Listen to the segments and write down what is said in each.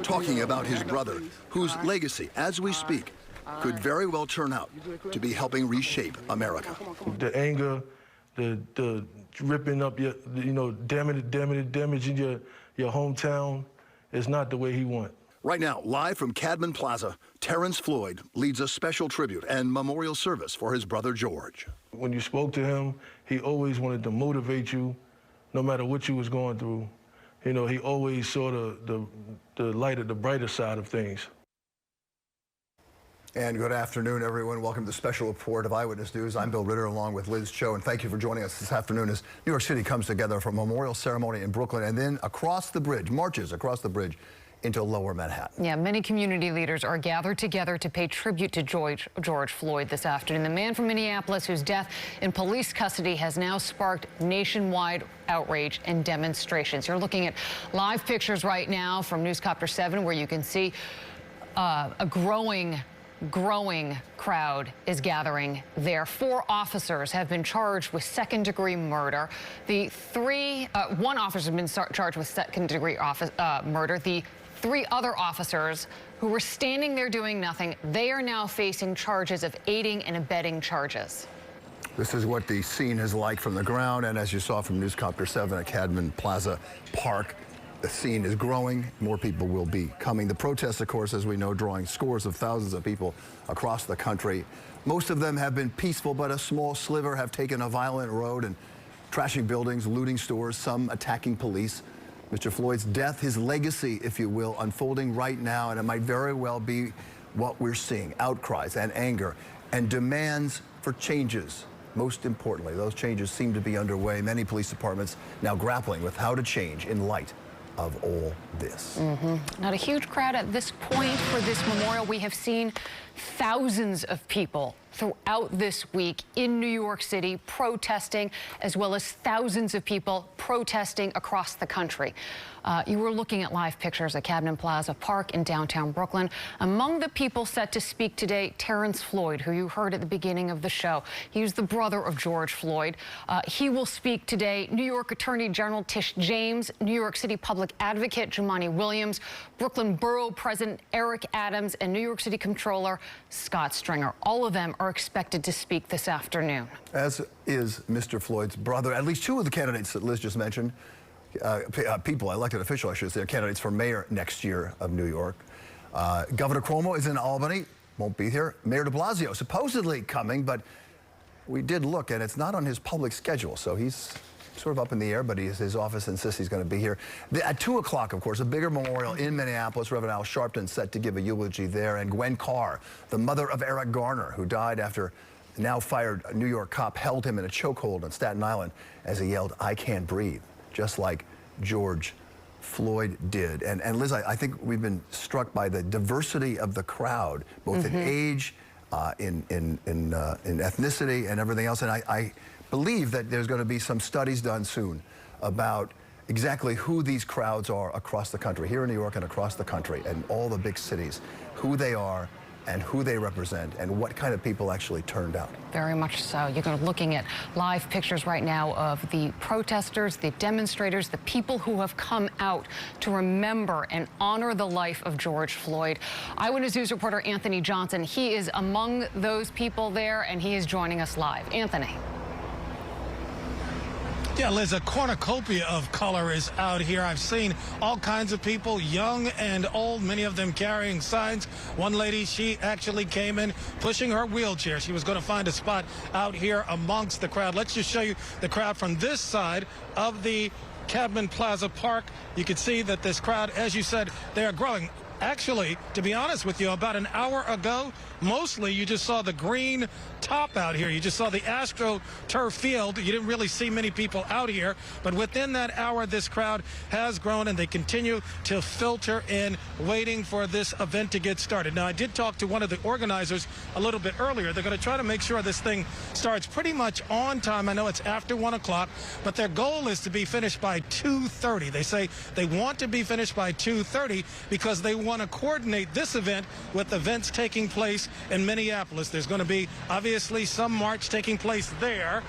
talking about his brother, whose legacy, as we speak, could very well turn out to be helping reshape America. The anger, the ripping up your, damaging your hometown is not the way he went. Right now, live from Cadman Plaza, Terrence Floyd leads a special tribute and memorial service for his brother George. When you spoke to him, he always wanted to motivate you, no matter what you was going through. You know, he always saw the light at the brighter side of things. And good afternoon, everyone. Welcome to the special report of Eyewitness News. I'm Bill Ritter, along with Liz Cho, and thank you for joining us this afternoon as New York City comes together for a memorial ceremony in Brooklyn and then across the bridge, marches across the bridge into Lower Manhattan. Yeah, many community leaders are gathered together to pay tribute to George Floyd this afternoon. The man from Minneapolis whose death in police custody has now sparked nationwide outrage and demonstrations. You're looking at live pictures right now from Newscopter 7 where you can see a growing crowd is gathering there. 4 officers have been charged with second-degree murder. One officer has been charged with second-degree murder. The 3 other officers who were standing there doing nothing, they are now facing charges of aiding and abetting charges. This is what the scene is like from the ground, and as you saw from Newscopter 7 at Cadman Plaza Park, the scene is growing. More people will be coming. The protests, of course, as we know, drawing scores of thousands of people across the country. Most of them have been peaceful, but a small sliver have taken a violent road and trashing buildings, looting stores, some attacking police. Mr. Floyd's death, his legacy, if you will, unfolding right now, and it might very well be what we're seeing, outcries and anger and demands for changes. Most importantly, those changes seem to be underway. Many police departments now grappling with how to change in light of all this. Not a huge crowd at this point for this memorial. We have seen thousands of people throughout this week in New York City protesting, as well as thousands of people protesting across the country. You were looking at live pictures at Cadman Plaza Park in downtown Brooklyn. Among the people set to speak today, Terrence Floyd, who you heard at the beginning of the show. He was the brother of George Floyd. He will speak today. New York Attorney General Tish James, New York City Public Advocate Jumaane Williams, Brooklyn Borough President Eric Adams, and New York City Comptroller Scott Stringer. All of them are expected to speak this afternoon. As is Mr. Floyd's brother. At least 2 of the candidates that Liz just mentioned, people, elected officials, I should say, are candidates for mayor next year of New York. Governor Cuomo is in Albany, won't be here. Mayor de Blasio supposedly coming, but we did look, and it's not on his public schedule, so he's sort of up in the air, but his office insists he's going to be here. At 2 o'clock, of course, a bigger memorial in Minneapolis. Reverend Al Sharpton set to give a eulogy there, and Gwen Carr, the mother of Eric Garner, who died after a now fired New York cop held him in a chokehold on Staten Island as he yelled, "I can't breathe," just like George Floyd did. And Liz, I think we've been struck by the diversity of the crowd, both in age, in ethnicity, and everything else. And I believe that there's going to be some studies done soon about exactly who these crowds are across the country, here in New York and across the country, and all the big cities, who they are and who they represent, and what kind of people actually turned out. Very much so. You're looking at live pictures right now of the protesters, the demonstrators, the people who have come out to remember and honor the life of George Floyd. Eyewitness News reporter Anthony Johnson, he is among those people there, and he is joining us live. Anthony. Yeah, Liz, a cornucopia of color is out here. I've seen all kinds of people, young and old, many of them carrying signs. One lady, she actually came in pushing her wheelchair. She was going to find a spot out here amongst the crowd. Let's just show you the crowd from this side of the Cadman Plaza Park. You can see that this crowd, as you said, they are growing. Actually, to be honest with you, about an hour ago, mostly you just saw the green top out here. You just saw the AstroTurf field. You didn't really see many people out here. But within that hour, this crowd has grown, and they continue to filter in, waiting for this event to get started. Now, I did talk to one of the organizers a little bit earlier. They're going to try to make sure this thing starts pretty much on time. I know it's after 1 o'clock, but their goal is to be finished by 2:30. They say they want to be finished by 2:30 because they want want to coordinate this event with events taking place in Minneapolis. There's going to be obviously some march taking place there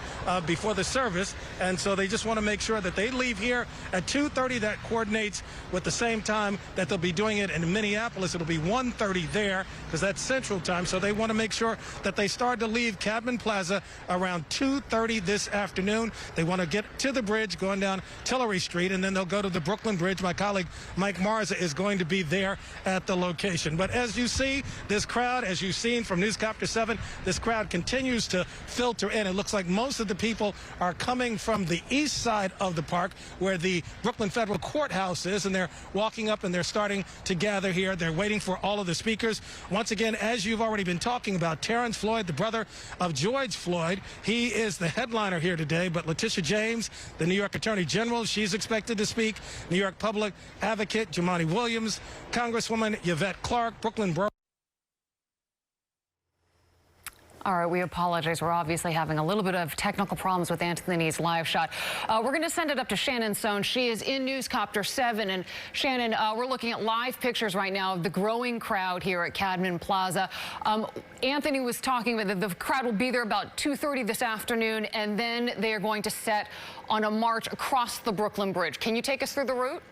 before the service, and so they just want to make sure that they leave here at 2:30. That coordinates with the same time that they'll be doing it in Minneapolis. It'll be 1:30 there because that's Central Time. So they want to make sure that they start to leave Cadman Plaza around 2:30 this afternoon. They want to get to the bridge going down Tillery Street, and then they'll go to the Brooklyn Bridge. My colleague Mike Marza is going to be there at the location. But as you see, this crowd, as you've seen from Newscopter 7, this crowd continues to filter in. It looks like most of the people are coming from the east side of the park where the Brooklyn Federal Courthouse is, and they're walking up and they're starting to gather here. They're waiting for all of the speakers. Once again, as you've already been talking about, Terrence Floyd, the brother of George Floyd, he is the headliner here today. But Letitia James, the New York Attorney General, she's expected to speak. New York Public Advocate Jumaane Williams, Congresswoman Yvette Clarke, Brooklyn Borough. All right, we apologize. We're obviously having a little bit of technical problems with Anthony's live shot. We're going to send it up to Shannon Sohn. She is in Newscopter 7. And Shannon, we're looking at live pictures right now of the growing crowd here at Cadman Plaza. Anthony was talking about the crowd will be there about 2:30 this afternoon, and then they are going to set on a march across the Brooklyn Bridge. Can you take us through the route?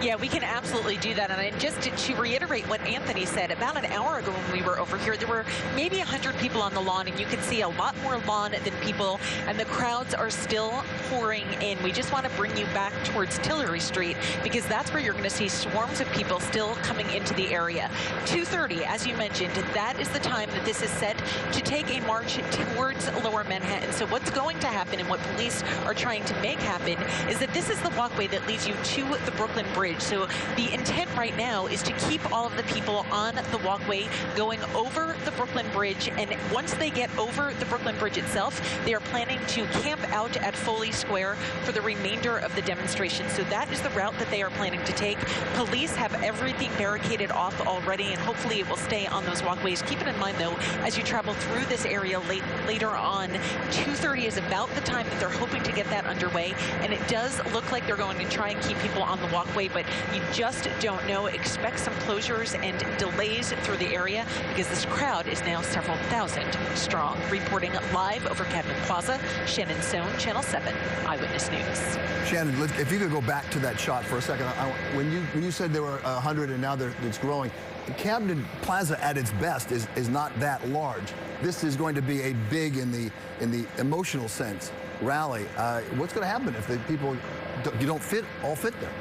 Yeah, we can absolutely do that. And just to reiterate what Anthony said, about an hour ago when we were over here, there were maybe 100 people on the lawn, and you could see a lot more lawn than people, and the crowds are still pouring in. We just want to bring you back towards Tillery Street because that's where you're going to see swarms of people still coming into the area. 2:30, as you mentioned, that is the time that this is set to take a march towards Lower Manhattan. So what's going to happen and what police are trying to make happen is that this is the walkway that leads you to the Brooklyn Bridge. So the intent right now is to keep all of the people on the walkway going over the Brooklyn Bridge, and once they get over the Brooklyn Bridge itself, they are planning to camp out at Foley Square for the remainder of the demonstration. So that is the route that they are planning to take. Police have everything barricaded off already, and hopefully it will stay on those walkways. Keep it in mind, though, as you travel through this area later on, 2:30 is about the time that they're hoping to get that underway, and it does look like they're going to try and keep people on the walkway, but you just don't know. Expect some closures and delays through the area because this crowd is now several thousand strong. Reporting live over Cadman Plaza, Shannon Sohn, Channel 7 Eyewitness News. Shannon, if you could go back to that shot for a second. When you said there were 100 and now it's growing, Cadman Plaza at its best is not that large. This is going to be a big, in the emotional sense, rally. What's going to happen if the people you don't all fit there?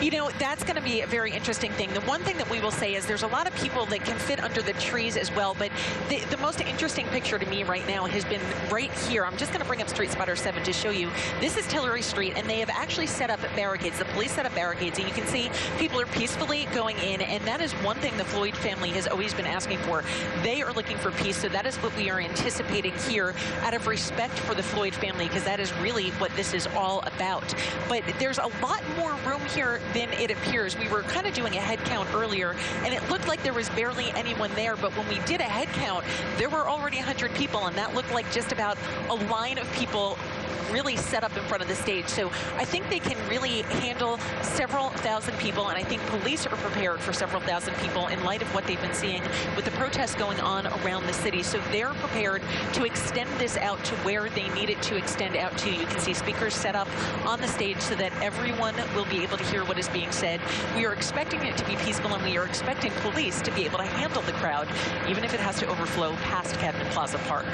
You know, that's going to be a very interesting thing. The one thing that we will say is there's a lot of people that can fit under the trees as well, but the most interesting picture to me right now has been right here. I'm just going to bring up Street Spotter 7 to show you. This is Tillery Street, and they have actually set up barricades. The police set up barricades, and you can see people are peacefully going in, and that is one thing the Floyd family has always been asking for. They are looking for peace, so that is what we are anticipating here out of respect for the Floyd family, because that is really what this is all about. But there's a lot more room here than it appears. We were kind of doing a head count earlier, and it looked like there was barely anyone there, but when we did a head count, there were already 100 people, and that looked like just about a line of people really set up in front of the stage. So I think they can really handle several thousand people, and I think police are prepared for several thousand people in light of what they've been seeing with the protests going on around the city. So they're prepared to extend this out to where they need it to extend out to. You can see speakers set up on the stage so that everyone will be able to hear what is being said. We are expecting it to be peaceful, and we are expecting police to be able to handle the crowd, even if it has to overflow past Cadman Plaza Park.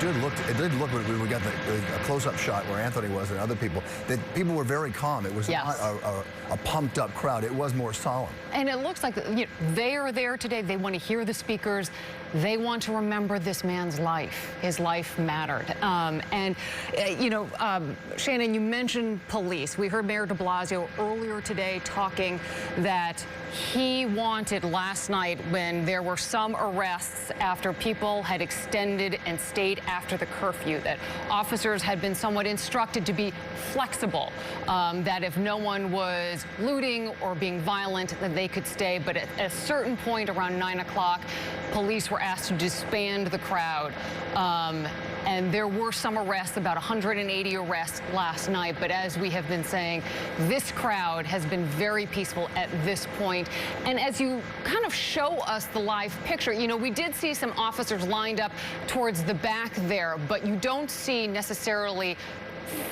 It did look when we got a close-up shot where Anthony was and other people, that people were very calm. It was not a pumped-up crowd. It was more solemn. And it looks like they are there today. They want to hear the speakers. They want to remember this man's life. His life mattered. Shannon, you mentioned police. We heard Mayor de Blasio earlier today talking that he wanted last night, when there were some arrests after people had extended and stayed after the curfew, that officers had been somewhat instructed to be flexible, that if no one was looting or being violent, that they could stay. But at a certain point around 9 o'clock, police were asked to disband the crowd. And there were some arrests, about 180 arrests last night. But as we have been saying, this crowd has been very peaceful at this point. And as you kind of show us the live picture, you know, we did see some officers lined up towards the back there, but you don't see necessarily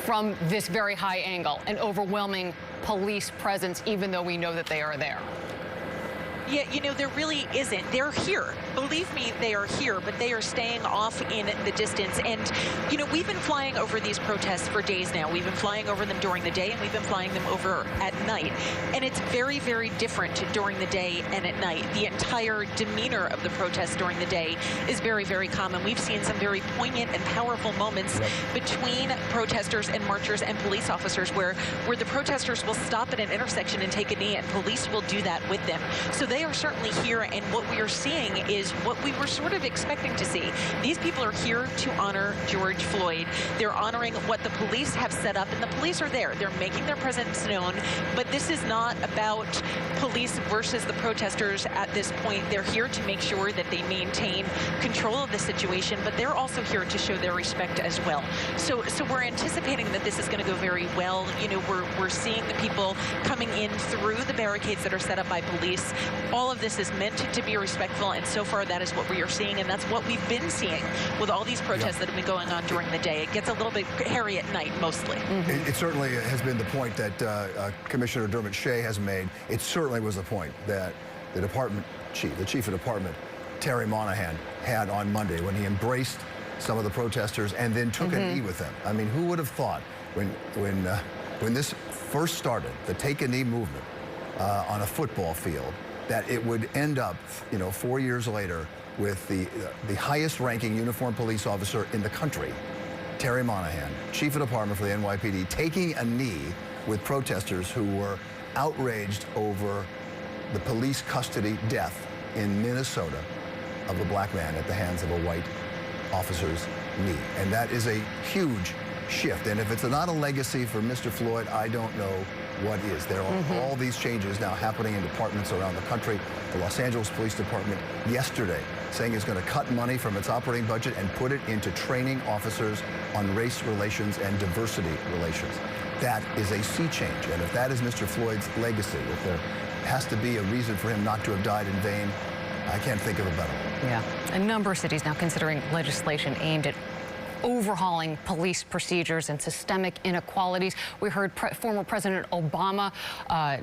from this very high angle an overwhelming police presence, even though we know that they are there. Yeah, you know, there really isn't. They're here. Believe me, they are here, but they are staying off in the distance. And, you know, we've been flying over these protests for days now. We've been flying over them during the day, and we've been flying them over at night. And it's very, very different during the day and at night. The entire demeanor of the protests during the day is very, very common. We've seen some very poignant and powerful moments between protesters and marchers and police officers where the protesters will stop at an intersection and take a knee, and police will do that with them. So they are certainly here, and what we are seeing is what we were sort of expecting to see. These people are here to honor George Floyd. They're honoring what the police have set up, and the police are there. They're making their presence known, but this is not about police versus the protesters at this point. They're here to make sure that they maintain control of the situation, but they're also here to show their respect as well. So we're anticipating that this is going to go very well. You know, we're seeing the people coming in through the barricades that are set up by police. All of this is meant to be respectful, and so far that is what we are seeing, and that's what we've been seeing with all these protests that have been going on during the day. It gets a little bit hairy at night, mostly. It certainly has been the point that Commissioner Dermot Shea has made. It certainly was the point that the chief of department, Terry Monahan, had on Monday when he embraced some of the protesters and then took a knee with them. I mean, who would have thought when this first started, the take a knee movement on a football field, that it would end up, you know, 4 years later with the highest ranking uniformed police officer in the country, Terry Monahan, chief of department for the NYPD, taking a knee with protesters who were outraged over the police custody death in Minnesota of a black man at the hands of a white officer's knee. And that is a huge shift. And if it's not a legacy for Mr. Floyd, I don't know what is. There are all these changes now happening in departments around the country. The Los Angeles Police Department yesterday saying it's going to cut money from its operating budget and put it into training officers on race relations and diversity relations. That is a sea change. And if that is Mr. Floyd's legacy, if there has to be a reason for him not to have died in vain, I can't think of a better one. Yeah. A number of cities now considering legislation aimed at overhauling police procedures and systemic inequalities. We heard former President Obama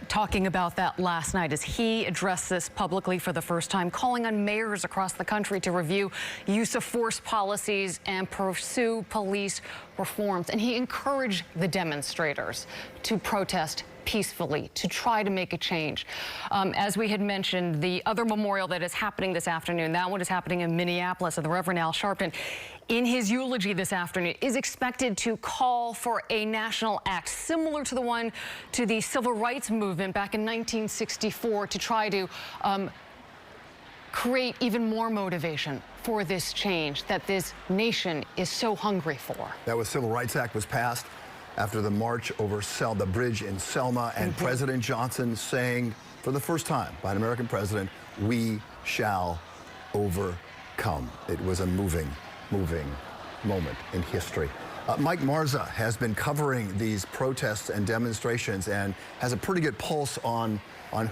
talking about that last night as he addressed this publicly for the first time, calling on mayors across the country to review use of force policies and pursue police reforms. And he encouraged the demonstrators to protest peacefully, to try to make a change. As we had mentioned, the other memorial that is happening this afternoon, that one is happening in Minneapolis, and the Reverend Al Sharpton, in his eulogy this afternoon, is expected to call for a national act similar to the one to the civil rights movement back in 1964 to try to create even more motivation for this change that this nation is so hungry for. That was Civil Rights Act was passed after the march over the bridge in Selma, and President Johnson saying for the first time by an American president, we shall overcome. It was a moving moment in history. Mike Marza has been covering these protests and demonstrations and has a pretty good pulse on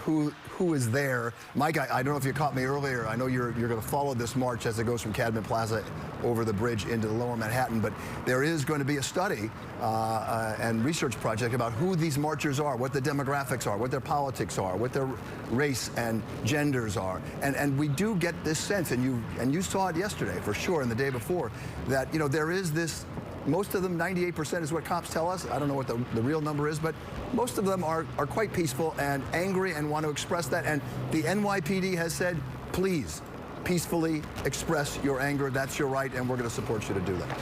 who is there. Mike, I don't know if you caught me earlier. I know you're going to follow this march as it goes from Cadman Plaza over the bridge into the lower Manhattan, but there is going to be a study and research project about who these marchers are, what the demographics are, what their politics are, what their race and genders are. And we do get this sense, and you saw it yesterday for sure and the day before, that, you know, there is this. Most of them, 98% is what cops tell us. I don't know what the real number is, but most of them are quite peaceful and angry and want to express that. And the NYPD has said, please, peacefully express your anger. That's your right, and we're going to support you to do that.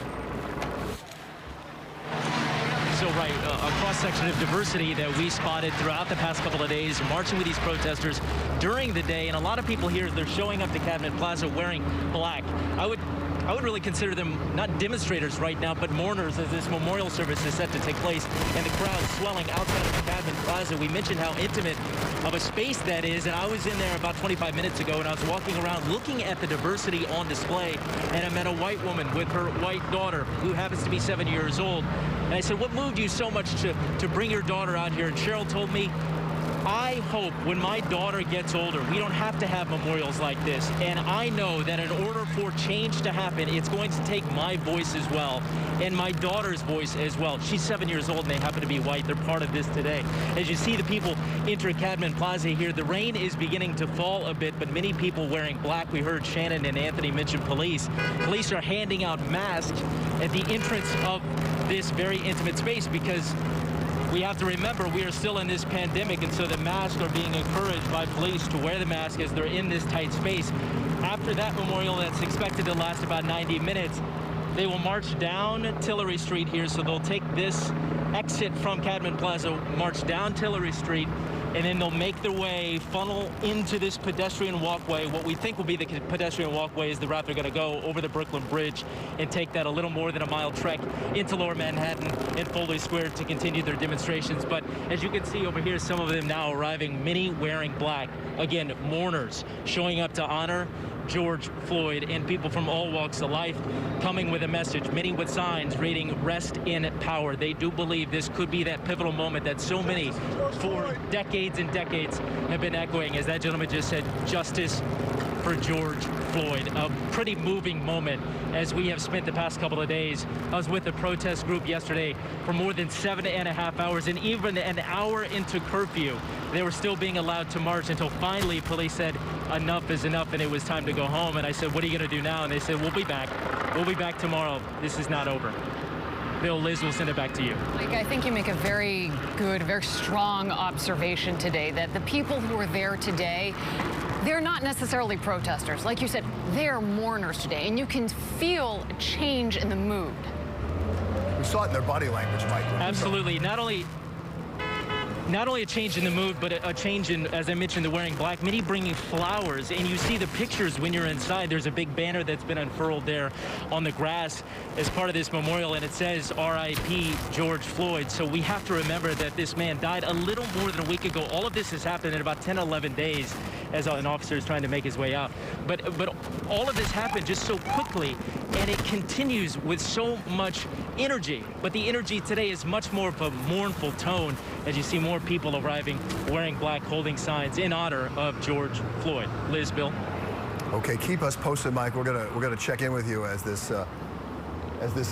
So right, a cross-section of diversity that we spotted throughout the past couple of days, marching with these protesters during the day. And a lot of people here, they're showing up to Cadman Plaza wearing black. I would I would really consider them not demonstrators right now, but mourners as this memorial service is set to take place, and the crowd swelling outside of the Cadman Plaza. We mentioned how intimate of a space that is, and I was in there about 25 minutes ago, and I was walking around looking at the diversity on display, and I met a white woman with her white daughter, who happens to be 7 years old. And I said, what moved you so much to bring your daughter out here? And Cheryl told me, I hope when my daughter gets older, we don't have to have memorials like this. And I know that in order for change to happen, it's going to take my voice as well, and my daughter's voice as well. She's 7 years old, and they happen to be white. They're part of this today. As you see the people enter Cadman Plaza here, the rain is beginning to fall a bit, but many people wearing black. We heard Shannon and Anthony mention police. Police are handing out masks at the entrance of this very intimate space, because we have to remember we are still in this pandemic, and so the masks are being encouraged by police to wear the mask as they're in this tight space. After that memorial that's expected to last about 90 minutes, they will march down Tillery Street here, so they'll take this exit from Cadman Plaza, march down Tillery Street, and then they'll make their way, funnel into this pedestrian walkway. What we think will be the pedestrian walkway is the route they're going to go over the Brooklyn Bridge and take that a little more than a mile trek into Lower Manhattan and Foley Square to continue their demonstrations. But as you can see over here, some of them now arriving, many wearing black. Again, mourners showing up to honor George Floyd, and people from all walks of life coming with a message, many with signs reading "Rest in Power." They do believe this could be that pivotal moment that so many for decades and decades have been echoing. As that gentleman just said, justice for George Floyd. A pretty moving moment as we have spent the past couple of days. I was with a protest group yesterday for more than 7.5 hours, and even an hour into curfew, they were still being allowed to march until finally police said enough is enough and it was time to go home. And I said, what are you going to do now? And they said, we'll be back. We'll be back tomorrow. This is not over. Bill, Liz, will send it back to you. Mike, I think you make a very good, very strong observation today that the people who are there today, they're not necessarily protesters. Like you said, they're mourners today, and you can feel a change in the mood. We saw it in their body language, Mike. Absolutely. Not only a change in the mood, but a change in, as I mentioned, the wearing black, many bringing flowers. And you see the pictures when you're inside. There's a big banner that's been unfurled there on the grass as part of this memorial, and it says R.I.P. George Floyd. So we have to remember that this man died a little more than a week ago. All of this has happened in about 10, 11 days as an officer is trying to make his way out. But all of this happened just so quickly, and it continues with so much energy. But the energy today is much more of a mournful tone as you see more people arriving wearing black, holding signs in honor of George Floyd. Liz, Bill. Okay, keep us posted, Mike. We're gonna check in with you as this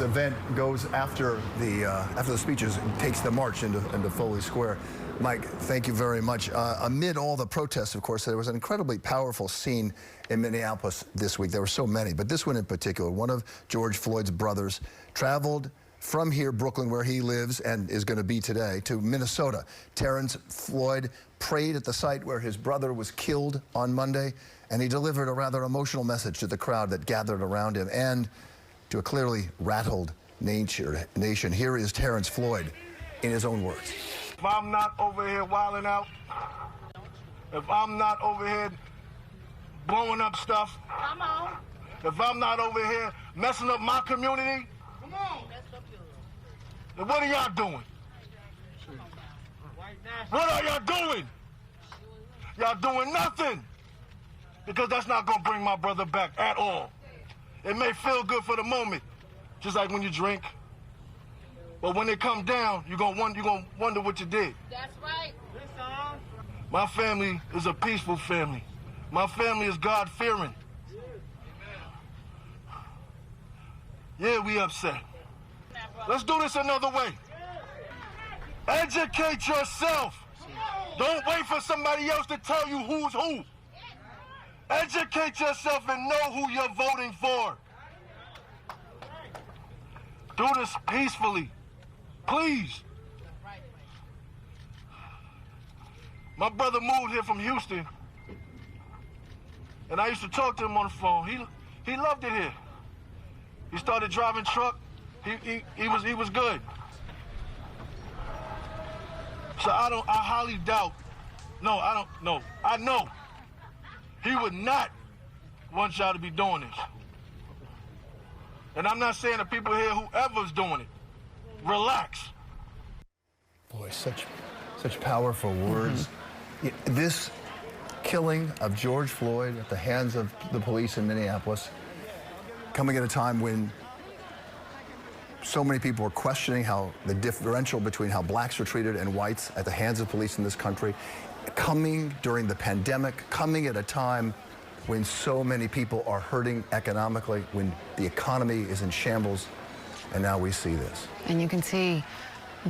event goes after the speeches, takes the march into Foley Square. Mike, thank you very much. Amid all the protests, of course, there was an incredibly powerful scene in Minneapolis this week. There were so many, but this one in particular, one of George Floyd's brothers traveled from here, Brooklyn, where he lives and is going to be today, to Minnesota. Terrence Floyd prayed at the site where his brother was killed on Monday, and he delivered a rather emotional message to the crowd that gathered around him and to a clearly rattled nation. Here is Terrence Floyd in his own words. If I'm not over here wilding out, if I'm not over here blowing up stuff, come on. If I'm not over here messing up my community, come on. Then what are y'all doing? What are y'all doing? Y'all doing nothing. Because that's not gonna bring my brother back at all. It may feel good for the moment, just like when you drink. But when it comes down, you're gonna wonder what you did. That's right. My family is a peaceful family. My family is God-fearing. Yeah, we upset. Let's do this another way. Educate yourself. Don't wait for somebody else to tell you who's who. Educate yourself and know who you're voting for. Do this peacefully. Please. My brother moved here from Houston, and I used to talk to him on the phone. He loved it here. He started driving truck. He was good. So I highly doubt. No, I don't know. I know he would not want y'all to be doing this. And I'm not saying the people here, whoever's doing it, relax. Boy, such powerful words. This killing of George Floyd at the hands of the police in Minneapolis, coming at a time when so many people are questioning how the differential between how blacks are treated and whites at the hands of police in this country, coming during the pandemic, coming at a time when so many people are hurting economically, when the economy is in shambles, and now we see this. And you can see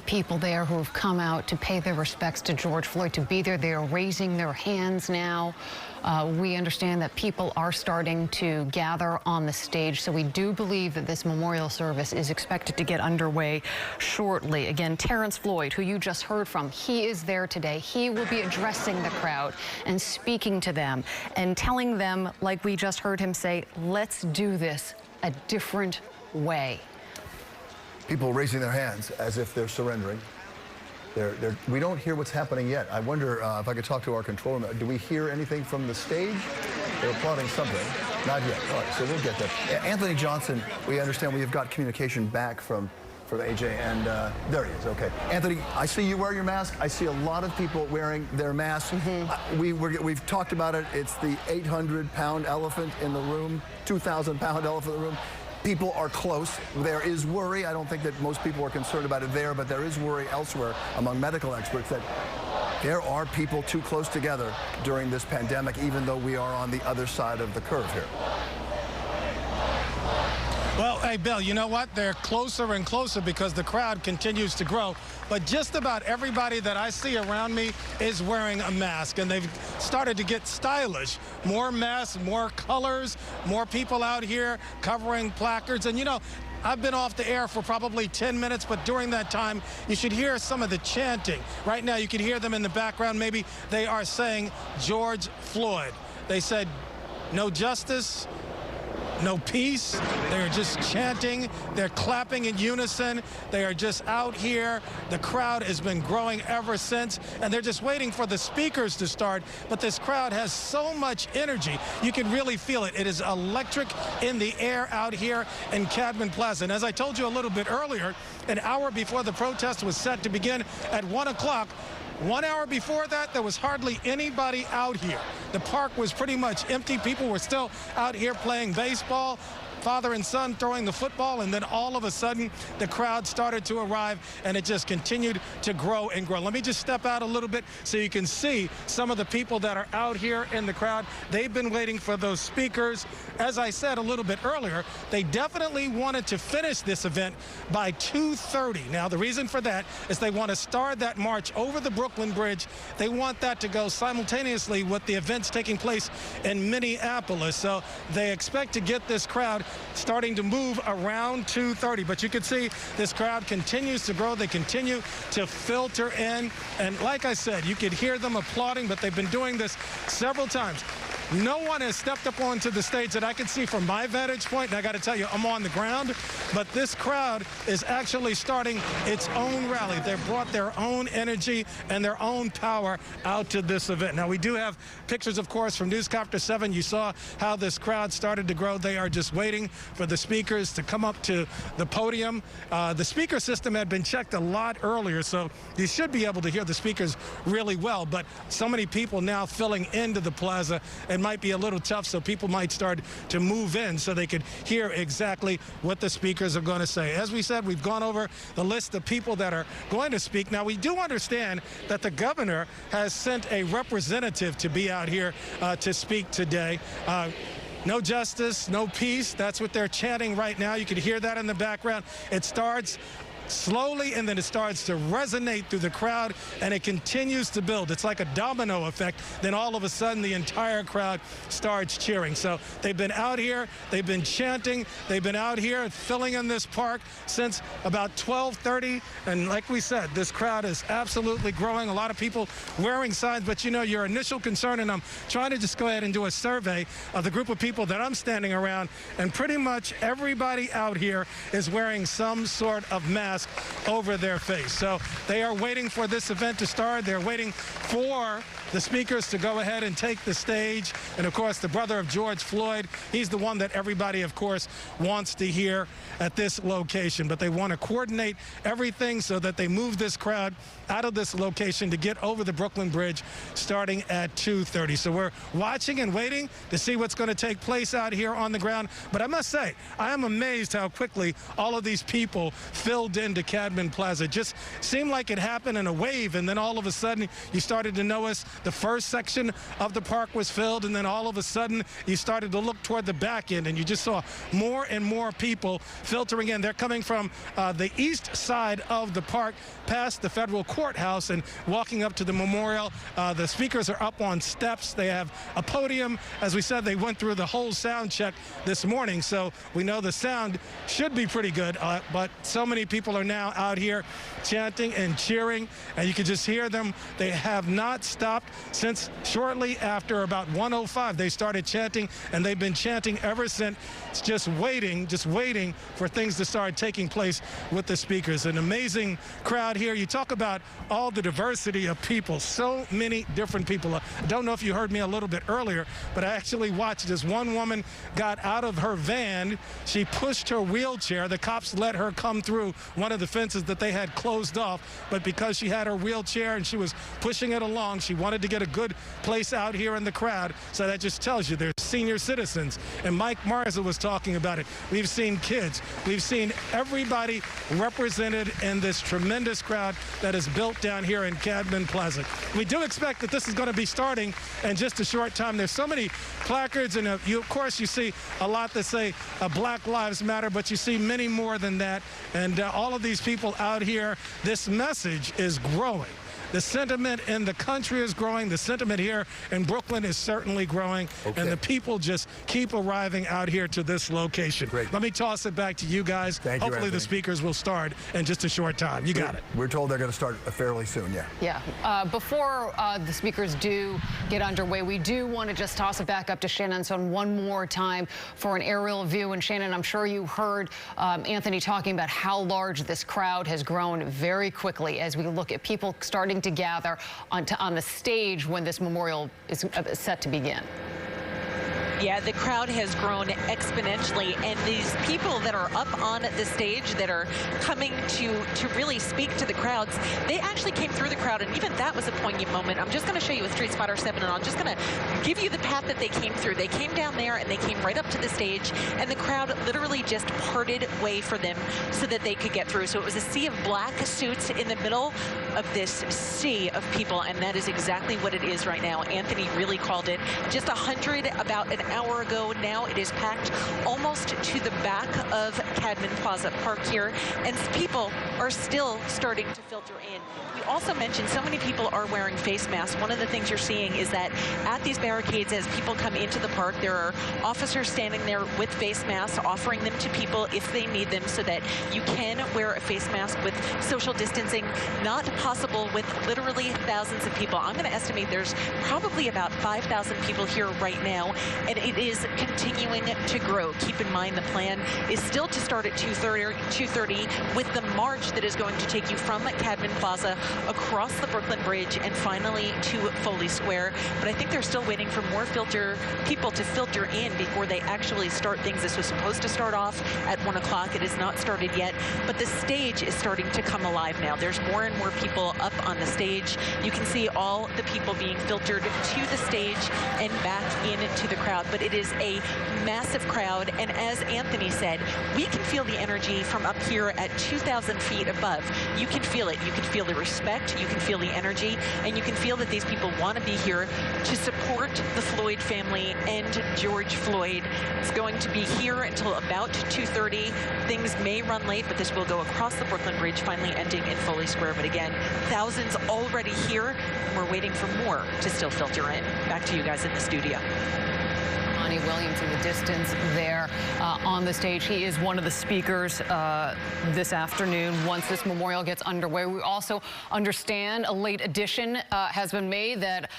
people there who have come out to pay their respects to George Floyd, to be there. They are raising their hands now. We understand that people are starting to gather on the stage, so we do believe that this memorial service is expected to get underway shortly. Again, Terrence Floyd, who you just heard from, he is there today. He will be addressing the crowd and speaking to them and telling them, like we just heard him say, let's do this a different way. People raising their hands as if they're surrendering. We don't hear what's happening yet. I wonder if I could talk to our control room. Do we hear anything from the stage? They're applauding something. Not yet. All right, so we'll get that. Anthony Johnson, we understand we have got communication back from AJ, and there he is. Okay. Anthony, I see you wear your mask. I see a lot of people wearing their masks. We've talked about it. It's the 800-pound elephant in the room, 2,000-pound elephant in the room. People are close. There is worry. I don't think that most people are concerned about it there, but there is worry elsewhere among medical experts that there are people too close together during this pandemic, even though we are on the other side of the curve here. Well, hey, Bill, you know what? They're closer and closer because the crowd continues to grow. But just about everybody that I see around me is wearing a mask, and they've started to get stylish. More masks, more colors, more people out here covering placards. And, you know, I've been off the air for probably 10 minutes, but during that time, you should hear some of the chanting. Right now, you can hear them in the background. Maybe they are saying George Floyd. They said, no justice, no peace. They're just chanting. They're clapping in unison. They are just out here. The crowd has been growing ever since, and they're just waiting for the speakers to start. But this crowd has so much energy. You can really feel it. It is electric in the air out here in Cadman Plaza. And as I told you a little bit earlier, an hour before the protest was set to begin at 1 o'clock, 1 hour before that, there was hardly anybody out here. The park was pretty much empty. People were still out here playing baseball, father and son throwing the football, and then all of a sudden the crowd started to arrive, and it just continued to grow and grow. Let me just step out a little bit so you can see some of the people that are out here in the crowd. They've been waiting for those speakers. As I said a little bit earlier, they definitely wanted to finish this event by 2:30. Now, the reason for that is they want to start that march over the Brooklyn Bridge. They want that to go simultaneously with the events taking place in Minneapolis. So they expect to get this crowd starting to move around 2:30. But you can see this crowd continues to grow. They continue to filter in. And like I said, you could hear them applauding, but they've been doing this several times. No one has stepped up onto the stage that I can see from my vantage point, and I got to tell you, I'm on the ground, but this crowd is actually starting its own rally. They've brought their own energy and their own power out to this event. Now, we do have pictures, of course, from Newscopter 7. You saw how this crowd started to grow. They are just waiting for the speakers to come up to the podium. The speaker system had been checked a lot earlier, so you should be able to hear the speakers really well, but so many people now filling into the plaza, and might be a little tough, so people might start to move in so they could hear exactly what the speakers are going to say. As we said, we've gone over the list of people that are going to speak. Now, we do understand that the governor has sent a representative to be out here to speak today. No justice, no peace. That's what they're chanting right now. You can hear that in the background. It starts slowly, and then it starts to resonate through the crowd, and it continues to build. It's like a domino effect. Then all of a sudden, the entire crowd starts cheering. So they've been out here, they've been chanting, they've been out here filling in this park since about 12:30. And like we said, this crowd is absolutely growing. A lot of people wearing signs, but you know, your initial concern, and I'm trying to just go ahead and do a survey of the group of people that I'm standing around, and pretty much everybody out here is wearing some sort of mask over their face. So they are waiting for this event to start. They're waiting for the speakers to go ahead and take the stage. And, of course, the brother of George Floyd, he's the one that everybody, of course, wants to hear at this location. But they want to coordinate everything so that they move this crowd out of this location to get over the Brooklyn Bridge starting at 2:30. So we're watching and waiting to see what's going to take place out here on the ground. But I must say, I am amazed how quickly all of these people filled into Cadman Plaza. It just seemed like it happened in a wave, and then all of a sudden you started to notice the first section of the park was filled, and then all of a sudden you started to look toward the back end, and you just saw more and more people filtering in. They're coming from the east side of the park past the federal courthouse and walking up to the memorial. The speakers are up on steps. They have a podium. As we said, they went through the whole sound check this morning, so we know the sound should be pretty good, but so many people are now out here chanting and cheering, and you can just hear them. They have not stopped since shortly after about 1:05 they started chanting, and they've been chanting ever since, just waiting for things to start taking place with the speakers. An amazing crowd here. You talk about all the diversity of people, so many different people. I don't know if you heard me a little bit earlier, but I actually watched this one woman got out of her van. She pushed her wheelchair. The cops let her come through one of the fences that they had closed off, but because she had her wheelchair and she was pushing it along, she wanted to get a good place out here in the crowd. So that just tells you there's senior citizens. And Mike Marza was talking about it. We've seen kids. We've seen everybody represented in this tremendous crowd that is built down here in Cadman Plaza. We do expect that this is going to be starting in just a short time. There's so many placards, and of course you see a lot that say Black Lives Matter, but you see many more than that. And all of these people out here, this message is growing. The sentiment in the country is growing. The sentiment here in Brooklyn is certainly growing. Okay. And the people just keep arriving out here to this location. Great. Let me toss it back to you guys. Thank you, Hopefully Anthony. the speakers will start in just a short time. You got it. We're told they're going to start fairly soon, yeah. Yeah. Before the speakers do get underway, we do want to just toss it back up to Shannon Son one more time for an aerial view. And Shannon, I'm sure you heard Anthony talking about how large this crowd has grown very quickly as we look at people starting to gather on the stage when this memorial is set to begin. Yeah, the crowd has grown exponentially, and these people that are up on the stage that are coming to really speak to the crowds, they actually came through the crowd, and even that was a poignant moment. I'm just going to show you with Street Spotter 7, and I'm just going to give you the path that they came through. They came down there, and they came right up to the stage, and the crowd literally just parted way for them so that they could get through. So it was a sea of black suits in the middle of this sea of people, and that is exactly what it is right now. Anthony really called it. Just 100 about an hour ago. Now it is packed almost to the back of Cadman Plaza Park here, and people are still starting to filter in. We also mentioned so many people are wearing face masks. One of the things you're seeing is that at these barricades, as people come into the park, there are officers standing there with face masks, offering them to people if they need them, so that you can wear a face mask with social distancing. Not possible with literally thousands of people. I'm going to estimate there's probably about 5,000 people here right now, and it is continuing to grow. Keep in mind the plan is still to start at 2:30 with the march that is going to take you from Cadman Plaza across the Brooklyn Bridge and finally to Foley Square. But I think they're still waiting for more people to filter in before they actually start things. This was supposed to start off at 1 o'clock. It has not started yet, but the stage is starting to come alive now. There's more and more people up on the stage. You can see all the people being filtered to the stage and back into the crowd. But it is a massive crowd, and as Anthony said, we can feel the energy from up here at 2,000 feet above. You can feel it. You can feel the respect, you can feel the energy, and you can feel that these people want to be here to support the Floyd family and George Floyd. It's going to be here until about 2:30. Things may run late, but this will go across the Brooklyn Bridge, finally ending in Foley Square. But again, thousands already here, and we're waiting for more to still filter in. Back to you guys in the studio. Williams in the distance there on the stage. He is one of the speakers this afternoon once this memorial gets underway. We also understand a late addition has been made that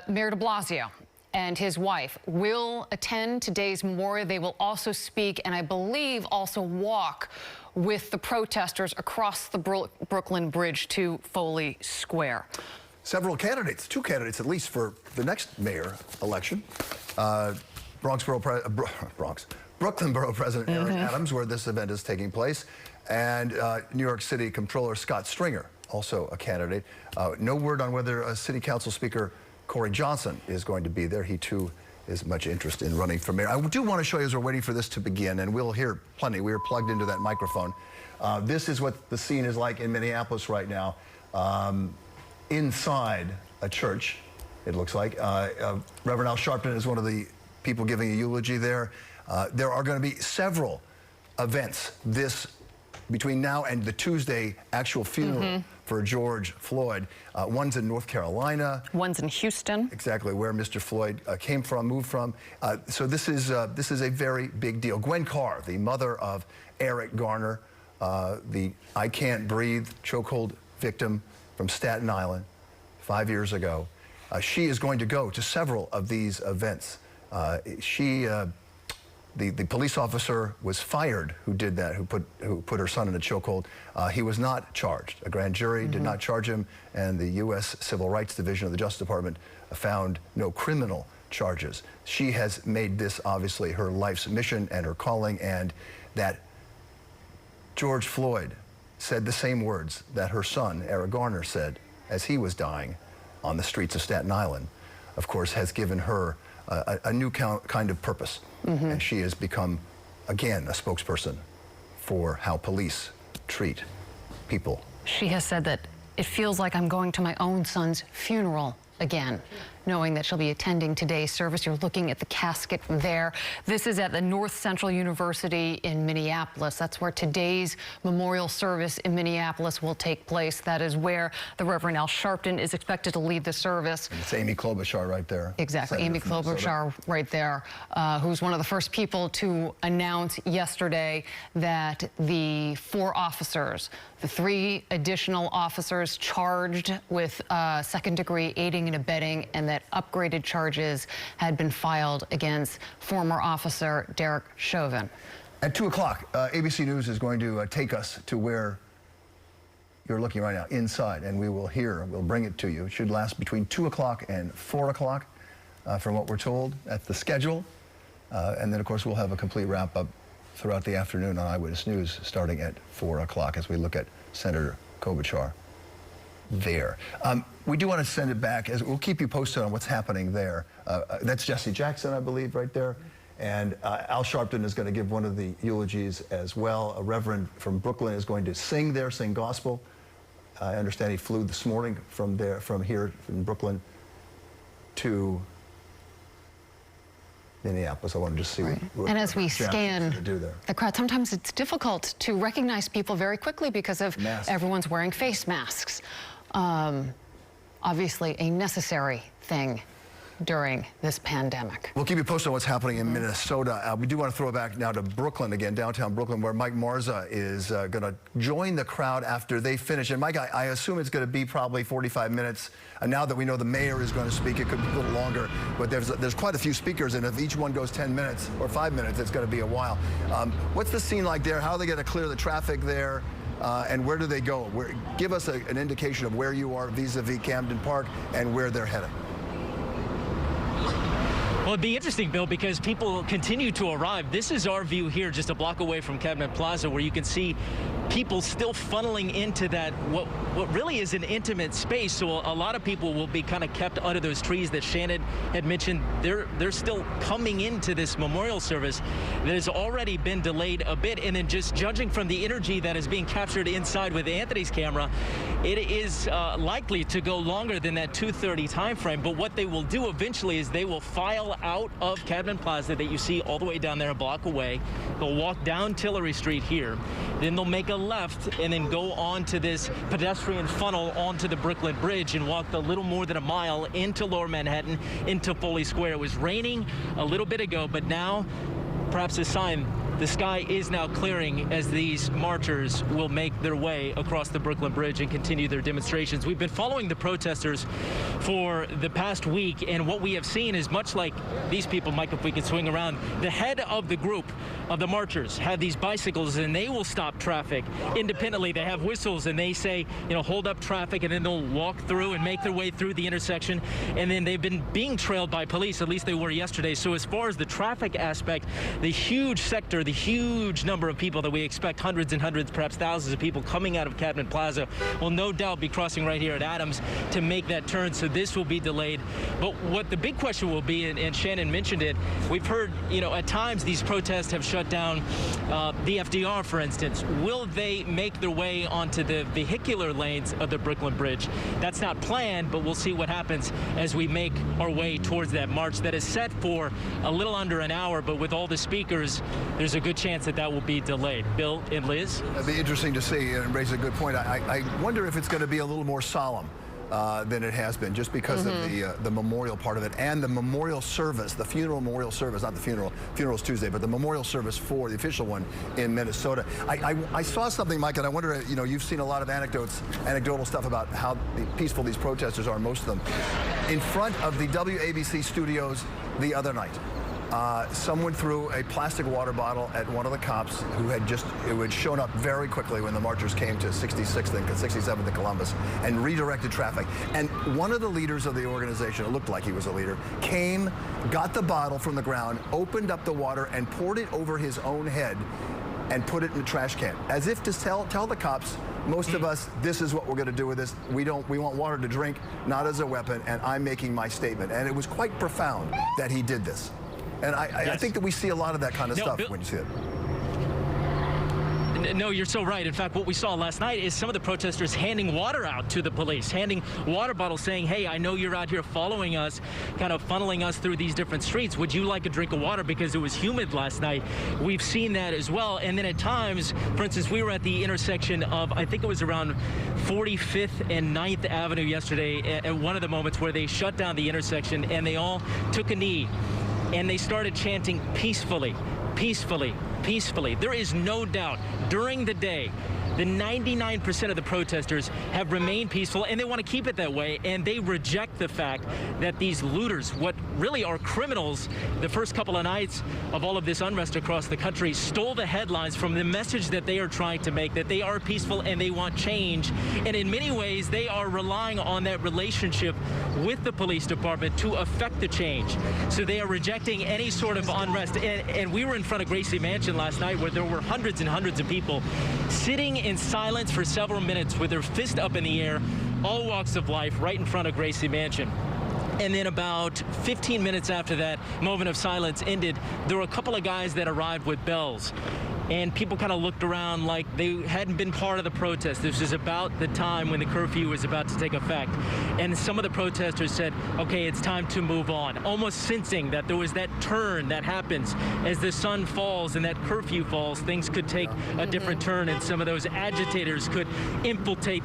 Mayor de Blasio and his wife will attend today's memorial. They will also speak and I believe also walk with the protesters across the Brooklyn Bridge to Foley Square. several candidates, 2 candidates at least, for the next mayor election. Brooklyn Borough President Eric Adams, where this event is taking place, and New York City Comptroller Scott Stringer, also a candidate. No word on whether City Council Speaker Corey Johnson is going to be there. He too is much interest in running for mayor. I do want to show you as we're waiting for this to begin, and we'll hear plenty. We are plugged into that microphone. This is what the scene is like in Minneapolis right now. Inside a church, it looks like. Reverend Al Sharpton is one of the people giving a eulogy there. There are going to be several events between now and the Tuesday actual funeral for George Floyd. One's in North Carolina. One's in Houston. Exactly, where Mr. Floyd moved from. So this is a very big deal. Gwen Carr, the mother of Eric Garner, the I Can't Breathe chokehold victim from Staten Island 5 years ago. She is going to go to several of these events. The police officer was fired who did that, who put her son in a chokehold. He was not charged. A grand jury did not charge him, and the U.S. Civil Rights Division of the Justice Department found no criminal charges. She has made this obviously her life's mission and her calling, and that George Floyd said the same words that her son, Eric Garner, said as he was dying on the streets of Staten Island, of course, has given her a new kind of purpose. And she has become, again, a spokesperson for how police treat people. She has said that it feels like I'm going to my own son's funeral again, knowing that she'll be attending today's service. You're looking at the casket there. This is at the North Central University in Minneapolis. That's where today's memorial service in Minneapolis will take place. That is where the Reverend Al Sharpton is expected to lead the service. And it's Amy Klobuchar right there. Exactly, Amy Klobuchar right there, who's one of the first people to announce yesterday that the 4 officers, the 3 additional officers charged with second-degree aiding and abetting, and that upgraded charges had been filed against former officer Derek Chauvin. At 2 o'clock, ABC News is going to take us to where you're looking right now, inside, and we'll bring it to you. It should last between 2 o'clock and 4 o'clock, from what we're told at the schedule. And then, of course, we'll have a complete wrap-up throughout the afternoon on Eyewitness News, starting at 4 o'clock as we look at Senator Klobuchar there. We do want to send it back, as we'll keep you posted on what's happening there. That's Jesse Jackson, I believe, right there. And Al Sharpton is going to give one of the eulogies as well. A reverend from Brooklyn is going to sing gospel. I understand he flew this morning from here in Brooklyn to Minneapolis. I want to just see what and as we scan the crowd, sometimes it's difficult to recognize people very quickly because of everyone's wearing face masks. Obviously a necessary thing during this pandemic. We'll keep you posted on what's happening in Minnesota. We do want to throw it back now to Brooklyn again, downtown Brooklyn, where Mike Marza is going to join the crowd after they finish. And Mike, I assume it's going to be probably 45 minutes. And now that we know the mayor is going to speak, it could be a little longer. But there's quite a few speakers, and if each one goes 10 minutes or 5 minutes, it's going to be a while. What's the scene like there? How are they going to clear the traffic there? And where do they go? Give us an indication of where you are vis-a-vis Camden Park and where they're heading. Well, it'd be interesting, Bill, because people continue to arrive. This is our view here, just a block away from Cadman Plaza, where you can see people still funneling into that, what really is an intimate space. So a lot of people will be kind of kept under those trees that Shannon had mentioned. They're still coming into this memorial service that has already been delayed a bit. And then just judging from the energy that is being captured inside with Anthony's camera, it is likely to go longer than that 2:30 time frame. But what they will do eventually is they will file out of Cadman Plaza that you see all the way down there a block away. They'll walk down Tillery Street here. Then they'll make a left and then go on to this pedestrian funnel onto the Brooklyn Bridge and walk a little more than a mile into Lower Manhattan, into Foley Square. It was raining a little bit ago, but now perhaps a sign the sky is now clearing as these marchers will make their way across the Brooklyn Bridge and continue their demonstrations. We've been following the protesters for the past week, and what we have seen is much like these people, Mike, if we can swing around, the head of the group of the marchers have these bicycles, and they will stop traffic independently. They have whistles, and they say, you know, hold up traffic, and then they'll walk through and make their way through the intersection. And then they've been being trailed by police, at least they were yesterday. So as far as the traffic aspect, the huge sector, the huge number of people that we expect, hundreds and hundreds, perhaps thousands of people coming out of Cadman Plaza, will no doubt be crossing right here at Adams to make that turn. So this will be delayed. But what the big question will be, and Shannon mentioned it, we've heard, you know, at times these protests have shut down the FDR, for instance. Will they make their way onto the vehicular lanes of the Brooklyn Bridge? That's not planned, but we'll see what happens as we make our way towards that march that is set for a little under an hour, but with all the speakers, there's a good chance that that will be delayed. Bill and Liz? It'd be interesting to see, and raise a good point. I wonder if it's going to be a little more solemn than it has been, just because of the memorial part of it and the memorial service, the funeral memorial service, not the funeral's Tuesday, but the memorial service for the official one in Minnesota. I saw something, Mike, and I wonder, you know, you've seen a lot of anecdotal stuff about how peaceful these protesters are, most of them. In front of the WABC studios the other night, someone threw a plastic water bottle at one of the cops who had shown up very quickly when the marchers came to 66th and 67th and Columbus and redirected traffic. And one of the leaders of the organization, it looked like he was a leader, came, got the bottle from the ground, opened up the water and poured it over his own head and put it in the trash can, as if to tell the cops, most of us, this is what we're going to do with this. We want water to drink, not as a weapon, and I'm making my statement. And it was quite profound that he did this. And I think that we see a lot of that kind of stuff when you see it. No, you're so right. In fact, what we saw last night is some of the protesters handing water out to the police, handing water bottles saying, hey, I know you're out here following us, kind of funneling us through these different streets. Would you like a drink of water? Because it was humid last night. We've seen that as well. And then at times, for instance, we were at the intersection of, I think it was around 45th and 9th Avenue yesterday at one of the moments where they shut down the intersection and they all took a knee and they started chanting peacefully, peacefully, peacefully. There is no doubt during the day, the 99% of the protesters have remained peaceful, and they want to keep it that way, and they reject the fact that these looters, what really are criminals, the first couple of nights of all of this unrest across the country, stole the headlines from the message that they are trying to make, that they are peaceful and they want change. And in many ways, they are relying on that relationship with the police department to affect the change. So they are rejecting any sort of unrest. And we were in front of Gracie Mansion last night where there were hundreds and hundreds of people sitting in silence for several minutes with their fist up in the air, all walks of life, right in front of Gracie Mansion. And then about 15 minutes after that moment of silence ended, there were a couple of guys that arrived with bells. And people kind of looked around like they hadn't been part of the protest. This was about the time when the curfew was about to take effect. And some of the protesters said, okay, it's time to move on, almost sensing that there was that turn that happens as the sun falls and that curfew falls. Things could take a different turn, and some of those agitators could infiltrate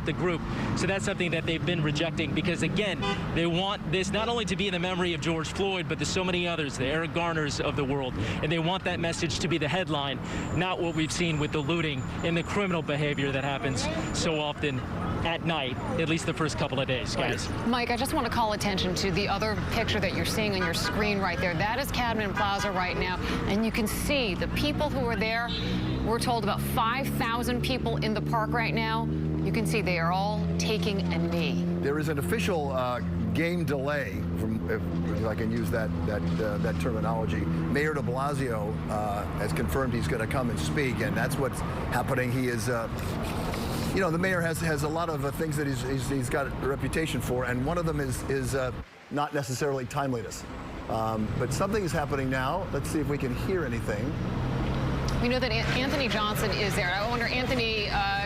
the group. So that's something that they've been rejecting, because, again, they want this not only to be in the memory of George Floyd, but there's so many others, the Eric Garners of the world. And they want that message to be the headline, not what we've seen with the looting and the criminal behavior that happens so often at night, at least the first couple of days, guys. Mike, I just want to call attention to the other picture that you're seeing on your screen right there. That is Cadman Plaza right now, and you can see the people who are there. We're told about 5,000 people in the park right now. You can see they are all taking a knee. There is an official game delay, if I can use that terminology. Mayor de Blasio has confirmed he's going to come and speak, and that's what's happening. He is, you know, the mayor has a lot of things that he's got a reputation for, and one of them is not necessarily timeliness. But something is happening now. Let's see if we can hear anything. We know that Anthony Johnson is there. I wonder, Anthony,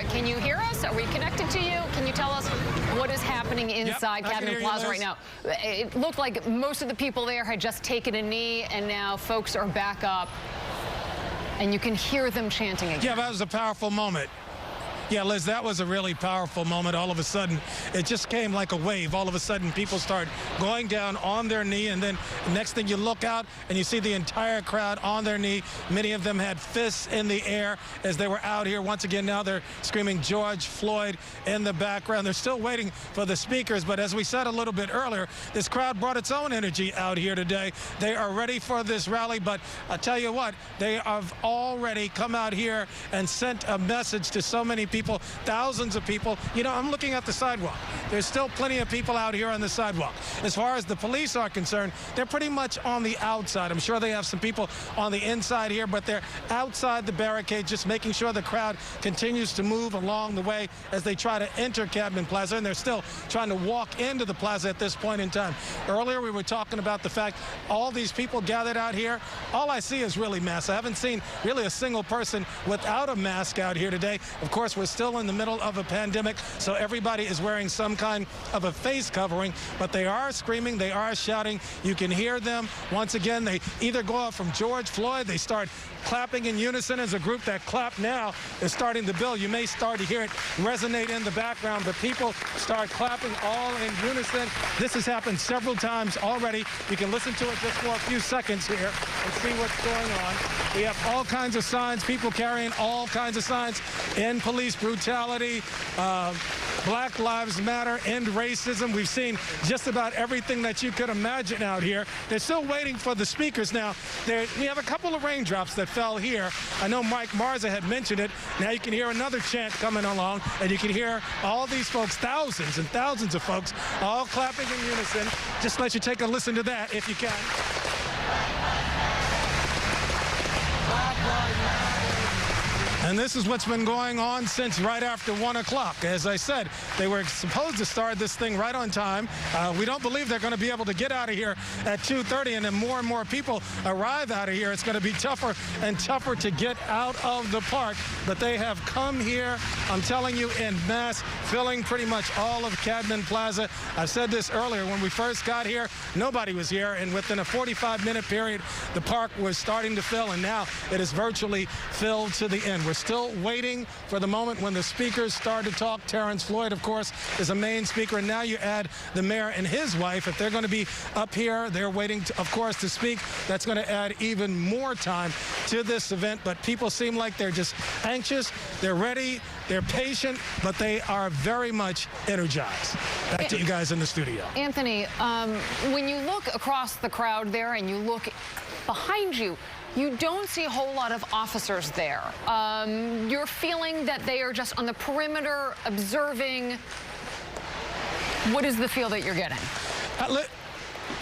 can you hear us? Are we connected to you? Can you tell us what is happening inside Cadman Plaza right now? It looked like most of the people there had just taken a knee, and now folks are back up, and you can hear them chanting again. Yeah, that was a powerful moment. Yeah, Liz, that was a really powerful moment. All of a sudden, it just came like a wave. All of a sudden, people start going down on their knee, and then next thing you look out and you see the entire crowd on their knee. Many of them had fists in the air as they were out here. Once again, now they're screaming George Floyd in the background. They're still waiting for the speakers, but as we said a little bit earlier, this crowd brought its own energy out here today. They are ready for this rally, but I'll tell you what, they have already come out here and sent a message to so many people, thousands of people. You know, I'm looking at the sidewalk. There's still plenty of people out here on the sidewalk. As far as the police are concerned, they're pretty much on the outside. I'm sure they have some people on the inside here, but they're outside the barricade, just making sure the crowd continues to move along the way as they try to enter Cadman Plaza, and they're still trying to walk into the plaza at this point in time. Earlier, we were talking about the fact all these people gathered out here. All I see is really masks. I haven't seen really a single person without a mask out here today. Of course, we're still in the middle of a pandemic, so everybody is wearing some kind of a face covering, but they are screaming, they are shouting. You can hear them. Once again, they either go out from George Floyd, they start clapping in unison as a group. That clap now is starting to build. You may start to hear it resonate in the background, but people start clapping all in unison. This has happened several times already. You can listen to it just for a few seconds here and see what's going on. We have all kinds of signs, people carrying all kinds of signs: end police brutality, Black Lives Matter, end racism. We've seen just about everything that you could imagine out here. They're still waiting for the speakers now. We have a couple of raindrops that fell here. I know Mike Marza had mentioned it. Now you can hear another chant coming along, and you can hear all these folks, thousands and thousands of folks, all clapping in unison. Just let you take a listen to that if you can. And this is what's been going on since right after 1 o'clock. As I said, they were supposed to start this thing right on time. We don't believe they're going to be able to get out of here at 2:30, and then more and more people arrive out of here. It's going to be tougher and tougher to get out of the park. But they have come here, I'm telling you, en masse, filling pretty much all of Cadman Plaza. I said this earlier. When we first got here, nobody was here, and within a 45-minute period, the park was starting to fill, and now it is virtually filled to the end. We're still waiting for the moment when the speakers start to talk. Terrence Floyd, of course, is a main speaker, and now you add the mayor and his wife. If they're going to be up here, they're waiting, of course, to speak. That's going to add even more time to this event, but people seem like they're just anxious, they're ready, they're patient, but they are very much energized. Back to you guys in the studio. Anthony, when you look across the crowd there and you look behind you, you don't see a whole lot of officers there. You're feeling that they are just on the perimeter observing. What is the feel that you're getting?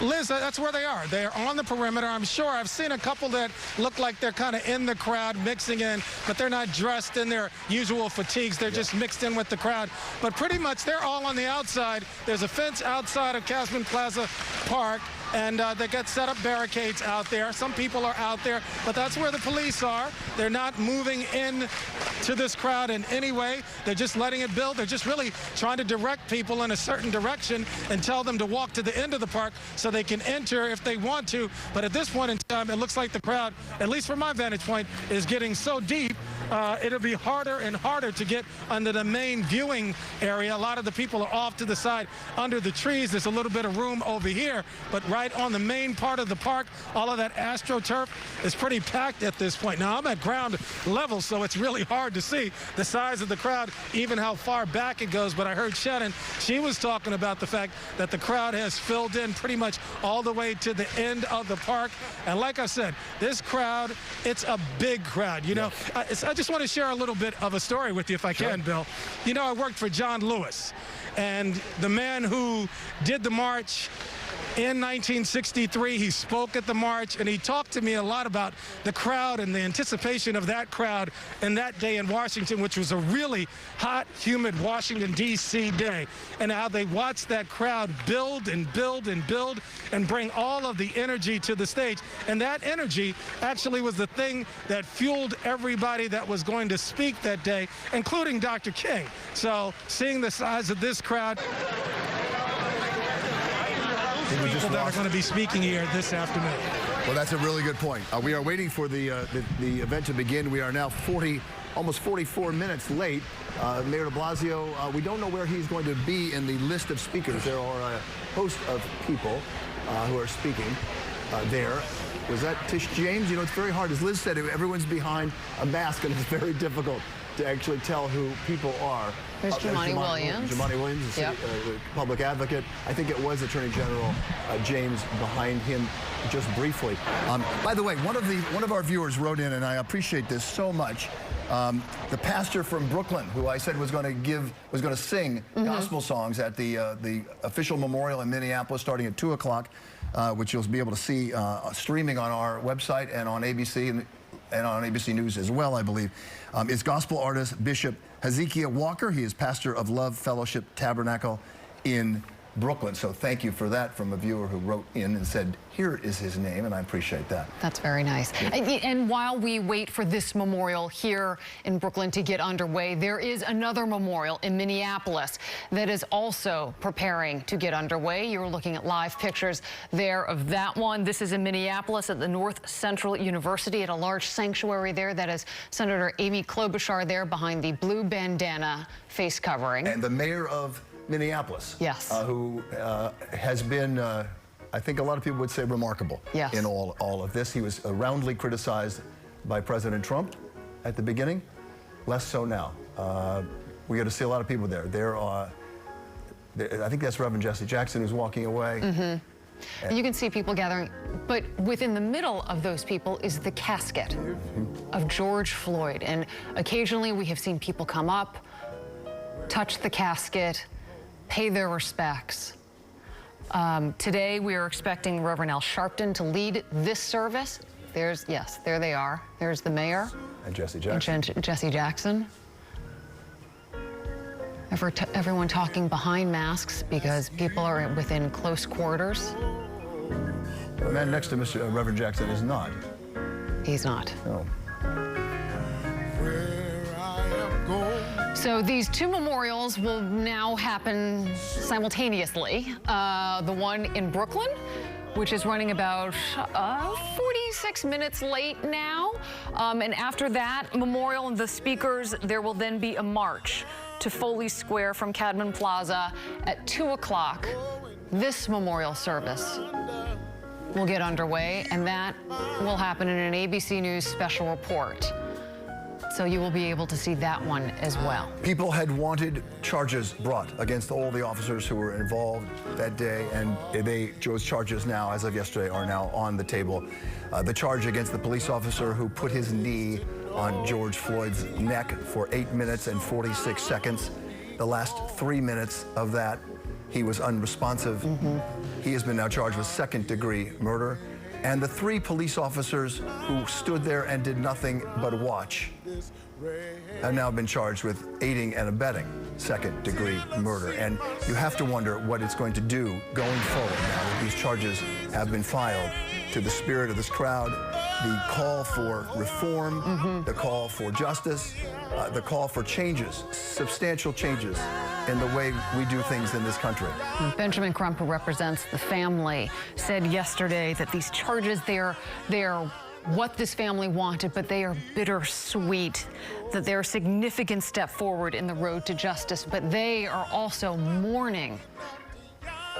Liz, that's where they are. They're on the perimeter. I'm sure I've seen a couple that look like they're kind of in the crowd, mixing in, but they're not dressed in their usual fatigues. They're just mixed in with the crowd. But pretty much they're all on the outside. There's a fence outside of Cadman Plaza Park, and they got set up barricades out there. Some people are out there, but that's where the police are. They're not moving in to this crowd in any way. They're just letting it build. They're just really trying to direct people in a certain direction and tell them to walk to the end of the park so they can enter if they want to. But at this point in time, it looks like the crowd, at least from my vantage point, is getting so deep, it'll be harder and harder to get under the main viewing area. A lot of the people are off to the side under the trees. There's a little bit of room over here, but right on the main part of the park, all of that AstroTurf is pretty packed at this point. Now, I'm at ground level, so it's really hard to see the size of the crowd, even how far back it goes. But I heard Shannon, she was talking about the fact that the crowd has filled in pretty much all the way to the end of the park. And like I said, this crowd, it's a big crowd. You know, I just want to share a little bit of a story with you if I can, Bill. You know, I worked for John Lewis, and the man who did the march in 1963, he spoke at the march, and he talked to me a lot about the crowd and the anticipation of that crowd and that day in Washington, which was a really hot, humid Washington, D.C. day, and how they watched that crowd build and build and build and bring all of the energy to the stage. And that energy actually was the thing that fueled everybody that was going to speak that day, including Dr. King. So seeing the size of this crowd, people that are going to be speaking here this afternoon. Well, that's a really good point. We are waiting for the event to begin. We are now 40 almost 44 minutes late. Mayor de Blasio, we don't know where he's going to be in the list of speakers. There are a host of people who are speaking there. Was that Tish James? You know, it's very hard. As Liz said, everyone's behind a mask, and it's very difficult to actually tell who people are. There's Jumaane Williams. Jumaane Williams, the public advocate. I think it was Attorney General James behind him just briefly. By the way, one of our viewers wrote in, and I appreciate this so much. The pastor from Brooklyn, who I said was going to sing gospel songs at the official memorial in Minneapolis starting at 2 o'clock, which you'll be able to see streaming on our website and on ABC and on ABC News as well, I believe, is gospel artist Bishop Hezekiah Walker. He is pastor of Love Fellowship Tabernacle in Brooklyn. So thank you for that from a viewer who wrote in and said, here is his name, and I appreciate that. That's very nice. And while we wait for this memorial here in Brooklyn to get underway, there is another memorial in Minneapolis that is also preparing to get underway. You're looking at live pictures there of that one. This is in Minneapolis at the North Central University at a large sanctuary there. That is Senator Amy Klobuchar there behind the blue bandana face covering. And the mayor of Minneapolis, yes, who has been, I think a lot of people would say, remarkable in all of this. He was roundly criticized by President Trump at the beginning, less so now. We got to see a lot of people there. I think that's Reverend Jesse Jackson who's walking away. You can see people gathering, but within the middle of those people is the casket of George Floyd. And occasionally we have seen people come up, touch the casket, pay their respects. Today, we are expecting Reverend Al Sharpton to lead this service. There they are. There's the mayor. And Jesse Jackson. Jesse Jackson. Everyone talking behind masks because people are within close quarters. The man next to Reverend Jackson is not. He's not. No. So these two memorials will now happen simultaneously. The one in Brooklyn, which is running about 46 minutes late now. And after that memorial and the speakers, there will then be a march to Foley Square from Cadman Plaza at 2 o'clock. This memorial service will get underway, and that will happen in an ABC News special report. So you will be able to see that one as well. People had wanted charges brought against all the officers who were involved that day, and those charges now, as of yesterday, are now on the table. The charge against the police officer who put his knee on George Floyd's neck for 8 minutes and 46 seconds. The last 3 minutes of that, he was unresponsive. He has been now charged with second-degree murder. And the 3 police officers who stood there and did nothing but watch have now been charged with aiding and abetting second-degree murder. And you have to wonder what it's going to do going forward now that these charges have been filed, to the spirit of this crowd, the call for reform, the call for justice, the call for changes, substantial changes in the way we do things in this country. Benjamin Crump, who represents the family, said yesterday that these charges, they are what this family wanted, but they are bittersweet, that they're a significant step forward in the road to justice, but they are also mourning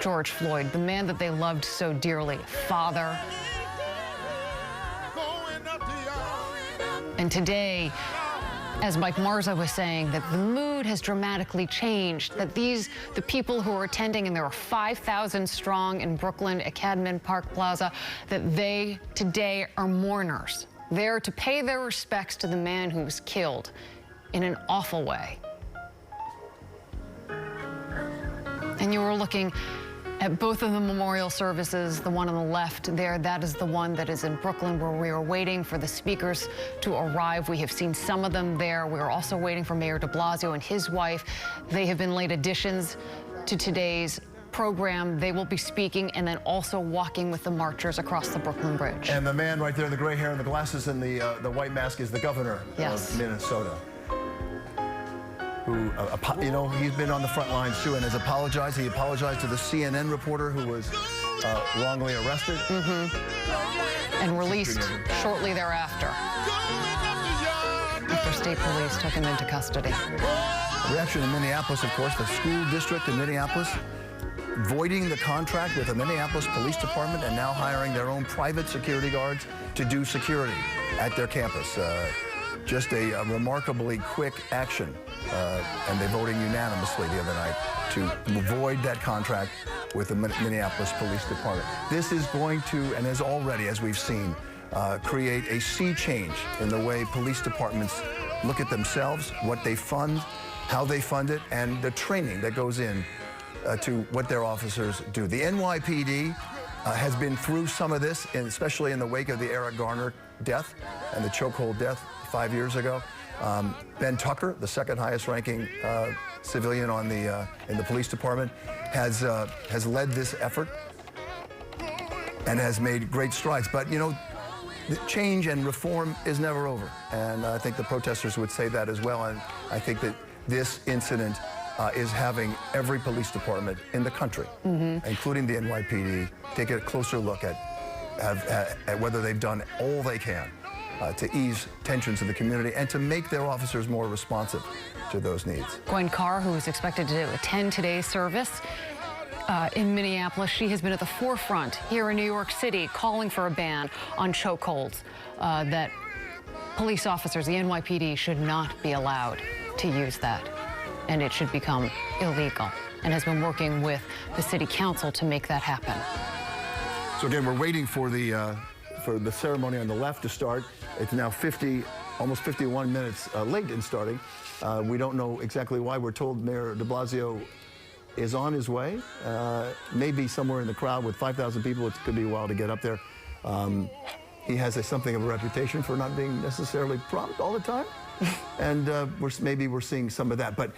George Floyd, the man that they loved so dearly, father. And today, as Mike Marza was saying, that the mood has dramatically changed, that the people who are attending, and there are 5,000 strong in Brooklyn at Cadman Park Plaza, that they today are mourners. There to pay their respects to the man who was killed in an awful way. And you were looking at both of the memorial services, the one on the left there, that is the one that is in Brooklyn, where we are waiting for the speakers to arrive. We have seen some of them there. We are also waiting for Mayor de Blasio and his wife. They have been late additions to today's program. They will be speaking and then also walking with the marchers across the Brooklyn Bridge. And the man right there in the gray hair and the glasses and the white mask is the governor of Minnesota, who, you know, he's been on the front lines too and has apologized. He apologized to the CNN reporter who was wrongly arrested. And released shortly thereafter. after state police took him into custody. Reaction in Minneapolis, of course, the school district in Minneapolis voiding the contract with the Minneapolis Police Department and now hiring their own private security guards to do security at their campus. Just a remarkably quick action, and they voted unanimously the other night to void that contract with the Minneapolis Police Department. This is going to, and has already, as we've seen, create a sea change in the way police departments look at themselves, what they fund, how they fund it, and the training that goes in to what their officers do. The NYPD has been through some of this, and especially in the wake of the Eric Garner death and the chokehold death 5 years ago. Ben Tucker, the second highest ranking civilian on in the police department, has led this effort and has made great strides. But you know, the change and reform is never over, and I think the protesters would say that as well. And I think that this incident is having every police department in the country, including the NYPD, take a closer look at whether they've done all they can to ease tensions in the community and to make their officers more responsive to those needs. Gwen Carr, who is expected to attend today's service in Minneapolis, she has been at the forefront here in New York City calling for a ban on chokeholds, that police officers, the NYPD, should not be allowed to use that, and it should become illegal, and has been working with the city council to make that happen. So again, we're waiting for the ceremony on the left to start. It's now almost 51 minutes late in starting. We don't know exactly why. We're told Mayor de Blasio is on his way, maybe somewhere in the crowd with 5,000 people. It could be a while to get up there. He has something of a reputation for not being necessarily prompt all the time. And maybe we're seeing some of that, but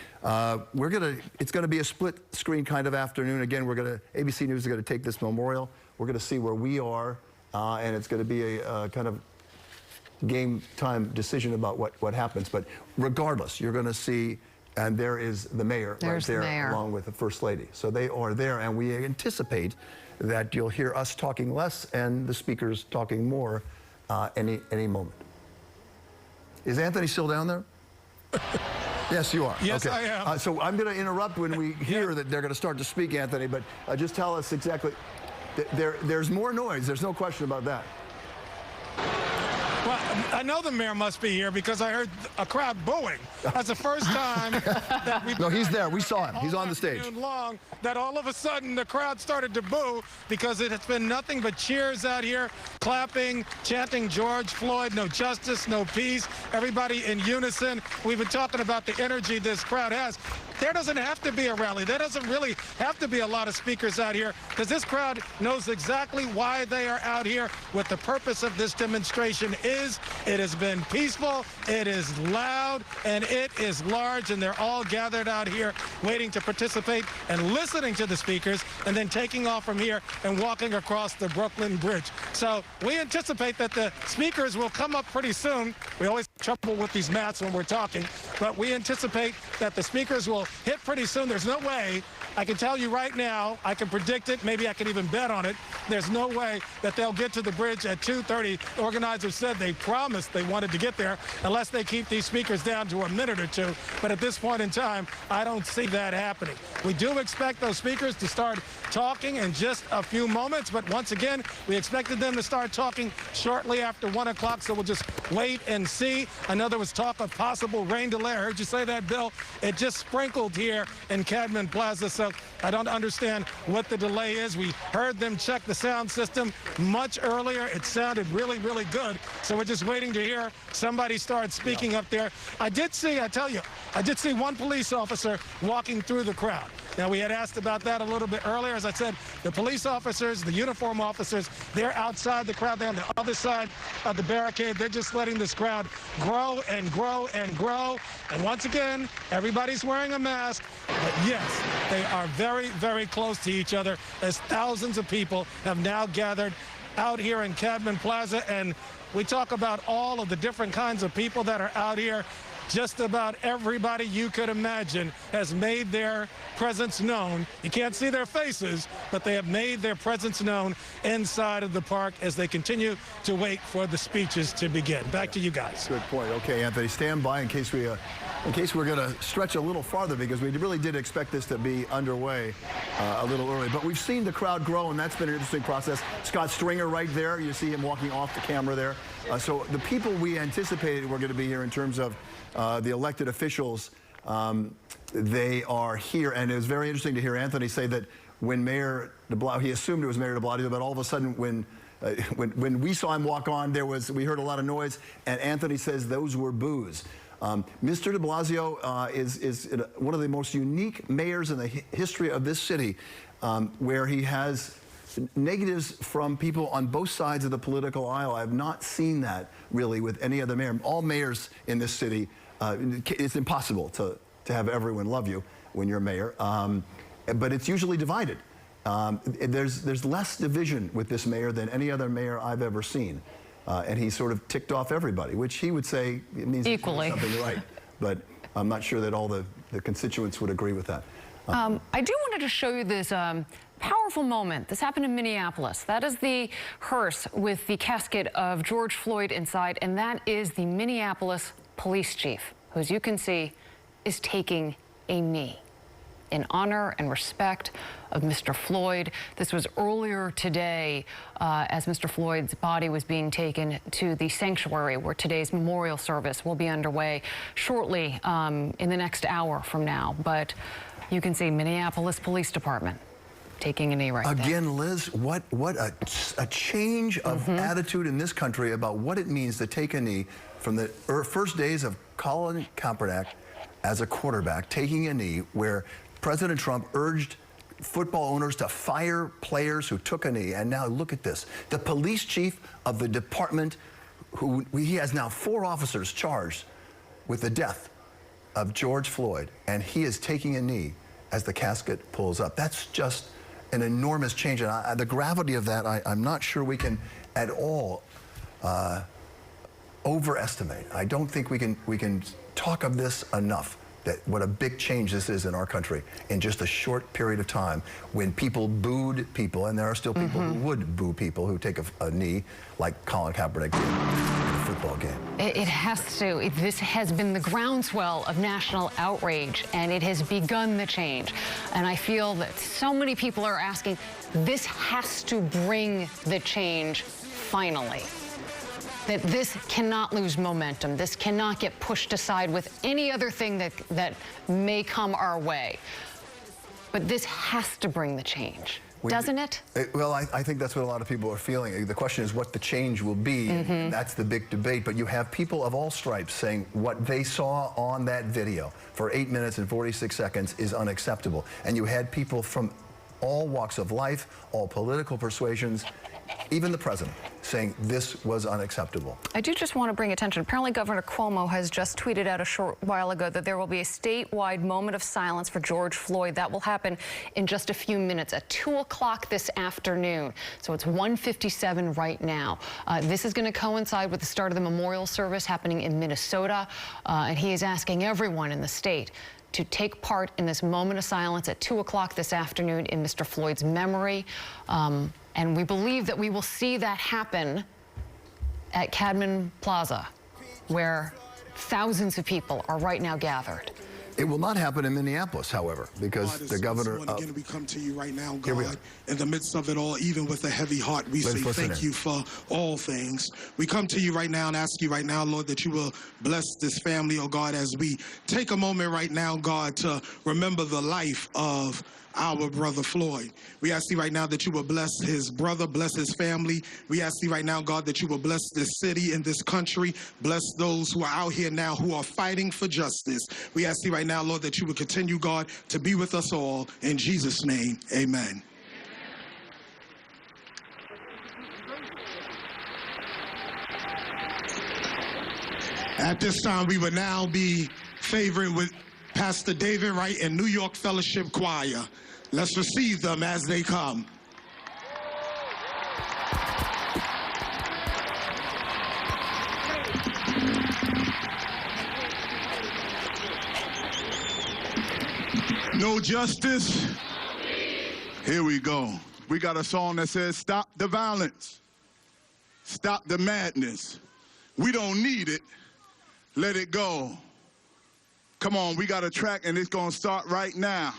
it's gonna be a split screen kind of afternoon. Again, ABC News is gonna take this memorial. We're gonna see where we are, and it's gonna be a kind of game time decision about what happens. But regardless, you're gonna see, and there is the mayor right there along with the First Lady. So they are there, and we anticipate that you'll hear us talking less and the speakers talking more any moment. Is Anthony still down there? Yes, you are. Yes, okay. I am. So I'm going to interrupt when we hear that they're going to start to speak, Anthony, but just tell us exactly. There's more noise. There's no question about that. Well, I know the mayor must be here because I heard a crowd booing. That's the first time that we've... No, he's there. We saw him. He's on the stage. Long, that all of a sudden the crowd started to boo because it has been nothing but cheers out here, clapping, chanting George Floyd, no justice, no peace, everybody in unison. We've been talking about the energy this crowd has. There doesn't have to be a rally. There doesn't really have to be a lot of speakers out here because this crowd knows exactly why they are out here, what the purpose of this demonstration is. It has been peaceful, it is loud, and it is large, and they're all gathered out here waiting to participate and listening to the speakers and then taking off from here and walking across the Brooklyn Bridge. So we anticipate that the speakers will come up pretty soon. We always have trouble with these mats when we're talking, but we anticipate that the speakers will hit pretty soon. There's no way, I can tell you right now, I can predict it, maybe I can even bet on it. There's no way that they'll get to the bridge at 2:30. The organizers said they promised they wanted to get there unless they keep these speakers down to a minute or two. But at this point in time, I don't see that happening. We do expect those speakers to start talking in just a few moments, but once again, we expected them to start talking shortly after 1 o'clock, so we'll just wait and see. I know there was talk of possible rain delay. I heard you say that, Bill. It just sprinkled here in Cadman Plaza, so I don't understand what the delay is. We heard them check the sound system much earlier. It sounded really, really good, so we're just waiting to hear somebody start speaking up there. I did see one police officer walking through the crowd. Now, we had asked about that a little bit earlier. As I said, the police officers, the uniform officers, they're outside the crowd. They're on the other side of the barricade. They're just letting this crowd grow and grow and grow. And once again, everybody's wearing a mask. But yes, they are very, very close to each other as thousands of people have now gathered out here in Cadman Plaza. And we talk about all of the different kinds of people that are out here. just about everybody you could imagine has made their presence known. You can't see their faces, but they have made their presence known inside of the park as they continue to wait for the speeches to begin. Back to you guys. Good point. Okay, Anthony, stand by in case we're going to stretch a little farther, because we really did expect this to be underway a little early. But we've seen the crowd grow, and that's been an interesting process. Scott Stringer right there. You see him walking off the camera there. So the people we anticipated were going to be here in terms of the elected officials, they are here. And it was very interesting to hear Anthony say that when Mayor de Blasio, he assumed it was Mayor de Blasio, but all of a sudden when we saw him walk on, we heard a lot of noise, and Anthony says those were boos. Mr. de Blasio is one of the most unique mayors in the history of this city, where he has negatives from people on both sides of the political aisle. I have not seen that really with any other mayor. All mayors in this city, it's impossible to have everyone love you when you're mayor, but it's usually divided. There's less division with this mayor than any other mayor I've ever seen. And he sort of ticked off everybody, which he would say it means equally something right. But I'm not sure that all the constituents would agree with that. I do wanted to show you this powerful moment. This happened in Minneapolis. That is the hearse with the casket of George Floyd inside, and that is the Minneapolis police chief, who, as you can see, is taking a knee in honor and respect of Mr. Floyd. This was earlier today as Mr. Floyd's body was being taken to the sanctuary, where today's memorial service will be underway shortly in the next hour from now. But you can see Minneapolis Police Department taking a knee right there. Again, Liz, what a change of attitude in this country about what it means to take a knee from the first days of Colin Kaepernick as a quarterback, taking a knee, where President Trump urged football owners to fire players who took a knee. And now look at this. The police chief of the department, he has now 4 officers charged with the death of George Floyd, and he is taking a knee as the casket pulls up. That's just an enormous change. And the gravity of that, I'm not sure we can at all overestimate. I don't think we can talk of this enough, that what a big change this is in our country in just a short period of time, when people booed people, and there are still people who would boo people who take a knee, like Colin Kaepernick did in a football game. It has to. This has been the groundswell of national outrage, and it has begun the change. And I feel that so many people are asking, this has to bring the change finally. That this cannot lose momentum. This cannot get pushed aside with any other thing that may come our way. But this has to bring the change, doesn't it? Well, I think that's what a lot of people are feeling. The question is what the change will be. And that's the big debate. But you have people of all stripes saying what they saw on that video for 8 minutes and 46 seconds is unacceptable. And you had people from all walks of life, all political persuasions, even the president, saying this was unacceptable. I do just want to bring attention. Apparently, Governor Cuomo has just tweeted out a short while ago that there will be a statewide moment of silence for George Floyd. That will happen in just a few minutes at 2 o'clock this afternoon. So it's 1:57 right now. This is going to coincide with the start of the memorial service happening in Minnesota. And he is asking everyone in the state to take part in this moment of silence at 2 o'clock this afternoon in Mr. Floyd's memory. And we believe that we will see that happen at Cadman Plaza, where thousands of people are right now gathered. It will not happen in Minneapolis, however, because the governor... Again, we come to you right now, God, in the midst of it all, even with a heavy heart, we say thank you for all things. We come to you right now and ask you right now, Lord, that you will bless this family, oh God, as we take a moment right now, God, to remember the life of our brother Floyd. We ask you right now that you will bless his brother, bless his family. We ask you right now, God, that you will bless this city and this country. Bless those who are out here now who are fighting for justice. We ask you right now, Lord, that you will continue, God, to be with us all. In Jesus' name, amen. At this time, we will now be favored with Pastor David Wright and New York Fellowship Choir. Let's receive them as they come. No justice. Here we go. We got a song that says, stop the violence. Stop the madness. We don't need it. Let it go. Come on, we got a track and it's gonna start right now.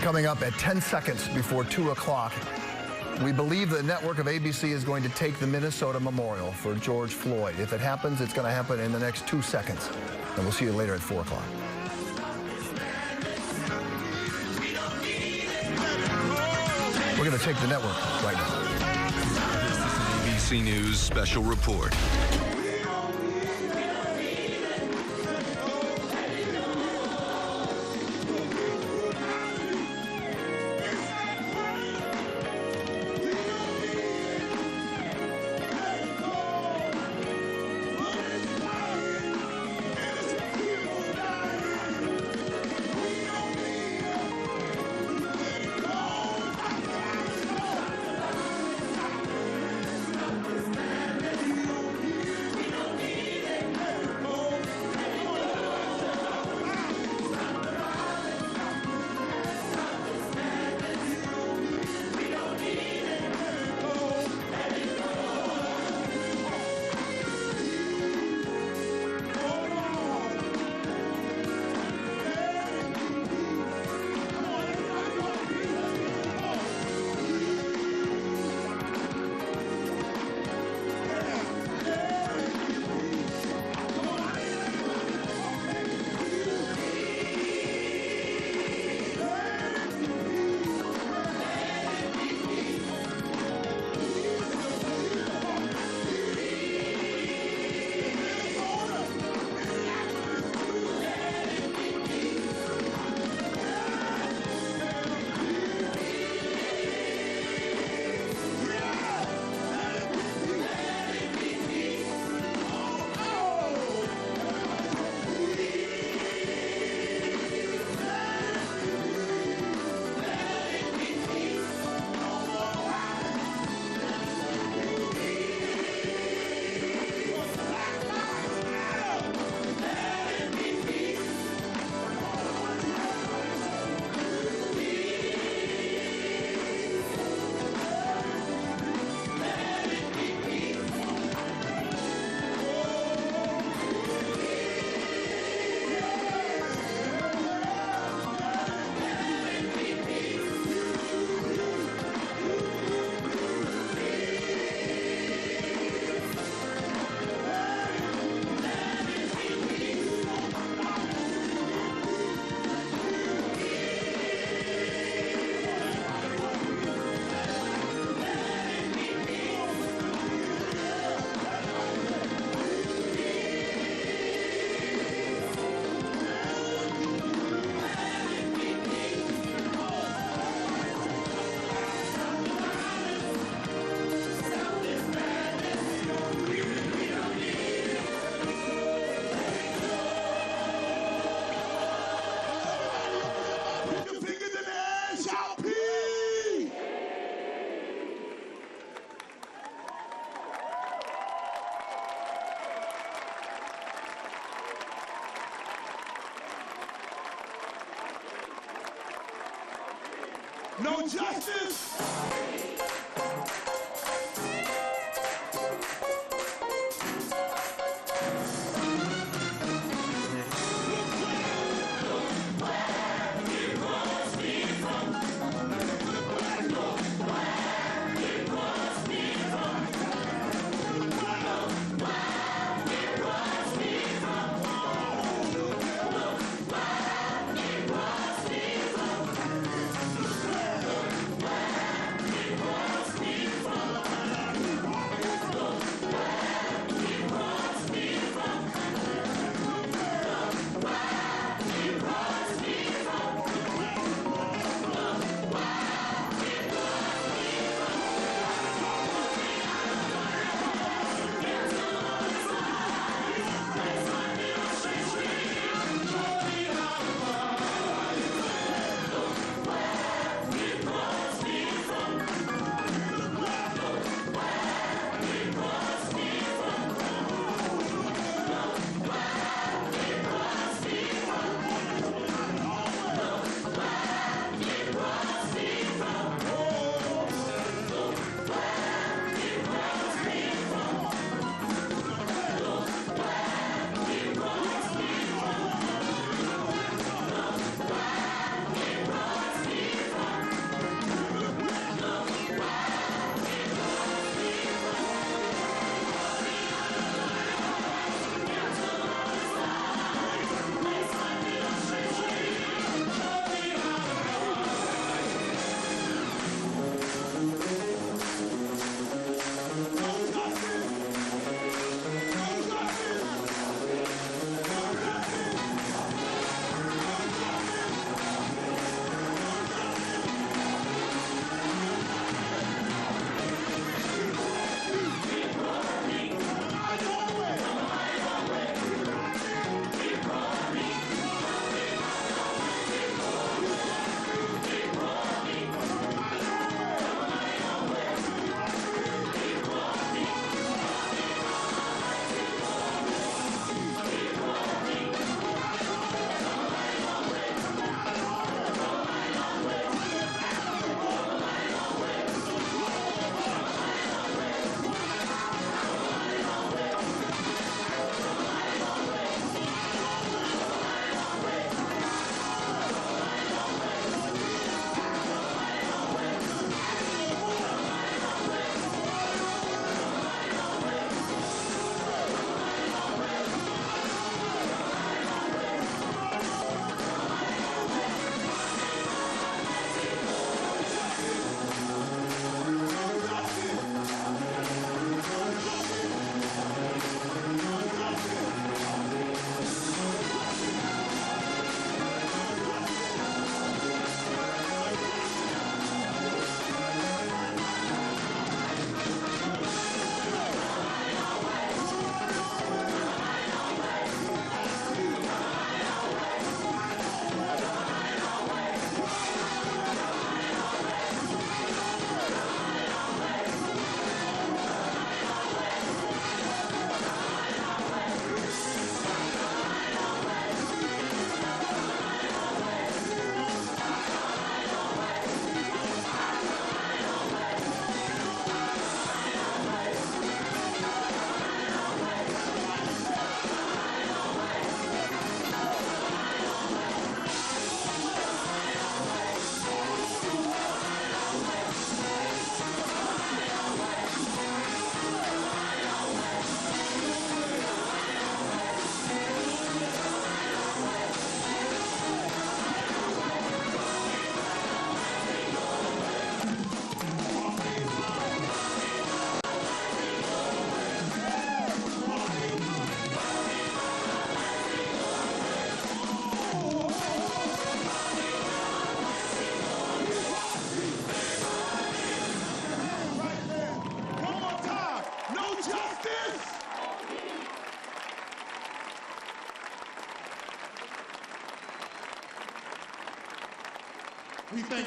Coming up at 10 seconds before 2 o'clock, we believe the network of ABC is going to take the Minnesota Memorial for George Floyd. If it happens, it's going to happen in the next 2 seconds. And we'll see you later at 4 o'clock. We're going to take the network right now. This is an ABC News special report. No justice.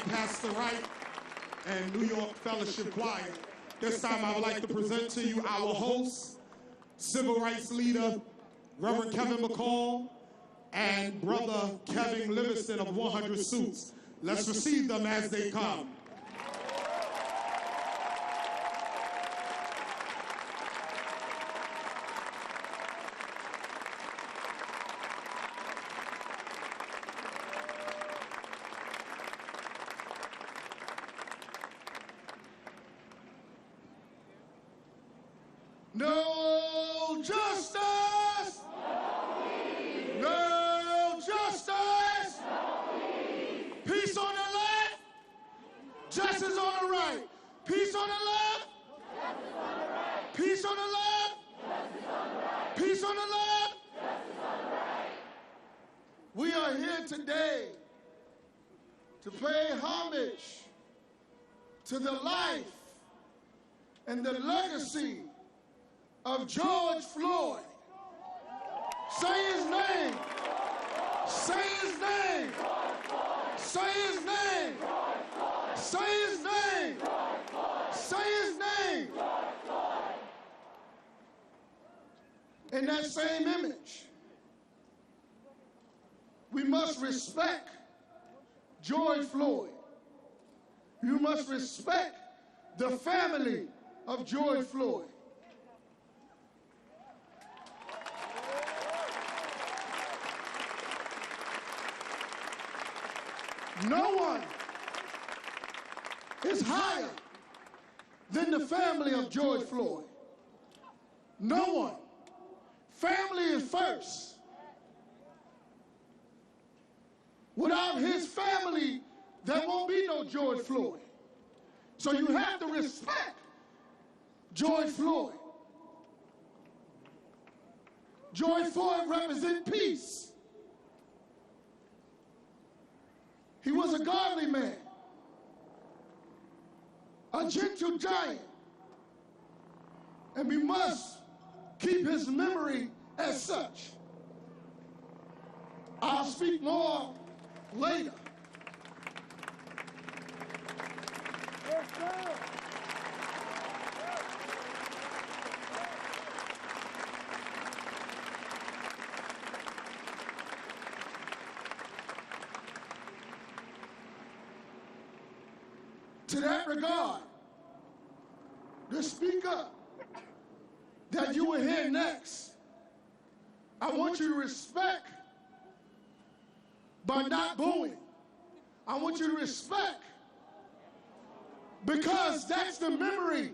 Pastor Wright and New York Fellowship Choir. This time I would like to present to you our host, civil rights leader, Reverend Kevin McCall, and Brother Kevin Livingston of 100 Suits. Let's receive them as they come. No justice! No justice! Peace on the left, justice on the right. Peace on the left, peace on the left, peace on the left. We are here today to pay homage to the life and the legacy of George Floyd. Say his name. Say his name. Say his name. Say his name. Say his name. In that same image, we must respect George Floyd. You must respect the family of George Floyd. No one is higher than the family of George Floyd. No one. Family is first. Without his family, there won't be no George Floyd. So you have to respect George Floyd. George Floyd represents peace. He was a godly man, a gentle giant, and we must keep his memory as such. I'll speak more later. To that regard, the speaker that you will hear next, I want you to respect by not booing. I want you to respect because that's the memory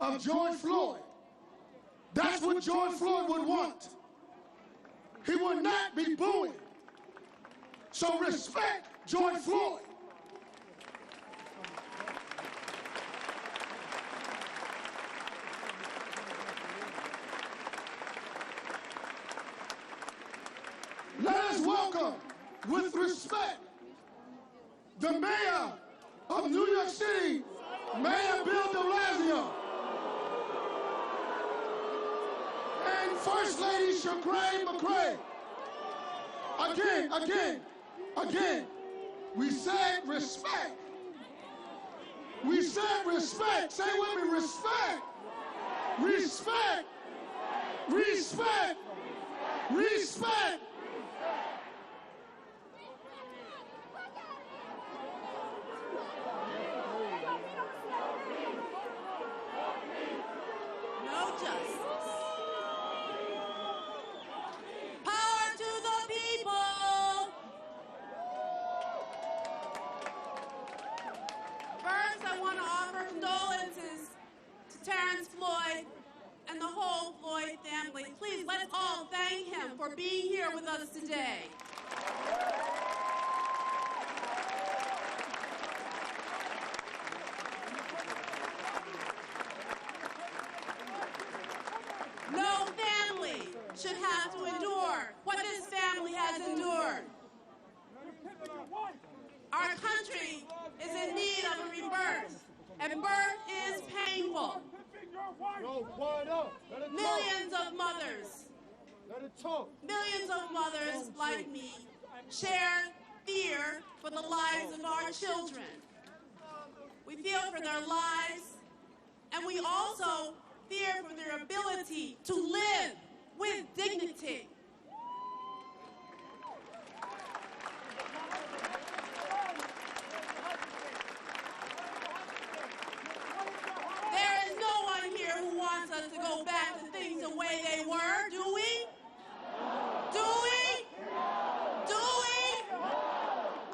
of George Floyd. That's what George Floyd would want. He would not be booing. So respect George Floyd. Let us welcome, with respect, the mayor of New York City, Mayor Bill de Blasio, and First Lady Chagray McCray. Again, we said respect. We said respect. Say with me, respect. Respect. Respect. Respect. No justice. Power to the people. First, I want to offer condolences to Terrence Floyd and the whole Floyd family. Please, let's all thank him for being here with us today. No family should have to endure what this family has endured. Our country is in need of a rebirth, and birth is painful. Millions of mothers, millions of mothers like me share fear for the lives of our children. we feel for their lives, and we also fear for their ability to live with dignity. There is no one here who wants us to go back to things the way they were, do we? Do we? Do we?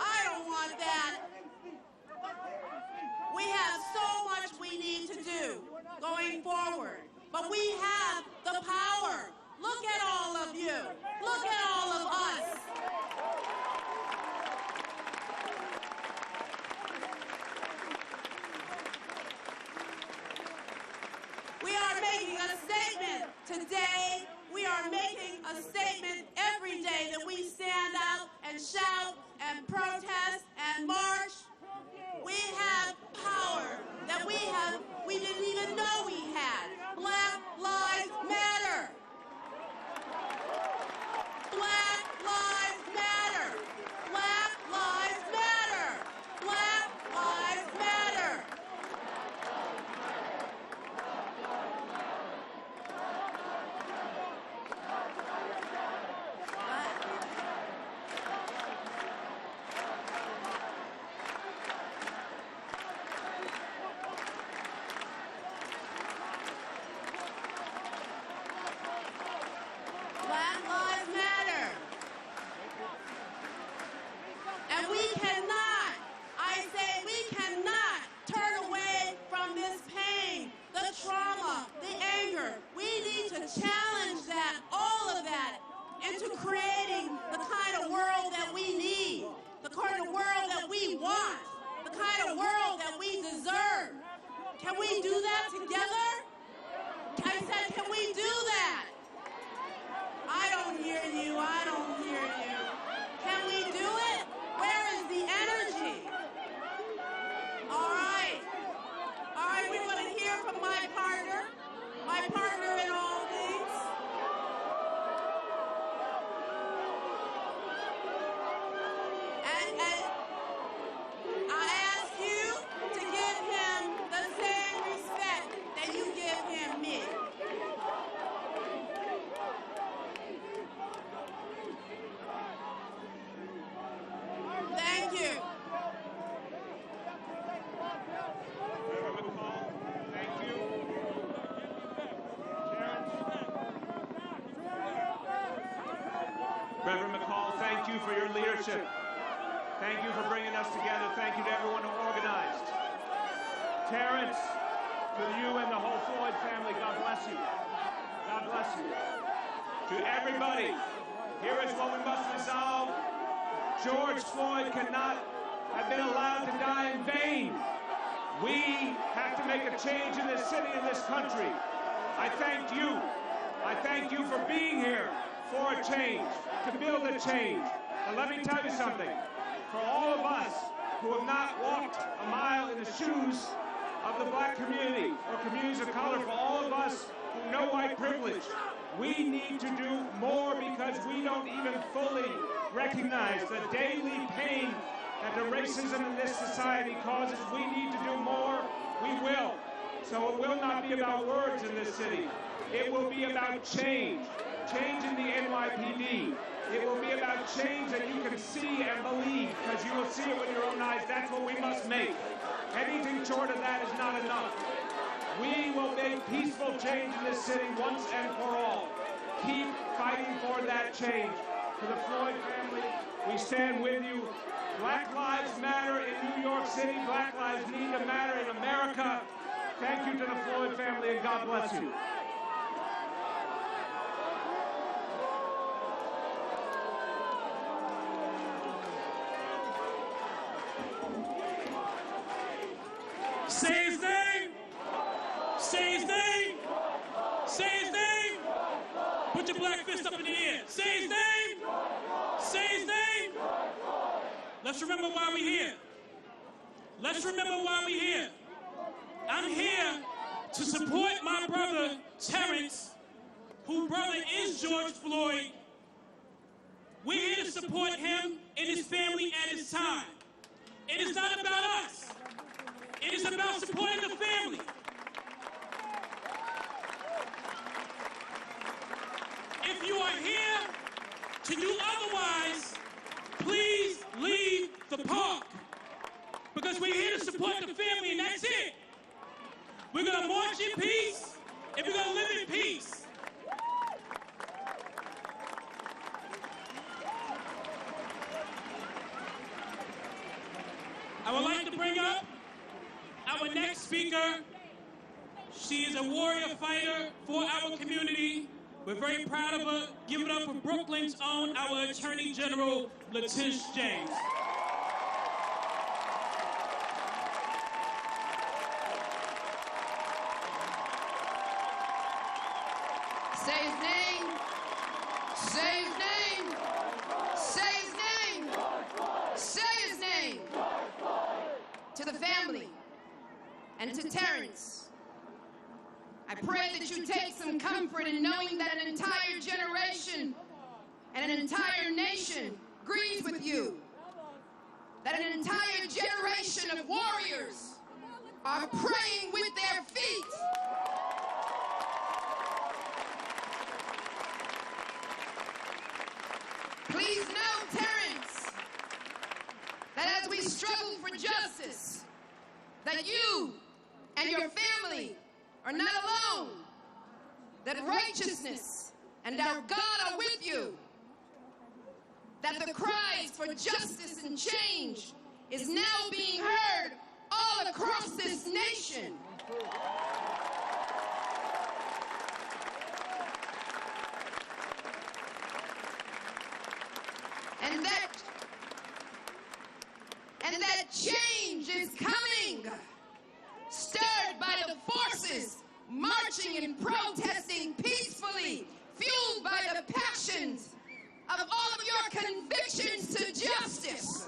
I don't want that. We have so much we need to do going forward, but we have the power. Look at all of you. Look at all of us. We are making a statement today. We are making a statement every day that we stand out and shout and protest and march. We have power that we didn't even know we had. Black Lives Matter. Black Lives Matter. Black Lives Matter. Black Lives Matter. Black Lives Matter. And we cannot, I say we cannot turn away from this pain, the trauma, the anger. We need to challenge that, all of that, into creating the kind of world that we need, the kind of world that we want, the kind of world that we deserve. Can we do that together? I said, can we do that? I don't hear you. I don't hear you. Can we do it? Where is the energy? All right. All right, we want to hear from my partner in all things. And I ask you to give him the same respect that you give him me. Thank you. Thank you. Reverend McCall, thank you for your leadership. Thank you for bringing us together. Thank you to everyone who organized. Terrence, to you and the whole Floyd family, God bless you. God bless you. To everybody, here is what we must resolve. George Floyd cannot have been allowed to die in vain. We have to make a change in this city and this country. I thank you. I thank you for being here for a change, to build a change. And let me tell you something. For all of us who have not walked a mile in the shoes of the black community or communities of color, for all of us who know white privilege, we need to do more because we don't even fully recognize the daily pain that the racism in this society causes. We need to do more. We will. So it will not be about words in this city. It will be about change. Change in the NYPD. It will be about change that you can see and believe, because you will see it with your own eyes. That's what we must make. Anything short of that is not enough. We will make peaceful change in this city once and for all. Keep fighting for that change. To the Floyd family, we stand with you. Black Lives Matter in New York City. Black lives need to matter in America. Thank you to the Floyd family, and God bless you. Say his name. Say his name. Say his name. Put your black fist up in the air. Say his name. Say his name. Let's remember why we're here. Let's remember why we're here. I'm here to support my brother, Terrence, whose brother is George Floyd. We're here to support him and his family at his time. It is not about us. It is about supporting the family. If you are here to do otherwise, please leave the park. Because we're here to support the family, and that's it. We're going to march in peace, and we're going to live in peace. I would like to bring up our next speaker. She is a warrior fighter for our community. We're very proud of her. Give it up for Brooklyn's own, our Attorney General, Letitia James. Say his name. Say his name. Say his name. Say his name. To the family and to Terrence, I pray that you take some comfort in knowing that an entire generation and an entire nation agrees with you. That an entire generation of warriors are praying with their feet. Please know, Terrence, that as we struggle for justice, that you and your family are not alone, that righteousness and our God are with you, that the cries for justice and change is now being heard all across this nation. And that change is coming, stirred by the forces marching and protesting peacefully, fueled by the passions of all of your convictions to justice.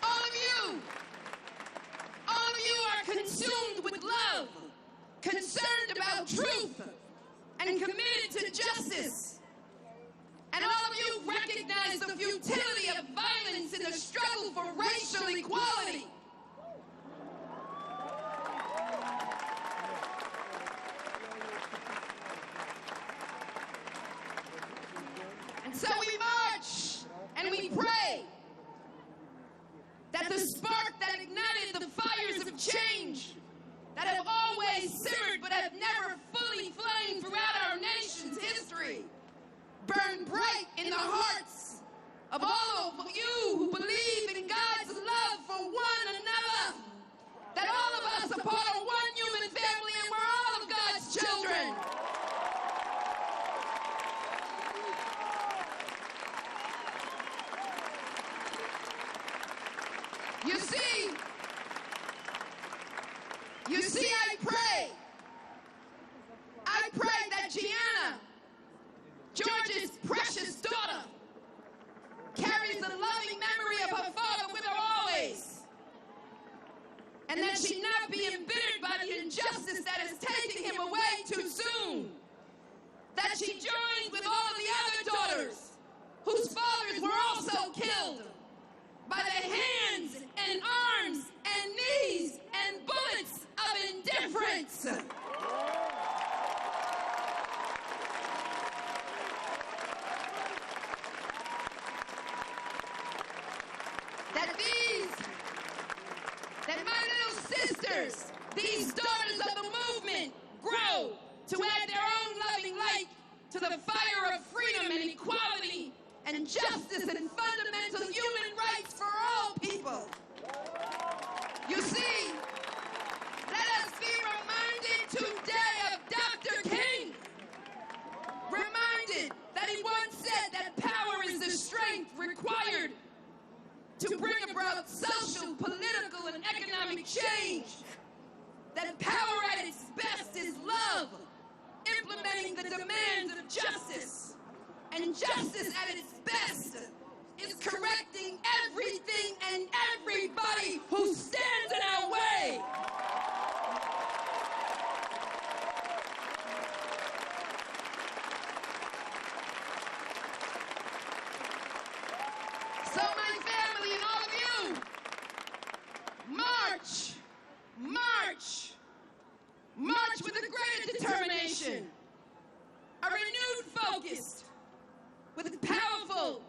All of you are consumed with love, concerned about truth, and committed to justice. And all of you recognize the futility of violence in the struggle for racial equality. And so we march and we pray that the spark that ignited the fires of change that have always simmered but have never fully flamed throughout our nation's history burn bright in the hearts of all of you who believe in God's love for one another, that all of us are part of one human family and we're all of God's children. You see, I pray that Gianna, George's precious daughter, carries the loving memory of her father with her always, and that she not be embittered by the injustice that is taking him away too soon, that she joins with all of the other daughters whose fathers were also killed by the hands and arms and knees and bullets of indifference. That my little sisters, these daughters of the movement, grow to add their own loving light to the fire of freedom and equality and justice and fundamental human rights for all people. You see, let us be reminded today of Dr. King, reminded that he once said that power is the strength required to bring about social, political, and economic change. That power at its best is love, implementing the demands of justice. And justice at its best is correcting everything and everybody who stands in our way. So my family and all of you, march, march, march with a greater determination, a renewed focus, with powerful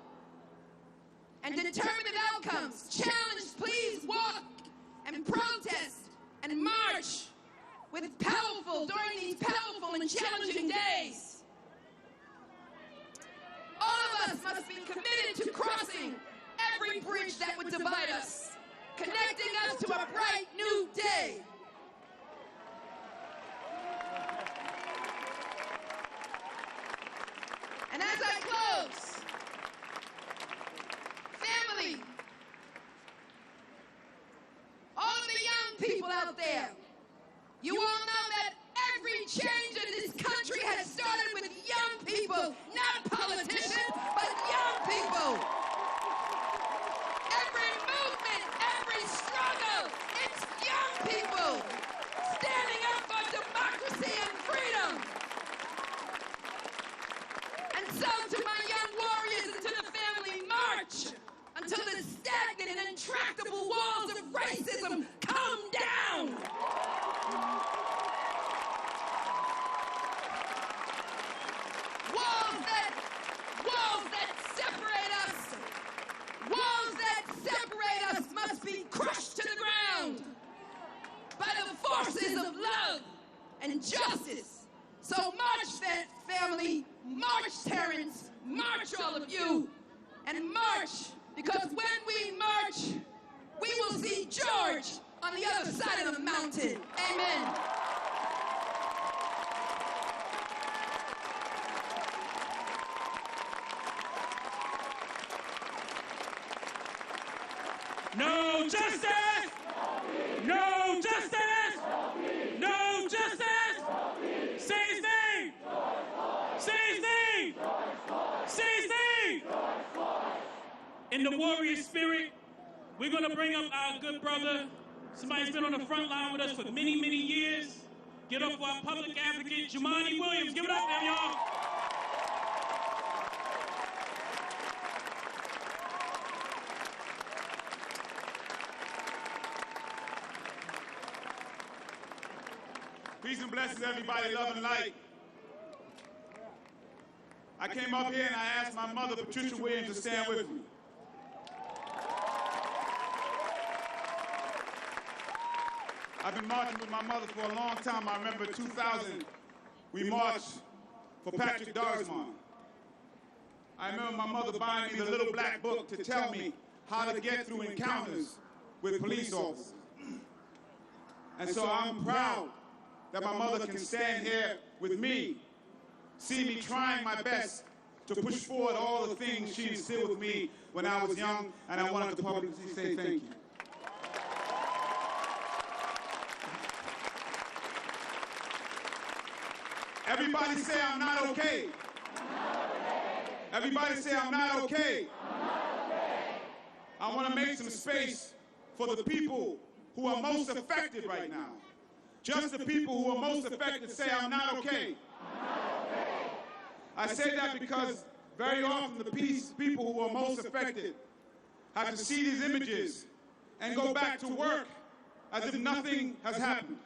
and determined outcomes. Challenge, please walk and protest and march with powerful during these powerful and challenging days. All of us must be committed to crossing every bridge that would divide us, connecting us to a bright new day. And as I close, family, all of the young people out there, you all know that every change in this country has started with young people, not politicians, but young people. Every movement, every struggle, it's young people standing up for democracy and freedom. And so to my young warriors and to the family, march until the stagnant and intractable walls of racism come down. Walls that separate us must be crushed to the ground by the forces of love and justice. So march, family, march, Terrence, march, all of you, and march, because when we march, we will see George on the other side of the mountain. Amen. No justice! No justice! No justice! Say his name! Say his name! Say his name! In the warrior spirit, we're going to bring up our good brother, somebody who's been on the front line with us for many, many years. Get up for our public advocate, Jumaane Williams. Give it up now, y'all. Peace and blessings, everybody, love and light. I came up here and I asked my mother, Patricia Williams, to stand with me. I've been marching with my mother for a long time. I remember 2000, we marched for Patrick Dorismond. I remember my mother buying me the little black book to tell me how to get through encounters with police officers. And so I'm proud that my mother can stand here with me, see me trying my best to push forward all the things she instilled with me when I was young, and I wanted to publicly say thank you. Everybody say I'm not okay. Everybody say I'm not okay. I want to make some space for the people who are most affected right now. Just the people who are most affected say, I'm not okay. I say that because very often the people who are most affected have to see these images and go back to work as if nothing has happened.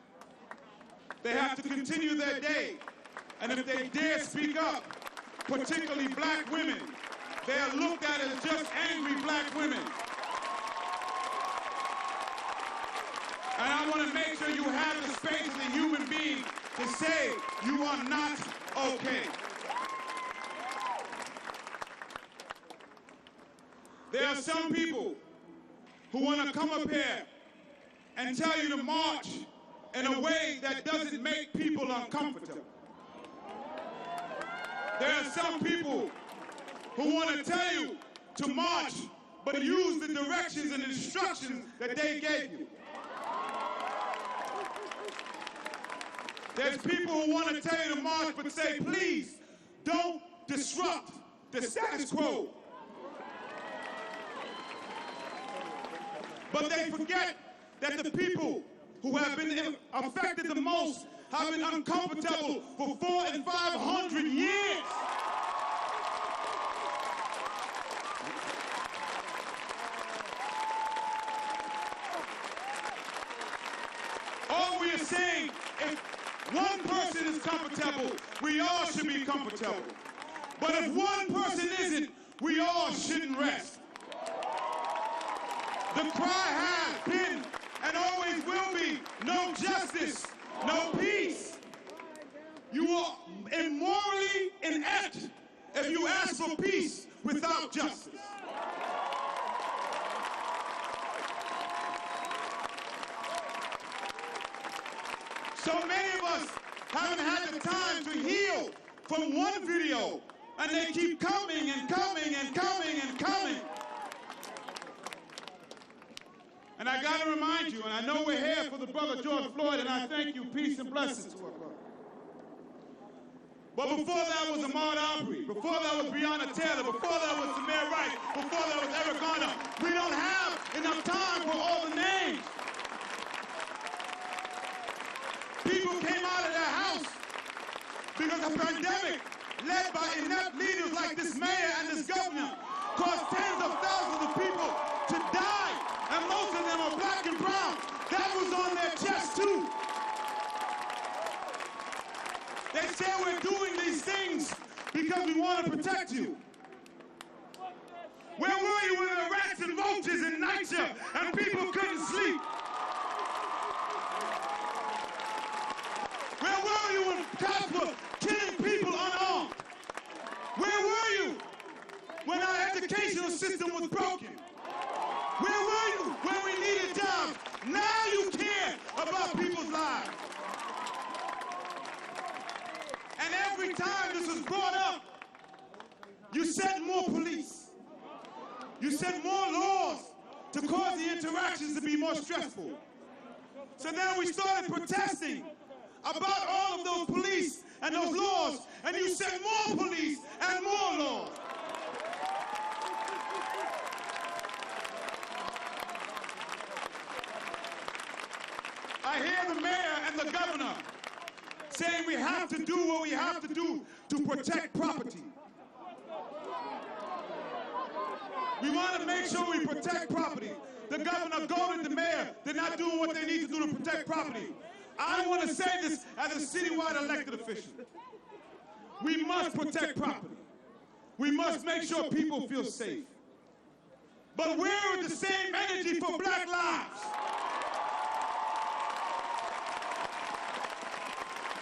They have to continue their day, and if they dare speak up, particularly black women, they are looked at as just angry black women. And I want to make sure you have the space as a human being to say you are not okay. There are some people who want to come up here and tell you to march in a way that doesn't make people uncomfortable. There are some people who want to tell you to march, but use the directions and instructions that they gave you. There's people who want to tell you to march, but say, please, don't disrupt the status quo. But they forget that the people who have been affected the most have been uncomfortable for 400 and 500 years. saying if one person is comfortable, we all should be comfortable. But if one person isn't, we all shouldn't rest. The cry has been and always will be no justice, no peace. You are immorally inept if you ask for peace without justice. So many of us haven't had the time to heal from one video, and they keep coming and coming and coming and coming. And I got to remind you, and I know we're here for the brother George Floyd, and I thank you, peace and blessings to our brother. But before that was Ahmaud Arbery, before that was Breonna Taylor, before that was Samir Wright, before that was Eric Garner, we don't have enough time for all the names. People came out of their house because the pandemic, led by inept leaders like this mayor and this governor, caused tens of thousands of people to die, and most of them are black and brown. That was on their chest too. They say we're doing these things because we want to protect you. Where were you when there were rats and roaches in NYCHA and people couldn't sleep? Where were you when cops were killing people unarmed? Where were you when our educational system was broken? Where were you when we needed jobs? Now you care about people's lives. And every time this was brought up, you sent more police. You sent more laws to cause the interactions to be more stressful. So then we started protesting about all of those police and those laws, and you sent more police and more laws. I hear the mayor and the governor saying we have to do what we have to do to protect property. We want to make sure we protect property. The governor, Golden, the mayor, they're not doing what they need to do to protect property. I want to say this as a citywide elected official. We must protect property. We must make sure people feel safe. But where is the same energy for black lives?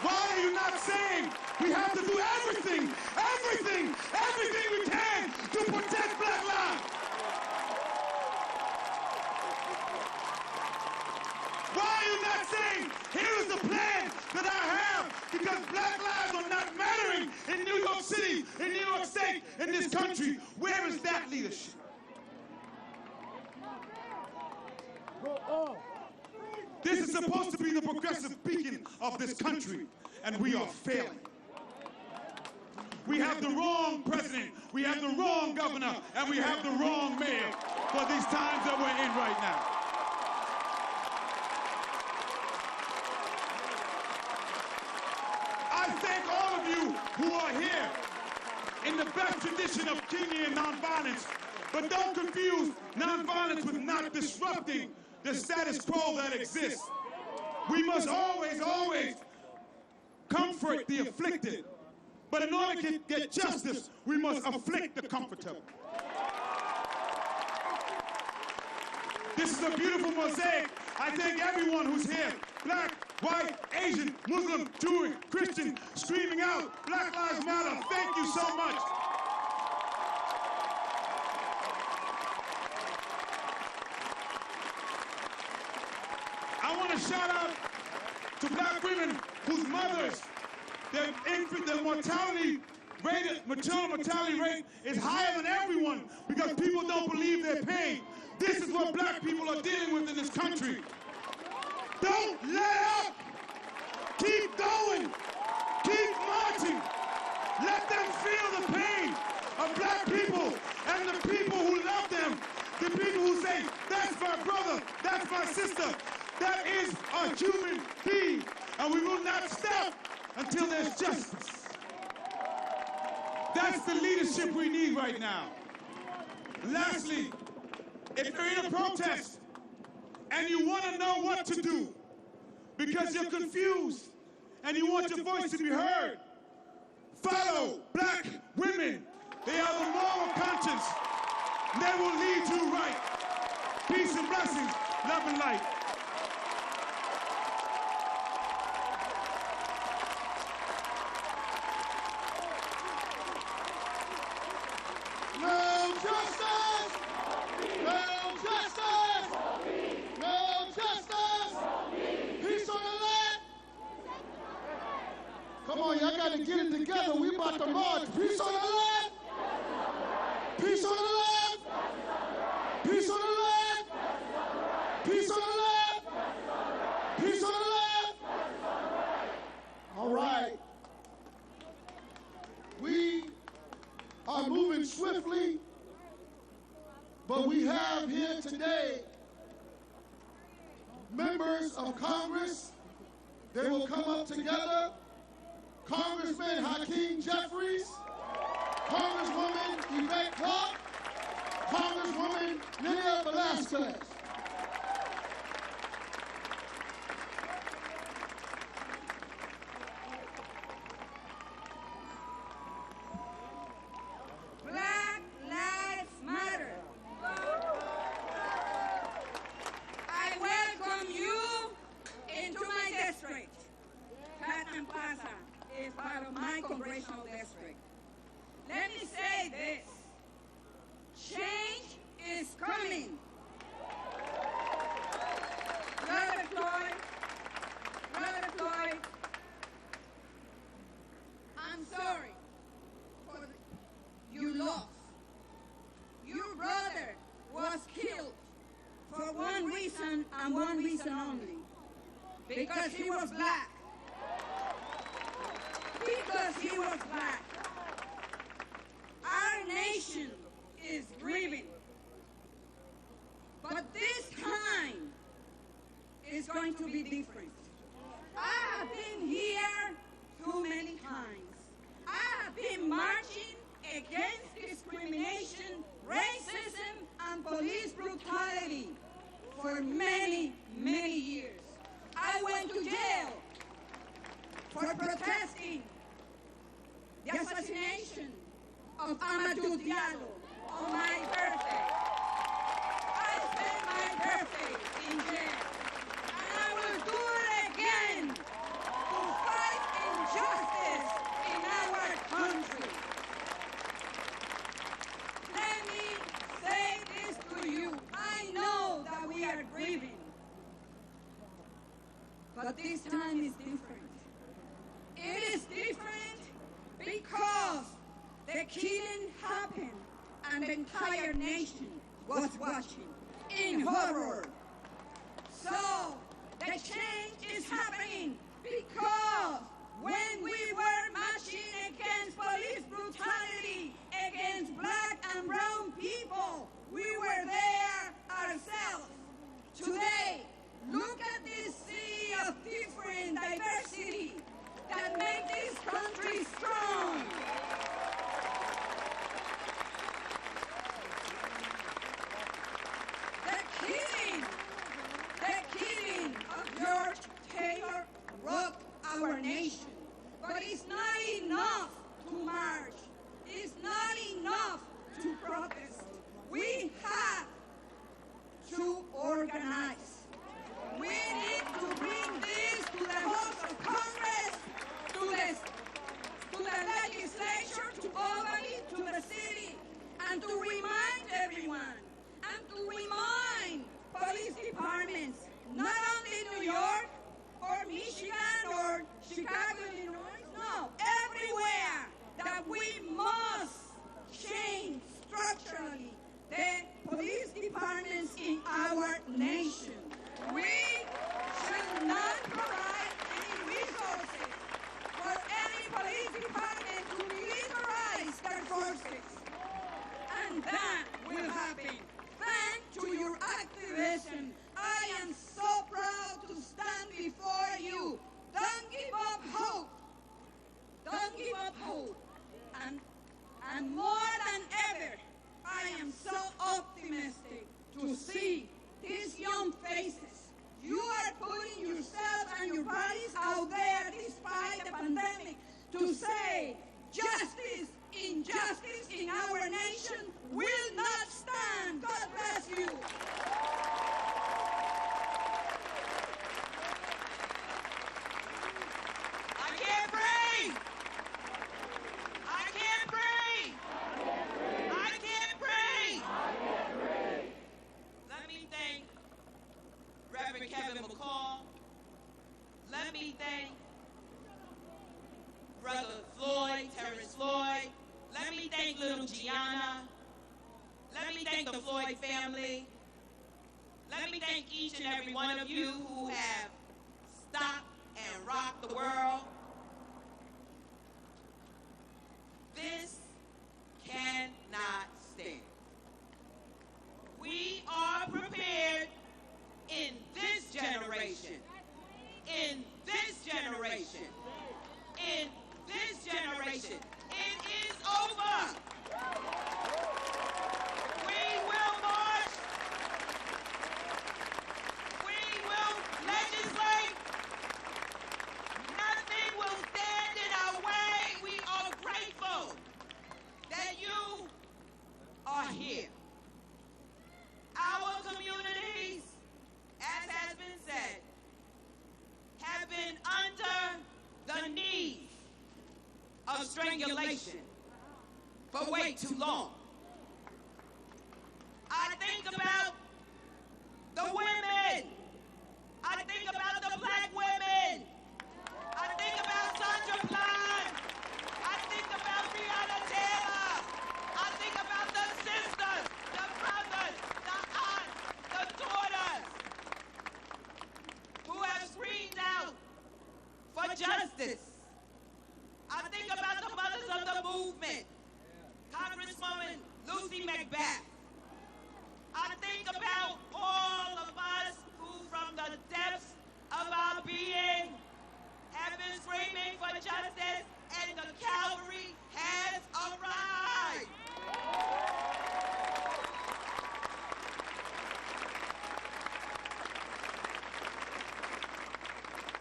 Why are you not saying we have to do everything we can to protect black lives? Why are you not saying, here is the plan that I have, because black lives are not mattering in New York City, in New York State, in this country? Where is that leadership? This is supposed to be the progressive beacon of this country, and we are failing. We have the wrong president, we have the wrong governor, and we have the wrong mayor for these times that we're in right now. I thank all of you who are here in the best tradition of Kingian nonviolence, but don't confuse nonviolence with not disrupting the status quo that exists. We must always, always comfort the afflicted. But in order to get justice, we must afflict the comfortable. This is a beautiful mosaic. I thank everyone who's here. Black, white, Asian, Muslim, Jewish, Christian, screaming out, Black Lives Matter. Thank you so much. I want to shout out to black women whose mothers, their mortality rate, maternal mortality rate is higher than everyone because people don't believe their pain. This is what black people are dealing with in this country. Don't let up. Keep going. Keep marching. Let them feel the pain of black people and the people who love them. The people who say, that's my brother, that's my sister. That is a human being, and we will not stop until there's justice. That's the leadership we need right now. Lastly, if you're in a protest and you want to know what to do, because you're confused and you want your voice to be heard. Follow black women. They are the moral conscience. They will lead you right. Peace and blessings, love and light. No justice! No justice! No justice! Peace on the land! Come on, y'all got to get it together. We about to march. Peace on the land! Peace on the land! Peace on the land! Peace on the land! Peace on the land! All right. We are moving swiftly, but we have here today members of Congress. They will come up together. Congressman Hakeem Jeffries, Congresswoman Yvette Clark, Congresswoman Lilia Velasquez. Black Lives Matter. I welcome you into my district. Patton Plaza is part of my congressional district. Let me say this. Change is coming. Brother Floyd, I'm sorry for you lost. Your brother was killed for one reason and one reason only. Because he was black. Because he was black. Our nation is grieving. But this time is going to be different. I have been here too many times. I have been marching against discrimination, racism, and police brutality for many, many years. I went to jail for protesting the assassination of Amadou Diallo on my birthday. I spent my birthday in jail, and I will do it again to fight injustice in our country. Let me say this to you. I know that we are grieving, but this time is different. It is different because the killing happened and the entire nation was watching in horror. So the change is happening because when we were marching against police brutality, against black and brown people, we were there ourselves. Today, look at this sea of different diversity that make this country strong. The killing of George Taylor rocked our nation. But it's not enough to march. It's not enough to protest. We have me thank Brother Floyd, Terrence Floyd. Let me thank little Gianna. Let me thank the Floyd family. Let me thank each and every one of you who have stopped and rocked the world. This cannot stand. We are prepared in this generation, in this generation, in this generation. It is over. We will march. We will legislate. Nothing will stand in our way. We are grateful that you are here. Our communities, as has been said, have been under the knees of strangulation for way too long. I think about the women. I think about the black women. I think about Sandra Bland. I think about Breonna Taylor. I think about the sisters, the brothers, the aunts, the daughters who have screamed out for justice. I think about the mothers of the movement, Congresswoman Lucy McBath. I think about all of us who, from the depths of our being, have been screaming for justice, and the cavalry has arrived.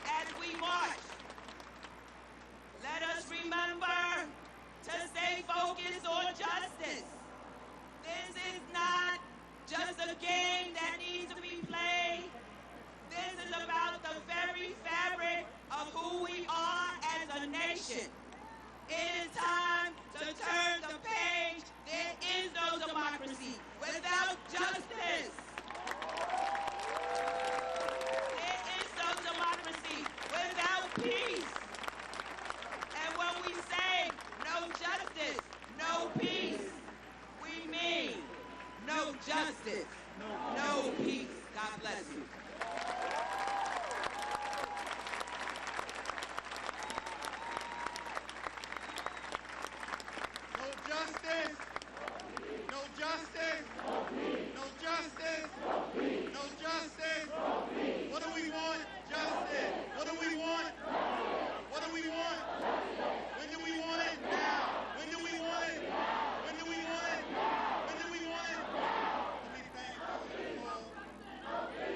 As we march, let us remember to stay focused on justice. This is not just a game that needs to be played. This is about the very fabric of who we are as a nation. It is time to turn the page. There is no democracy without justice. There is no democracy without peace. And when we say no justice, no peace, we mean no justice, no peace. God bless you. No justice. No justice. No justice. No justice. What do we want? Justice. What do we want? What do we want? When do we want it? Now. When do we want it? When do we want it? When do we want it? Let me thank Kevin McCall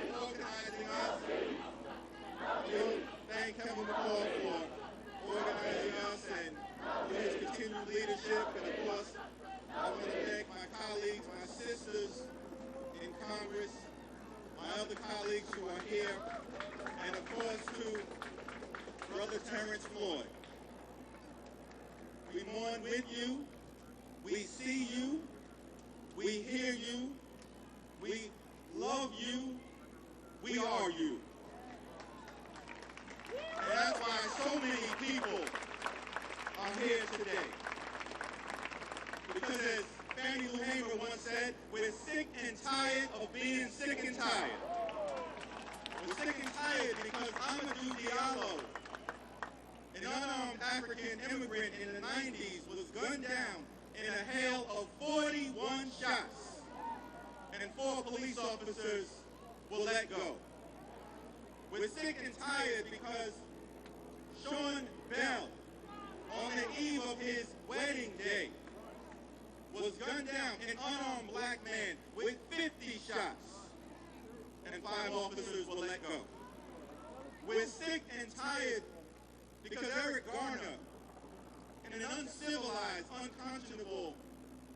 for organizing us. Thank Kevin McCall for organizing us and for his continued leadership. And of course, I want to thank my colleagues, my sisters in Congress, my other colleagues who are here, and of course to Brother Terrence Floyd. We mourn with you, we see you, we hear you, we love you, we are you. And that's why so many people are here today. Because as Fannie Lou Hamer once said, we're sick and tired of being sick and tired. We're sick and tired because Amadou Diallo, an unarmed African immigrant in the 90s, was gunned down in a hail of 41 shots, and 4 police officers were let go. We're sick and tired because Sean Bell, on the eve of his wedding day, was gunned down, an unarmed black man with 50 shots, and 5 officers were let go. We're sick and tired because Eric Garner, in an uncivilized, unconscionable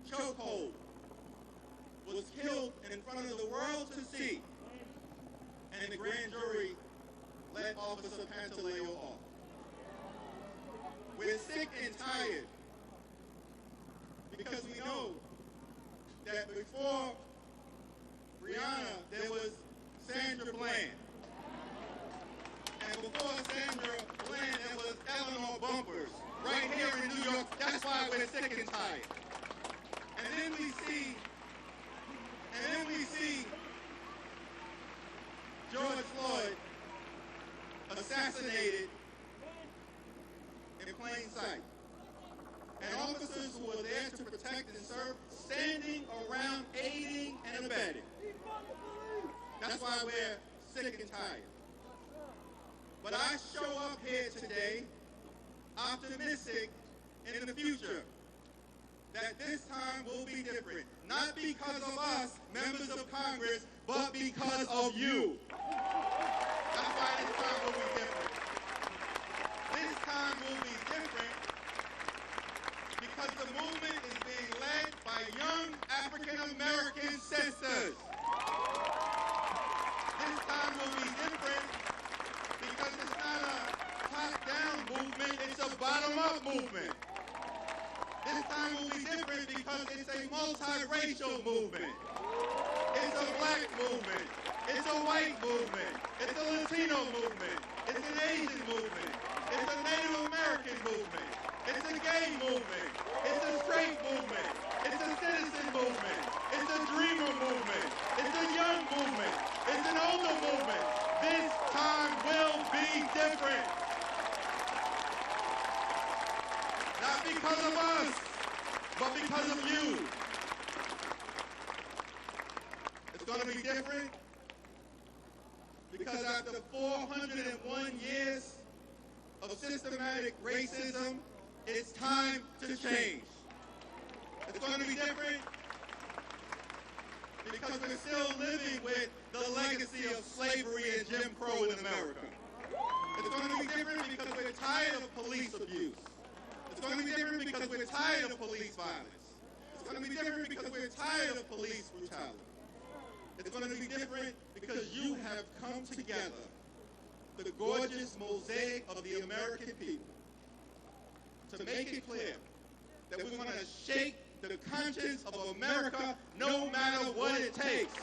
chokehold, was killed in front of the world to see, and the grand jury let Officer Pantaleo off. We're sick and tired because we know that before Breonna, there was Sandra Bland. And before Sandra That's why we're sick and tired. And then we see George Floyd assassinated in plain sight. And officers who were there to protect and serve standing around aiding and abetting. That's why we're sick and tired. But I show up here today optimistic in the future that this time will be different. Not because of us, members of Congress, but because of you. That's why this time will be different. This time will be different because the movement is being led by young African-American sisters. This time will be different because it's not a top-down movement, it's a bottom-up movement. This time will be different because it's a multiracial movement. It's a black movement. It's a white movement. It's a Latino movement. It's an Asian movement. It's a Native American movement. It's a gay movement. It's a straight movement. It's a citizen movement. It's a dreamer movement. It's a young movement. It's an older movement. This time will be different. Not because of us, but because of you. It's going to be different because after 401 years of systematic racism, it's time to change. It's going to be different because we're still living with the legacy of slavery and Jim Crow in America. It's going to be different because we're tired of police abuse. It's going to be different because we're tired of police violence. It's going to be different because we're tired of police brutality. It's going to be different because you have come together, the gorgeous mosaic of the American people, to make it clear that we're going to shake the conscience of America no matter what it takes.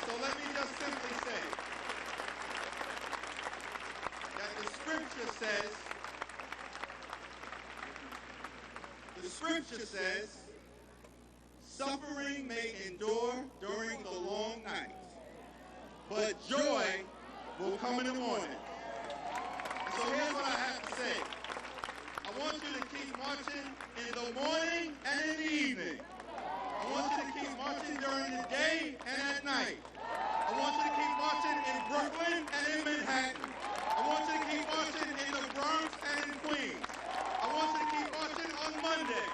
So let me just simply say that the scripture says, suffering may endure during the long night, but joy will come in the morning. And so here's what I have to say. I want you to keep marching in the morning and in the evening. I want you to keep marching during the day and at night. I want you to keep marching in Brooklyn and in Manhattan. I want you to keep marching in the Bronx and in Queens. I want you to keep marching on Monday.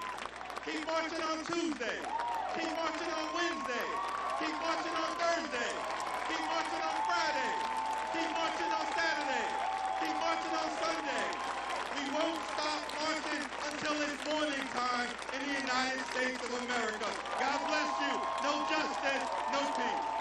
Keep marching on Tuesday. Keep marching on Wednesday. Keep marching on Thursday. Keep marching on Friday. Keep marching on Saturday. Keep marching on Sunday. We won't stop marching until it's morning time in the United States of America. God bless you. No justice, no peace.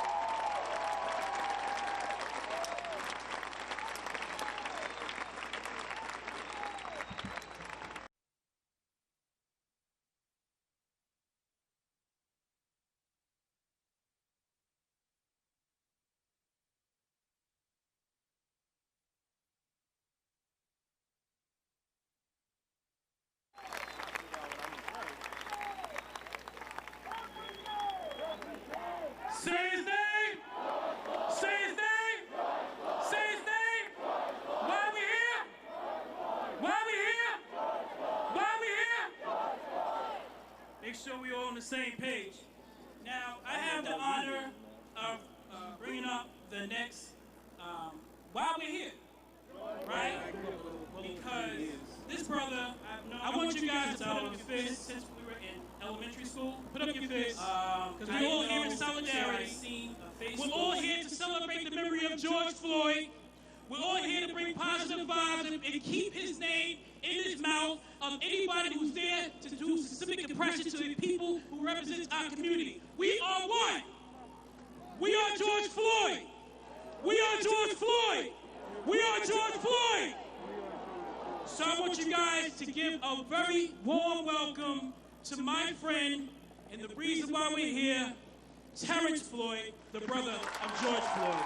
Say his name! Say his name! Say his name! Why are we here? Why are we here? Why are we here? Make sure we're all on the same page. Now, I have the honor of bringing up the next, why we're here, right? Because this brother, I want you guys to put up your fists since we were in elementary school. Put up your fists, because we're all here in solidarity. We're all here to celebrate the memory of George Floyd. We're all here to bring positive vibes and keep his name in his mouth of anybody who's there to do systemic oppression to the people who represent our community. We are one. We are George Floyd. We are George Floyd. We are George Floyd. So I want you guys to give a very warm welcome to my friend and the reason why we're here, Terrence Floyd, the brother of George Floyd.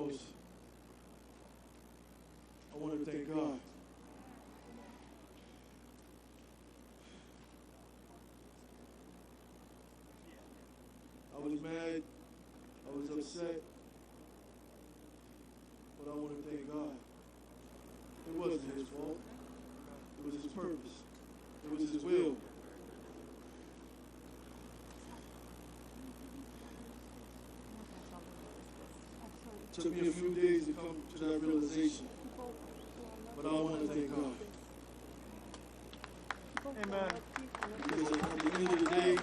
foremost, I want to thank God. I was mad, I was upset, but I want to thank God. It wasn't his fault. It was his purpose. It was his will. It took me a few days to come to that realization, but I want to thank God. Amen. Because at the end of the day,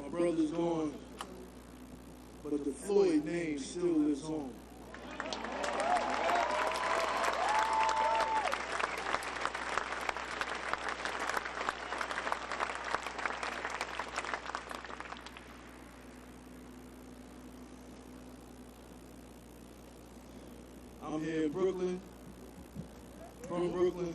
my brother's gone, but the Floyd name still lives on. I'm here in Brooklyn, from Brooklyn.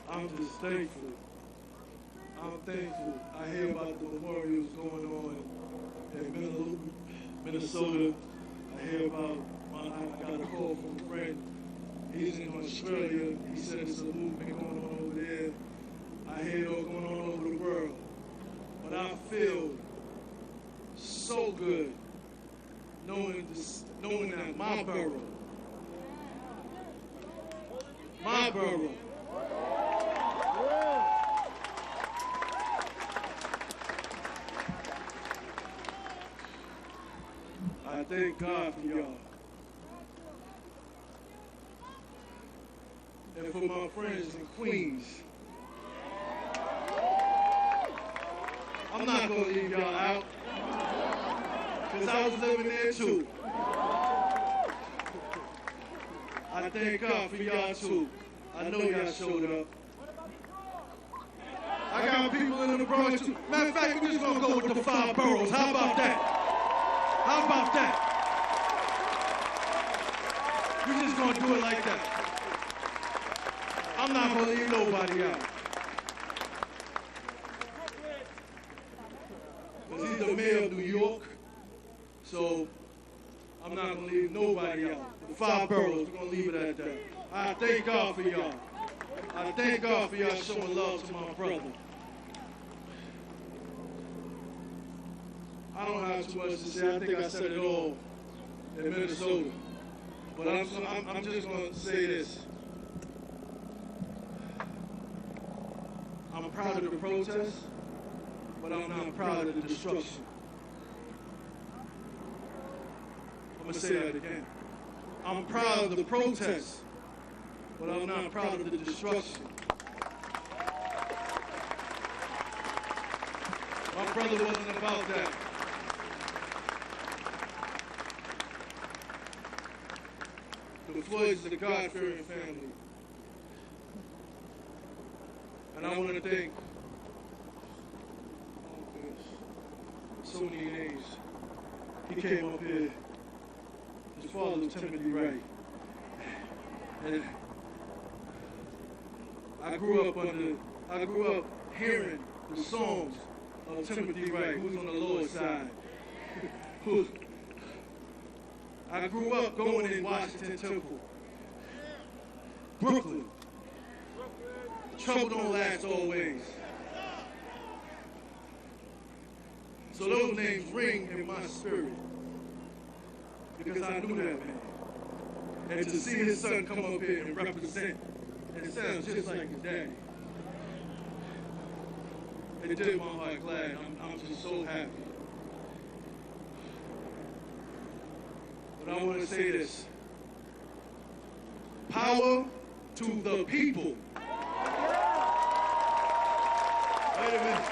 I'm just thankful. I'm thankful. I hear about the memorials going on in Minnesota. I hear about, I got a call from a friend. He's in Australia. He said it's a movement going on over there. I hear it all going on over the world. But I feel so good knowing that my borough, I thank God for y'all. And for my friends in Queens. I'm not going to leave y'all out, because I was living there too. I thank God for y'all too. I know y'all showed up. I got people in the Bronx too. Matter of fact, we're just going to go with the 5 boroughs. How about that? How about that? We're just going to do it like that. I'm not going to leave nobody out. Because he's the mayor of New York, so I'm not going to leave nobody out. The 5 boroughs, we're going to leave it at that. I thank God for y'all. I thank God for y'all showing love to my brother. I don't have too much to say. I think I said it all in Minnesota. But I'm just going to say this. I'm proud of the protest, but I'm not proud of the destruction. I'm going to say that again. I'm proud of the protest, but I'm not proud of the destruction. My brother wasn't about that. The Floyds is a God-fearing family. And I want to thank, so many names. He came up here. His father was Timothy Wright. And I grew up hearing the songs of Timothy Wright, who was on the lower side. I grew up going in Washington Temple, Brooklyn. Trouble don't last always. So those names ring in my spirit because I knew that man. And to see his son come up here and represent and sound just like his daddy, it did my heart glad. I'm just so happy. But I want to say this. Power to the people. Wait a minute.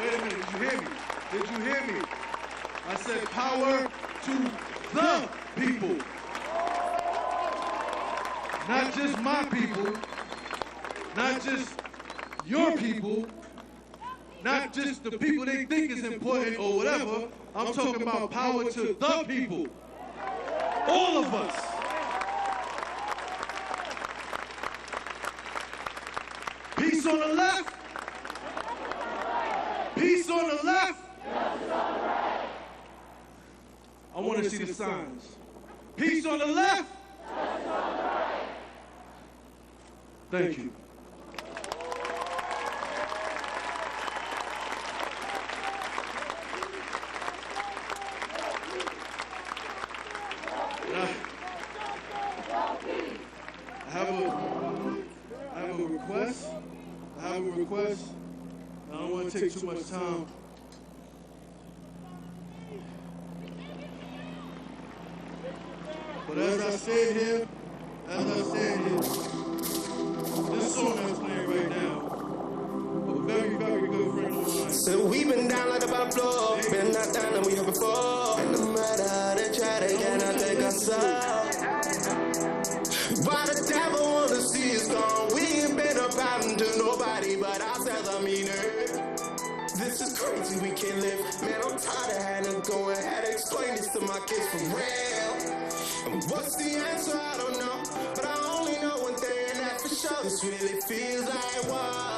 Did you hear me? Did you hear me? I said power to the people. Not just my people. Not just your people, not just the people they think is important or whatever. I'm talking about power to the people. All of us. Peace on the left. Peace on the left. I want to see the signs. Peace on the left. Thank you. I have a request. I don't want to take too much time. But as I stand here, this song that's playing right now, a very, very good friend of mine. So we've been down like a battle floor, been knocked down and we have before. And no matter how they try, they cannot take us out. Why the devil wanna see us gone? We ain't been a problem to nobody but ourselves, I mean it. This is crazy, we can't live. Man, I'm tired of having to go and had to explain this to my kids for real. And what's the answer? I don't know. But I only know one thing, and that's for sure. This really feels like war.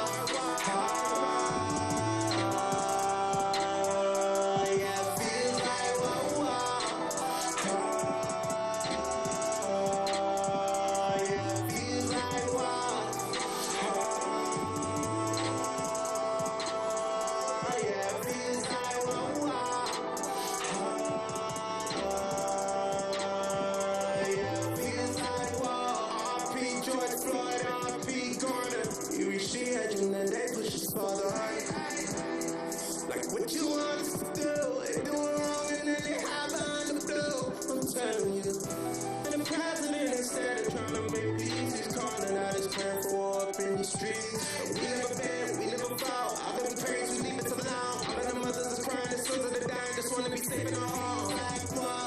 Like what you want us to do, they doing wrong and then they hide behind the blue. I'm telling you. And the president, instead of trying to make peace, he's calling out his prayer for war up in the streets. And we never bend, we never fall. I've been praying to leave it so long. All of the mothers are crying, the sons of the dying, just want to be safe in the home. Like war.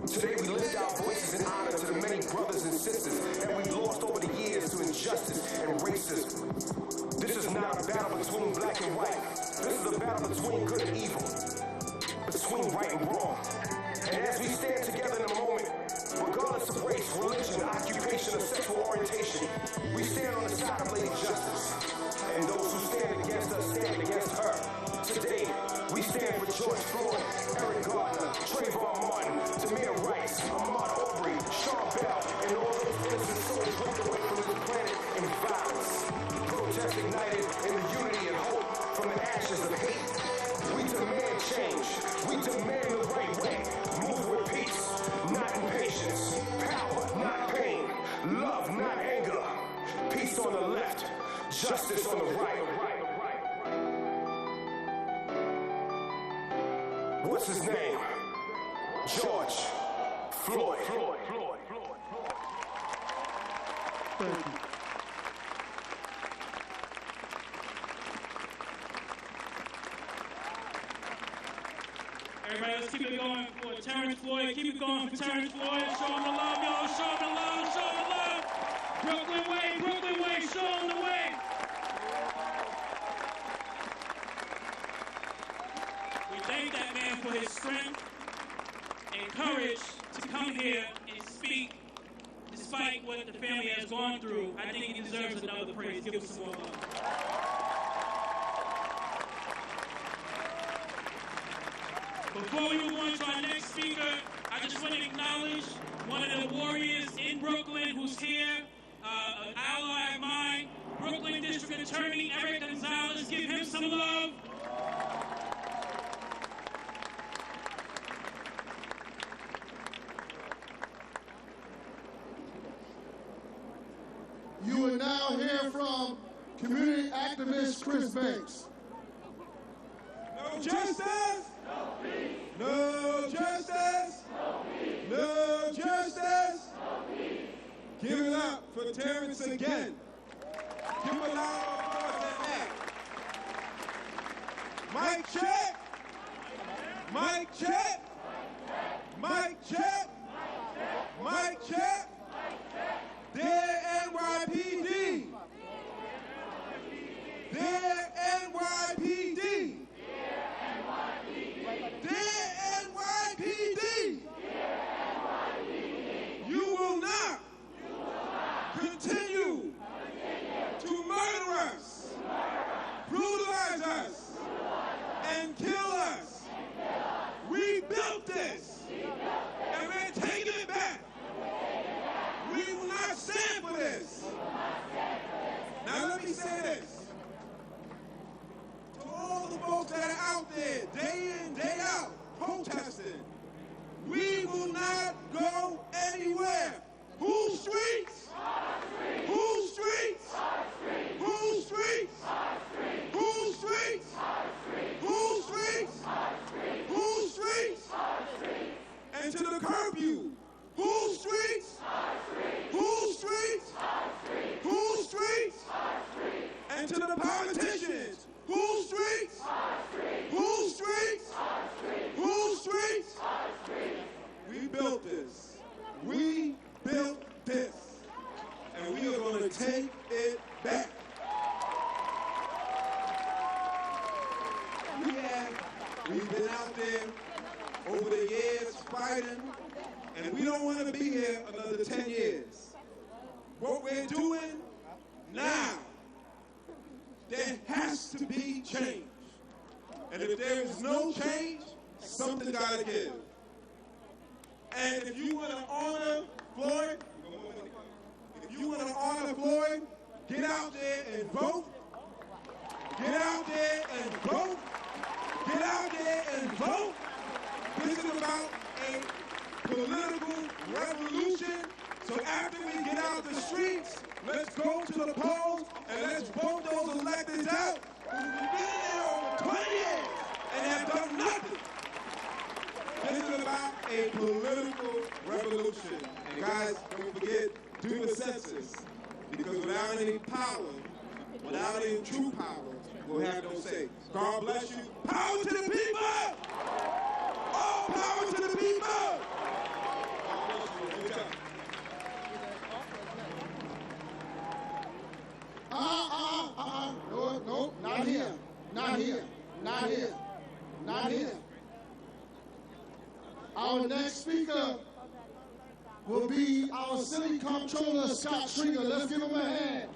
Today we lift our voices in honor to the many brothers and sisters that we've lost over the years to injustice and racism. This is not a battle between black and white. This is a battle between good and evil, between right and wrong. And as we stand together in a moment, regardless of race, religion, occupation, or sexual orientation, we stand on the side of Lady Justice. And those who stand against us stand against her. Today, we stand for George Floyd, Eric Gardner, Trayvon Martin, Tamir Rice, Ahmaud Arbery, Sean Bell, and all those innocent souls ripped away from this planet in violence. Protest ignited in the unity and hope from the ashes of hate. We demand change. We demand the right way. Move with peace, not impatience. Power, not pain. Love, not anger. Peace on the left, justice on the right. What's his name? George Floyd. Thank you. Everybody, let's keep it going for Terrence Floyd. Keep it going for Terrence Floyd. Show him the love, y'all. Show him the love. Show him the love. Brooklyn way. Show him the way. We thank that man for his strength and courage to come here and speak despite what the family has gone through. I think he deserves another praise. Give him some more love. Before we move on to our next speaker, I just want to acknowledge one of the warriors in Brooklyn who's here, an ally of mine, Brooklyn District Attorney Eric Gonzalez. Give him some love. You are now hearing from community activist Chris Banks. No justice! No peace! No justice! No peace! No justice! No peace! Give it up for Terrence again. Give him a round of applause at that. Mic check! Mic check! Mic check! Mic check! Dear NYPD! Dear NYPD! Dear NYPD! You will not continue to murder us, brutalize us, and kill us. We built this, and we're taking it back. We will not stand for this. Now let me say this. To all the folks that are out there, day in, day out, protesting, we will not go anywhere. Whose streets? Whose streets? Whose streets? Whose streets? Whose streets? Whose streets? And to the curfew. Whose streets? Whose streets? Whose streets? And to the politicians. Whose streets? Whose streets? Whose streets? We built this. We built this. And we are going to take it back. We've been out there over the years fighting, and we don't want to be here another 10 years. What we're doing now, there has to be change. And if there is no change, something got to give. And if you want to honor Floyd, get out there and vote. Get out there and vote. Get out there and vote. This is about a political revolution. So after we get out the streets, let's go to the polls and let's vote those electeds out. Because we've been there over 20 years and have done nothing. This is about a political revolution. And guys, don't forget, do the census. Because without any power, without any true power, we'll have no say. God bless you. Power to the people! All power to the people! God bless you. Good job. No, not here. Not here. Not here. Not here. Our next speaker will be our city comptroller, Scott Stringer. Let's give him a hand.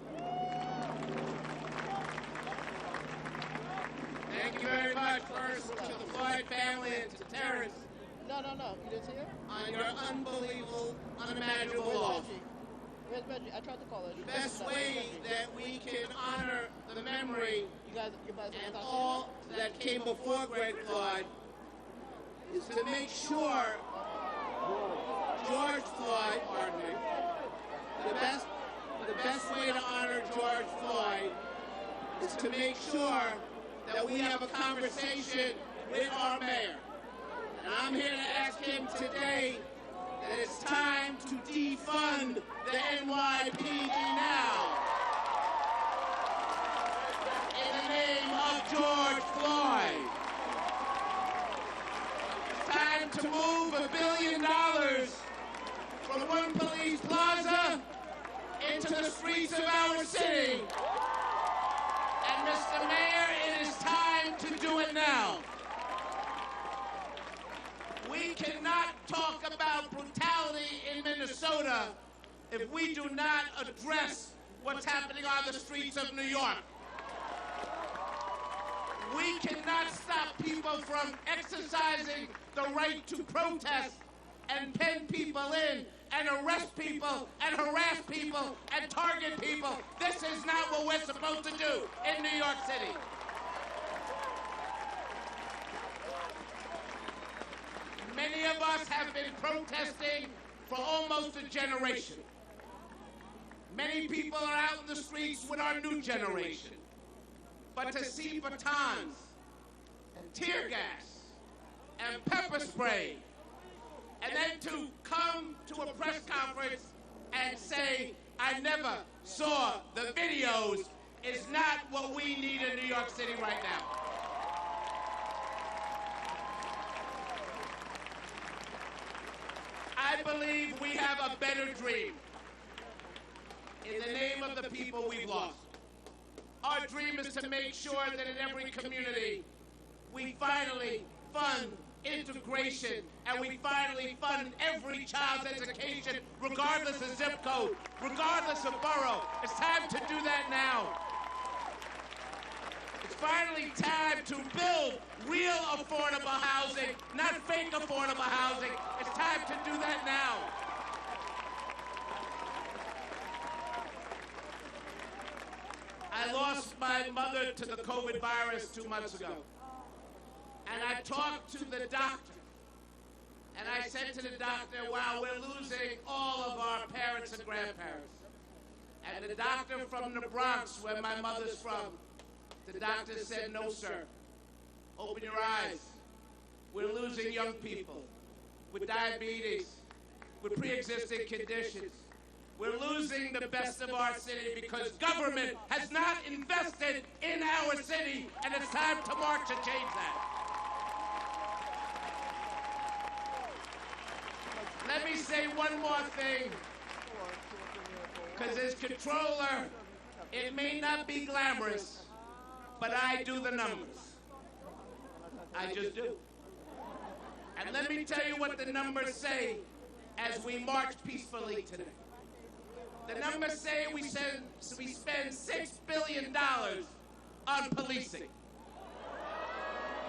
Thank you very much, first to the Floyd family and to Terrence. No. You didn't see her? On your unbelievable, unimaginable loss. Where's Reggie? I tried to call her. The best way that we can honor the memory and all that came before Greg Floyd is to make sure George Floyd, pardon me, the best way to honor George Floyd is to make sure that we have a conversation with our mayor. And I'm here to ask him today that it's time to defund the NYPD now. In the name of George Floyd. It's time to move $1 billion from one police plaza into the streets of our city. And Mr. Mayor, it is time to do it now. We cannot talk about brutality in Minnesota if we do not address what's happening on the streets of New York. We cannot stop people from exercising the right to protest and pen people in and arrest people and harass people and target people. This is not what we're supposed to do in New York City. Many of us have been protesting for almost a generation. Many people are out in the streets with our new generation. But to see batons and tear gas and pepper spray, and then to come to a press conference and say, I never saw the videos, is not what we need in New York City right now. I believe we have a better dream. In the name of the people we've lost. Our dream is to make sure that in every community, we finally fund integration, and we finally fund every child's education, regardless of zip code, regardless of borough. It's time to do that now. It's finally time to build real affordable housing, not fake affordable housing. It's time to do that now. I lost my mother to the COVID virus 2 months ago. And I talked to the doctor. And I said to the doctor, wow, we're losing all of our parents and grandparents. And the doctor from the Bronx, where my mother's from, the doctor said, no, sir. Open your eyes. We're losing young people with diabetes, with pre-existing conditions. We're losing the best of our city because government has not invested in our city, and it's time to march and change that. Let me say one more thing, because as controller, it may not be glamorous, but I do the numbers. I just do. And let me tell you what the numbers say as we march peacefully today. The numbers say we spend $6 billion on policing.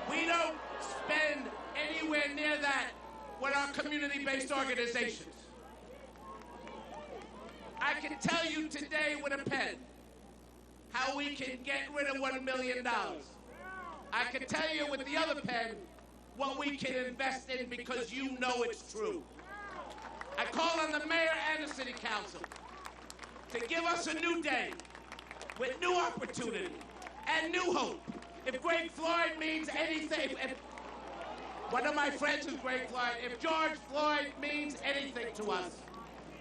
We don't spend anywhere near that with our community-based organizations. I can tell you today with a pen how we can get rid of $1 million. I can tell you with the other pen what we can invest in because you know it's true. I call on the mayor and the city council to give us a new day with new opportunity and new hope. If Greg Floyd means anything, if one of my friends is Greg Floyd, if George Floyd means anything to us,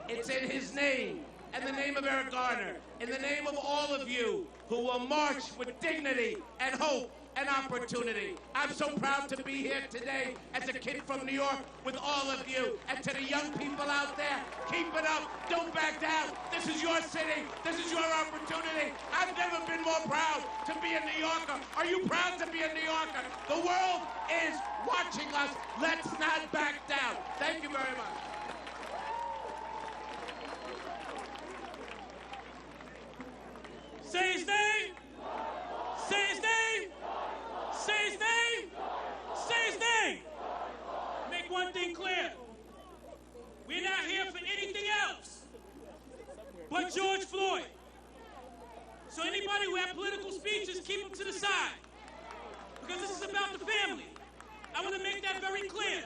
it's in his name and the name of Eric Garner, in the name of all of you who will march with dignity and hope and opportunity. I'm so proud to be here today as a kid from New York with all of you. And to the young people out there, keep it up. Don't back down. This is your city. This is your opportunity. I've never been more proud to be a New Yorker. Are you proud to be a New Yorker? The world is watching us. Let's not back down. Thank you very much. Say his name. Say his name. Say his name. Say his name. Make one thing clear. We're not here for anything else but George Floyd. So anybody who have political speeches, keep them to the side. Because this is about the family. I want to make that very clear.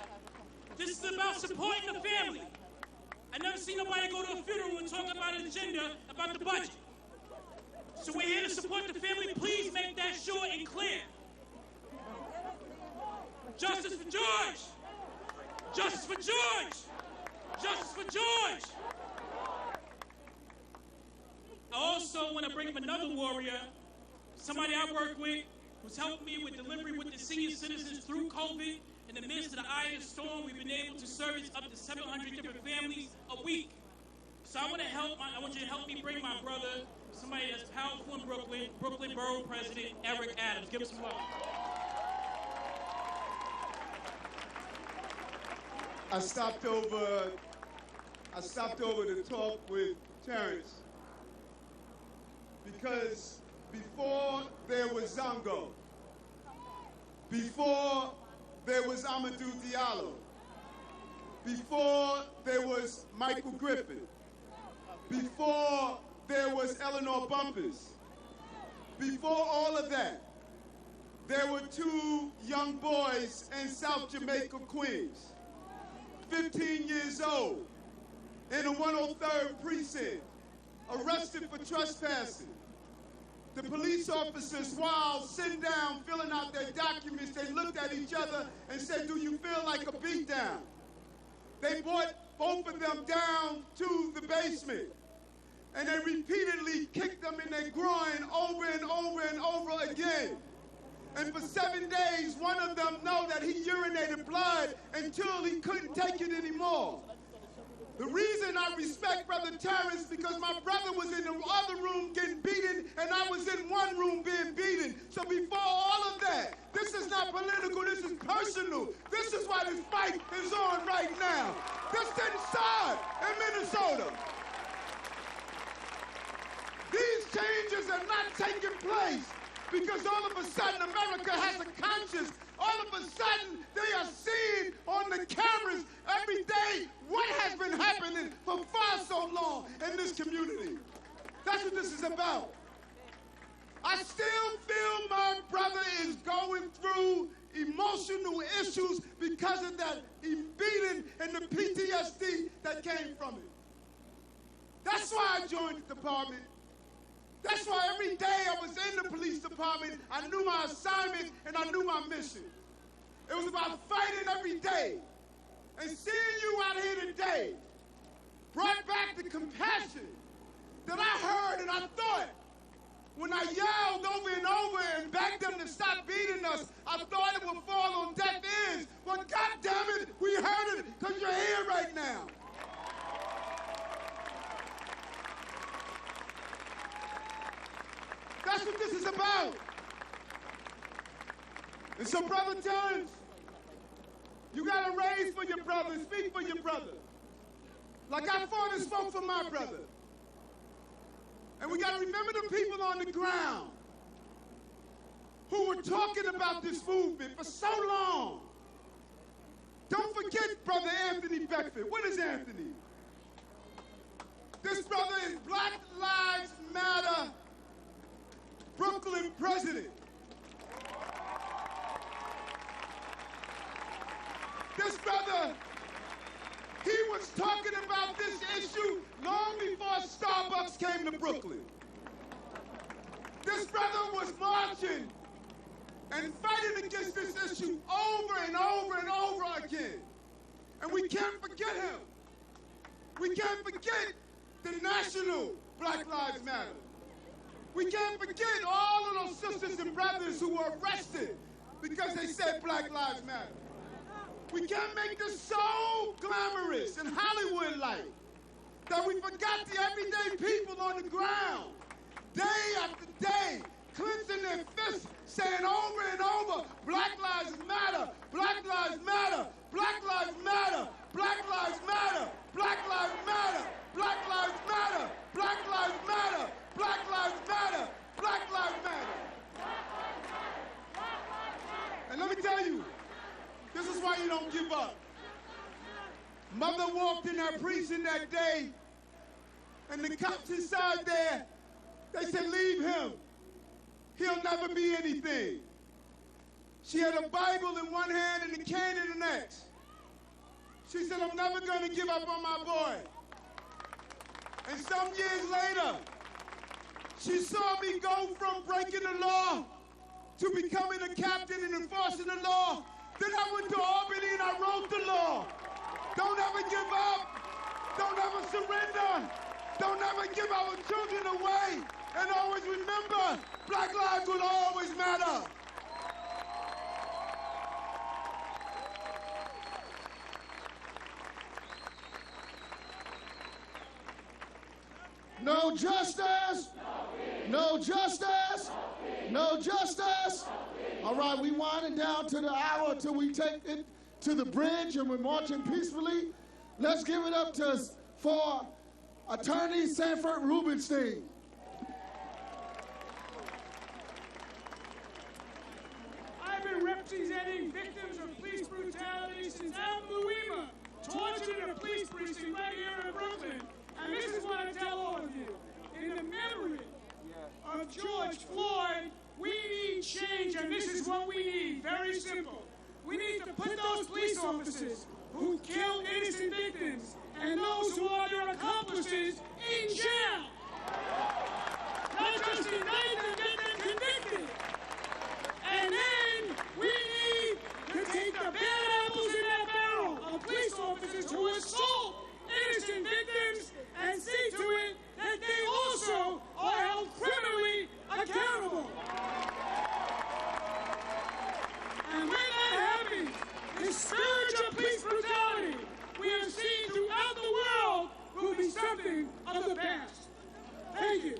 This is about supporting the family. I never seen nobody go to a funeral and talk about an agenda about the budget. So we're here to support the family. Please make that sure and clear. Justice for George! Justice for George! Justice for George! I also want to bring up another warrior, somebody I work with, who's helped me with delivery with the senior citizens through COVID. In the midst of the eye of the storm, we've been able to service up to 700 different families a week. So I want you to help me bring my brother, somebody that's powerful in Brooklyn Borough President Eric Adams. Give us some love. I stopped over to talk with Terrence because before there was Zongo, before there was Amadou Diallo, before there was Michael Griffin, before there was Eleanor Bumpers, before all of that, there were two young boys in South Jamaica, Queens, 15 years old, in the 103rd precinct, arrested for trespassing. The police officers, while sitting down, filling out their documents, they looked at each other and said, "Do you feel like a beatdown?" They brought both of them down to the basement, and they repeatedly kicked them in their groin over and over and over again. And for 7 days, one of them know that he urinated blood until he couldn't take it anymore. The reason I respect Brother Terrence because my brother was in the other room getting beaten, and I was in one room being beaten. So before all of that, this is not political, this is personal. This is why this fight is on right now. This didn't start in Minnesota. These changes are not taking place because all of a sudden America has a conscience. All of a sudden they are seeing on the cameras every day what has been happening for far so long in this community. That's what this is about. I still feel my brother is going through emotional issues because of that beating and the PTSD that came from it. That's why I joined the department. That's why every day I was in the police department, I knew my assignment and I knew my mission. It was about fighting every day. And seeing you out here today brought back the compassion that I heard and I thought when I yelled over and over and begged them to stop beating us, I thought it would fall on deaf ears. Well, God damn it, we heard it because you're here right now. That's what this is about. And so, Brother Terrence, you got to raise for your brother, speak for your brother. Like I fought and spoke for my brother. And we got to remember the people on the ground who were talking about this movement for so long. Don't forget Brother Anthony Beckford. What is Anthony? This brother is Black Lives Matter Brooklyn president. This brother, he was talking about this issue long before Starbucks came to Brooklyn. This brother was marching and fighting against this issue over and over and over again. And we can't forget him. We can't forget the national Black Lives Matter. We can't forget all of those sisters and brothers who were arrested because they said Black Lives Matter. We can't make this so glamorous and Hollywood-like that we forgot the everyday people on the ground, day after day, clenching their fists, saying over and over, Black Lives Matter, Black Lives Matter, Black Lives Matter, Black Lives Matter, Black Lives Matter, Black Lives Matter, Black Lives Matter, Black Lives Matter, Black Lives Matter. And let me tell you, this is why you don't give up. Mother walked in that precinct that day, and the cops inside there, they said, leave him. He'll never be anything. She had a Bible in one hand and a cane in the next. She said, I'm never going to give up on my boy. And some years later, she saw me go from breaking the law to becoming a captain and enforcing the law. Then I went to Albany and I wrote the law. Don't ever give up. Don't ever surrender. Don't ever give our children away. And always remember, Black lives will always matter. No justice, no justice, no justice. All right, we winding down to the hour till we take it to the bridge and we're marching peacefully. Let's give it up for Attorney Sanford Rubenstein. I've been representing victims of police brutality since Al Muima tortured in a police precinct right here in Brooklyn. And this is what I tell all of you. In the memory of George Floyd, we need change, and this is what we need. Very simple. We need to put those police officers who killed innocent victims and those who are their accomplices in jail. just indict them and get them convicted. And then we need to take the bad apples in that barrel of police officers who assault innocent victims and see to it that they also are held criminally accountable. And when that happens, the scourge of police brutality we have seen throughout the world will be something of the past. Thank you.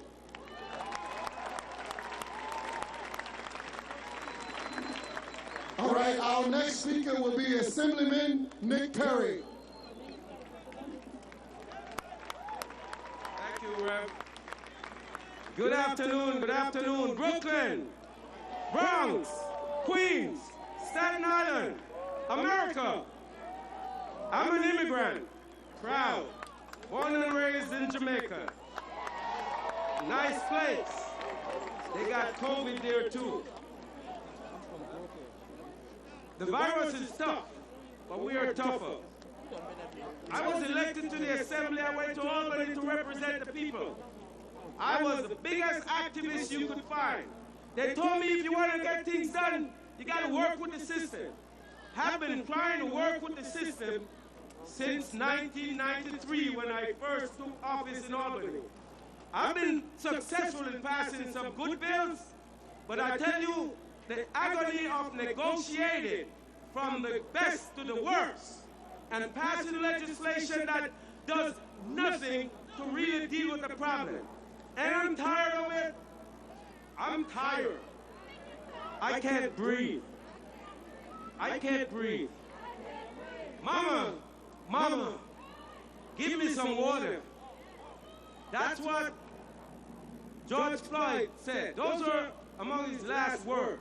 All right, our next speaker will be Assemblyman Nick Perry. Thank you, Rev. Good afternoon, Brooklyn, Bronx, Queens, Staten Island, America. I'm an immigrant, proud, born and raised in Jamaica. Nice place. They got COVID there too. The virus is tough, but we are tougher. I was elected to the Assembly. I went to Albany to represent the people. I was the biggest activist you could find. They told me if you want to get things done, you got to work with the system. I've been trying to work with the system since 1993 when I first took office in Albany. I've been successful in passing some good bills, but I tell you, the agony of negotiating from the best to the worst and passing legislation that does nothing to really deal with the problem. And I'm tired of it. I'm tired. I can't breathe. I can't breathe. Mama, give me some water. That's what George Floyd said. Those are among his last words.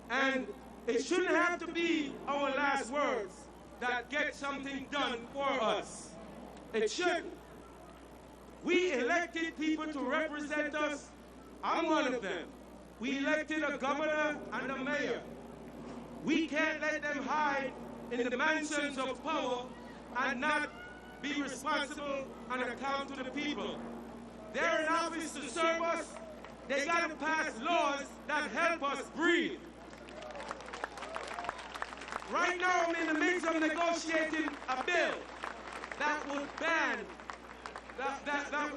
And it shouldn't have to be our last words that get something done for us. It shouldn't. We elected people to represent us. I'm one of them. We elected a governor and a mayor. We can't let them hide in the mansions of power and not be responsible and account to the people. They're in office to serve us. They got to pass laws that help us breathe. Right now, I'm in the midst of negotiating a bill that would ban, that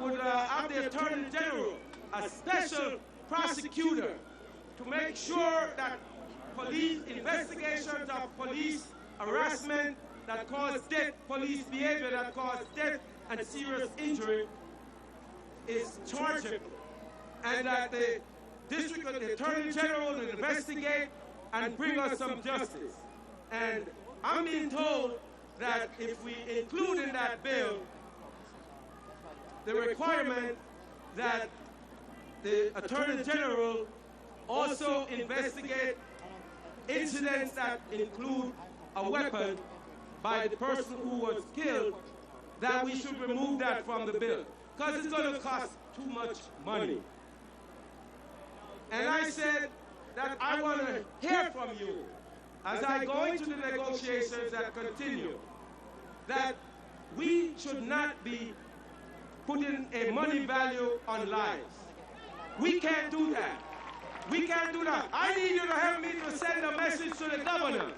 would have the Attorney General, a special prosecutor, to make sure that police investigations of police harassment that cause death, police behavior that cause death and serious injury is chargeable, and that the the Attorney General will investigate and bring us some justice. And I'm being told that if we include in that bill the requirement that the Attorney General also investigate incidents that include a weapon by the person who was killed, that we should remove that from the bill, because it's going to cost too much money. And I said that I want to hear from you as I go into the negotiations that continue, that we should not be putting a money value on lives. We can't do that. We can't do that. I need you to help me to send a message to the governor,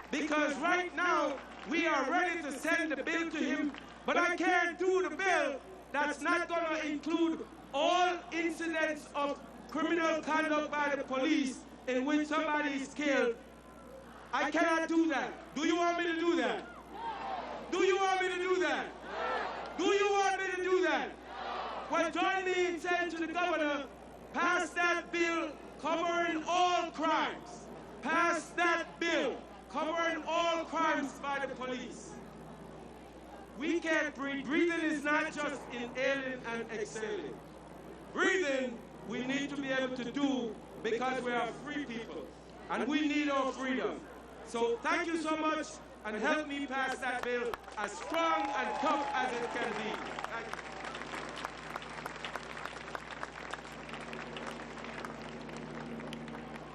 because right now we are ready to send the bill to him, but I can't do the bill that's not going to include all incidents of criminal conduct by the police in which somebody is killed. I cannot do that. Do you want me to do that? Do you want me to do that? Do you want me to do that? Well, join me in saying to the governor, pass that bill covering all crimes. Pass that bill covering all crimes by the police. We can't breathe. Breathing is not just inhaling and exhaling. Breathing, we need to be able to do because we are free people, and we need our freedom. So thank you so much, and help me pass that bill as strong and tough as it can be. Thank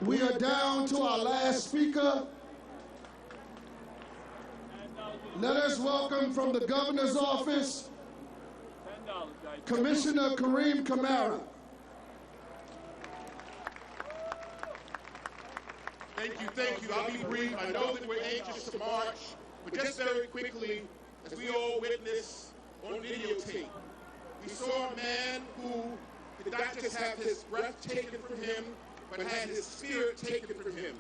you. We are down to our last speaker. Let us welcome from the governor's office, Commissioner Kareem Kamara. Thank you. I'll be brief. I know that we're anxious to march, but just very quickly, as we all witnessed on videotape, we saw a man who did not just have his breath taken from him, but had his spirit taken from him.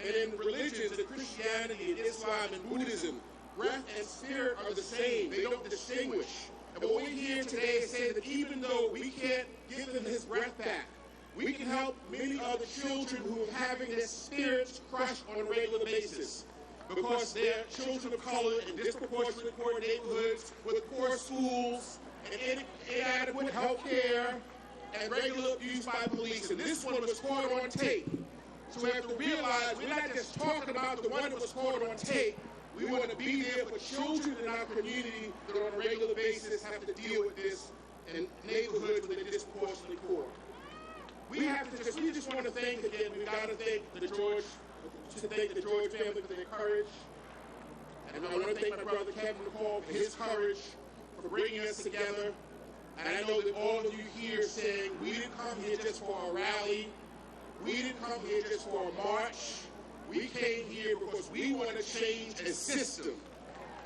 And in religions, in Christianity, in Islam, and Buddhism, breath and spirit are the same. They don't distinguish. And what we're here today is saying that even though we can't give him his breath back, we can help many other children who are having their spirits crushed on a regular basis because they're children of color in disproportionately poor neighborhoods with poor schools and inadequate health care and regular abuse by police. And this one was caught on tape. So we have to realize we're not just talking about the one that was caught on tape. We want to be there for children in our community that on a regular basis have to deal with this in neighborhoods where they're disproportionately poor. We just want to thank again. We got to thank the George family for their courage, and I want to thank my brother Kevin McCall for his courage, for bringing us together. And I know that all of you here saying we didn't come here just for a rally, we didn't come here just for a march. We came here because we want to change a system.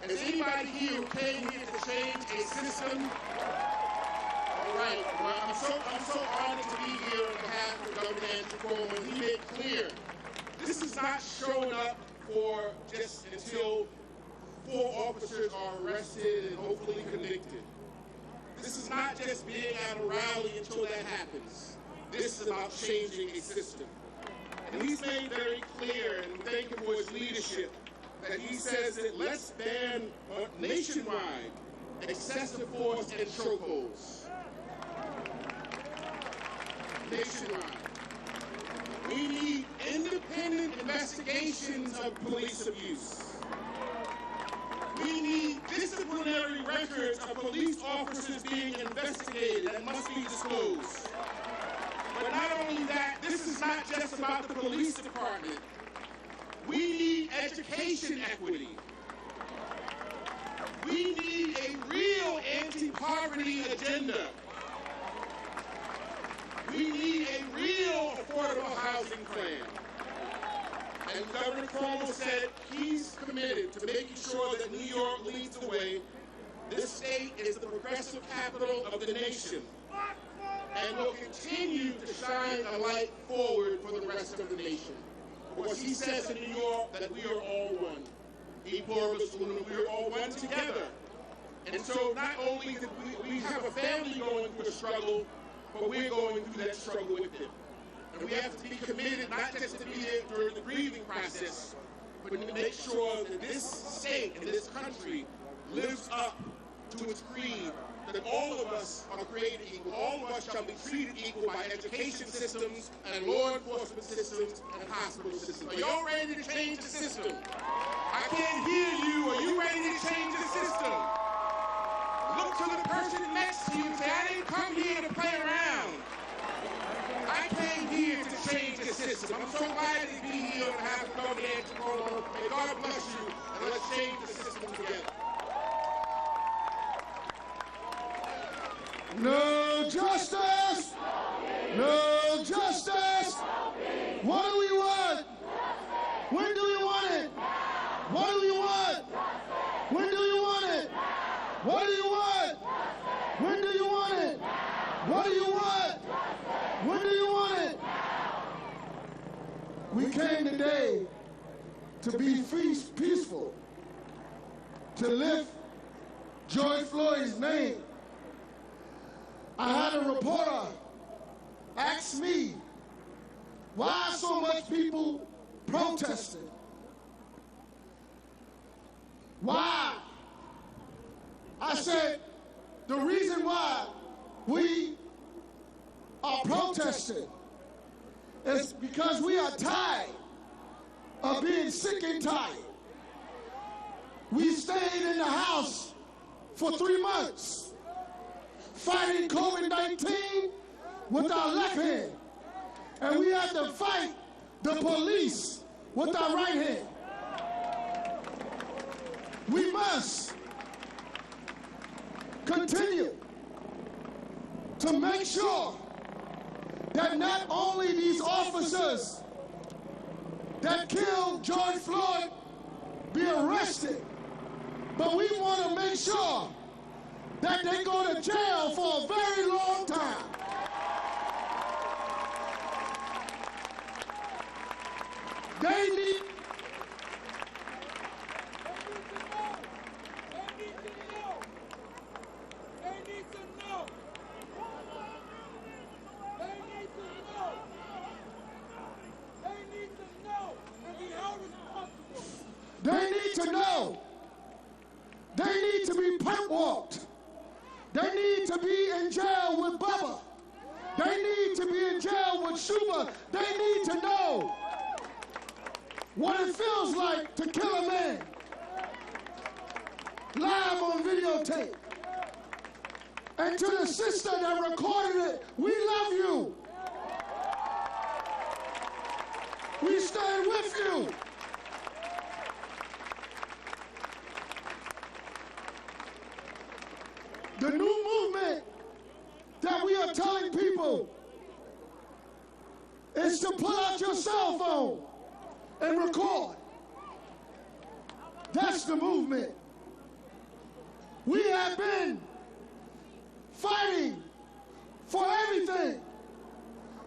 And is anybody here who came here to change a system? All right. Well, I'm so honored to be here on behalf of Governor Andrew Cuomo, and he made clear this is not showing up for just until 4 officers are arrested and hopefully convicted. This is not just being at a rally until that happens. This is about changing a system. And he's made very clear, and thank him for his leadership, that he says that let's ban nationwide excessive force and chokeholds. Nationwide. We need independent investigations of police abuse. We need disciplinary records of police officers being investigated that must be disclosed. But not only that, this is not just about the police department. We need education equity. We need a real anti-poverty agenda. We need a real affordable housing plan. And Governor Cuomo said he's committed to making sure that New York leads the way. This state is the progressive capital of the nation and will continue to shine a light forward for the rest of the nation. Because he says in New York that we are all one. We are all one together. And so not only do we have a family going through a struggle, but we're going through that struggle with them. And we have to be committed not just to be there during the grieving process, but to make sure that this state and this country lives up to its creed, that all of us are created equal. All of us shall be treated equal by education systems and law enforcement systems and hospital systems. Are y'all ready to change the system? I can't hear you. Are you ready to change the system? Look to the person next to you and say, I didn't come here to play around. I came here to change the system. I'm so glad to be here on behalf of Governor Andrew Cuomo. May God bless you, and let's change the system together. No justice! No justice! What do we want? When do we want it? What do we want? When do you want it? What do you want? When do you want it? What do you want? When do you want it? We came today to be peaceful, to lift George Floyd's name. I had a reporter ask me, why so much people protesting? Why? I said, the reason why we are protesting is because we are tired of being sick and tired. We stayed in the house for 3 months fighting COVID-19 with our left hand, and we had to fight the police with our right hand. We must continue to make sure that not only these officers that killed George Floyd be arrested. But we want to make sure that they go to jail for a very long time. They need to know. They need to be perp walked. They need to be in jail with Bubba. They need to be in jail with Schumer. They need to know what it feels like to kill a man live on videotape. And to the sister that recorded it, we love you. We stand with you. The new movement that we are telling people is to pull out your cell phone and record. That's the movement. We have been fighting for everything.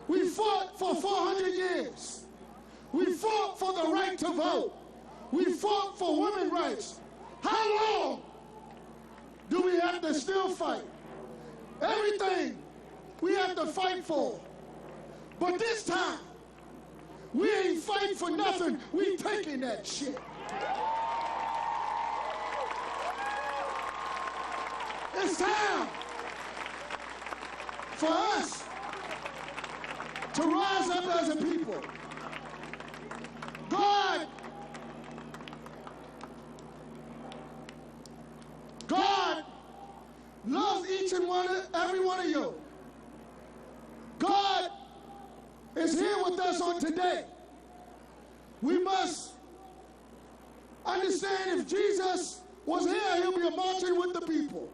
We fought for 400 years. We fought for the right to vote. We fought for women's rights. How long do we have to still fight? Everything we have to fight for. But this time, we ain't fighting for nothing. We taking that shit. It's time for us to rise up as a people. God loves each and every one of you. God is here with us on today. We must understand if Jesus was here, he'll be marching with the people.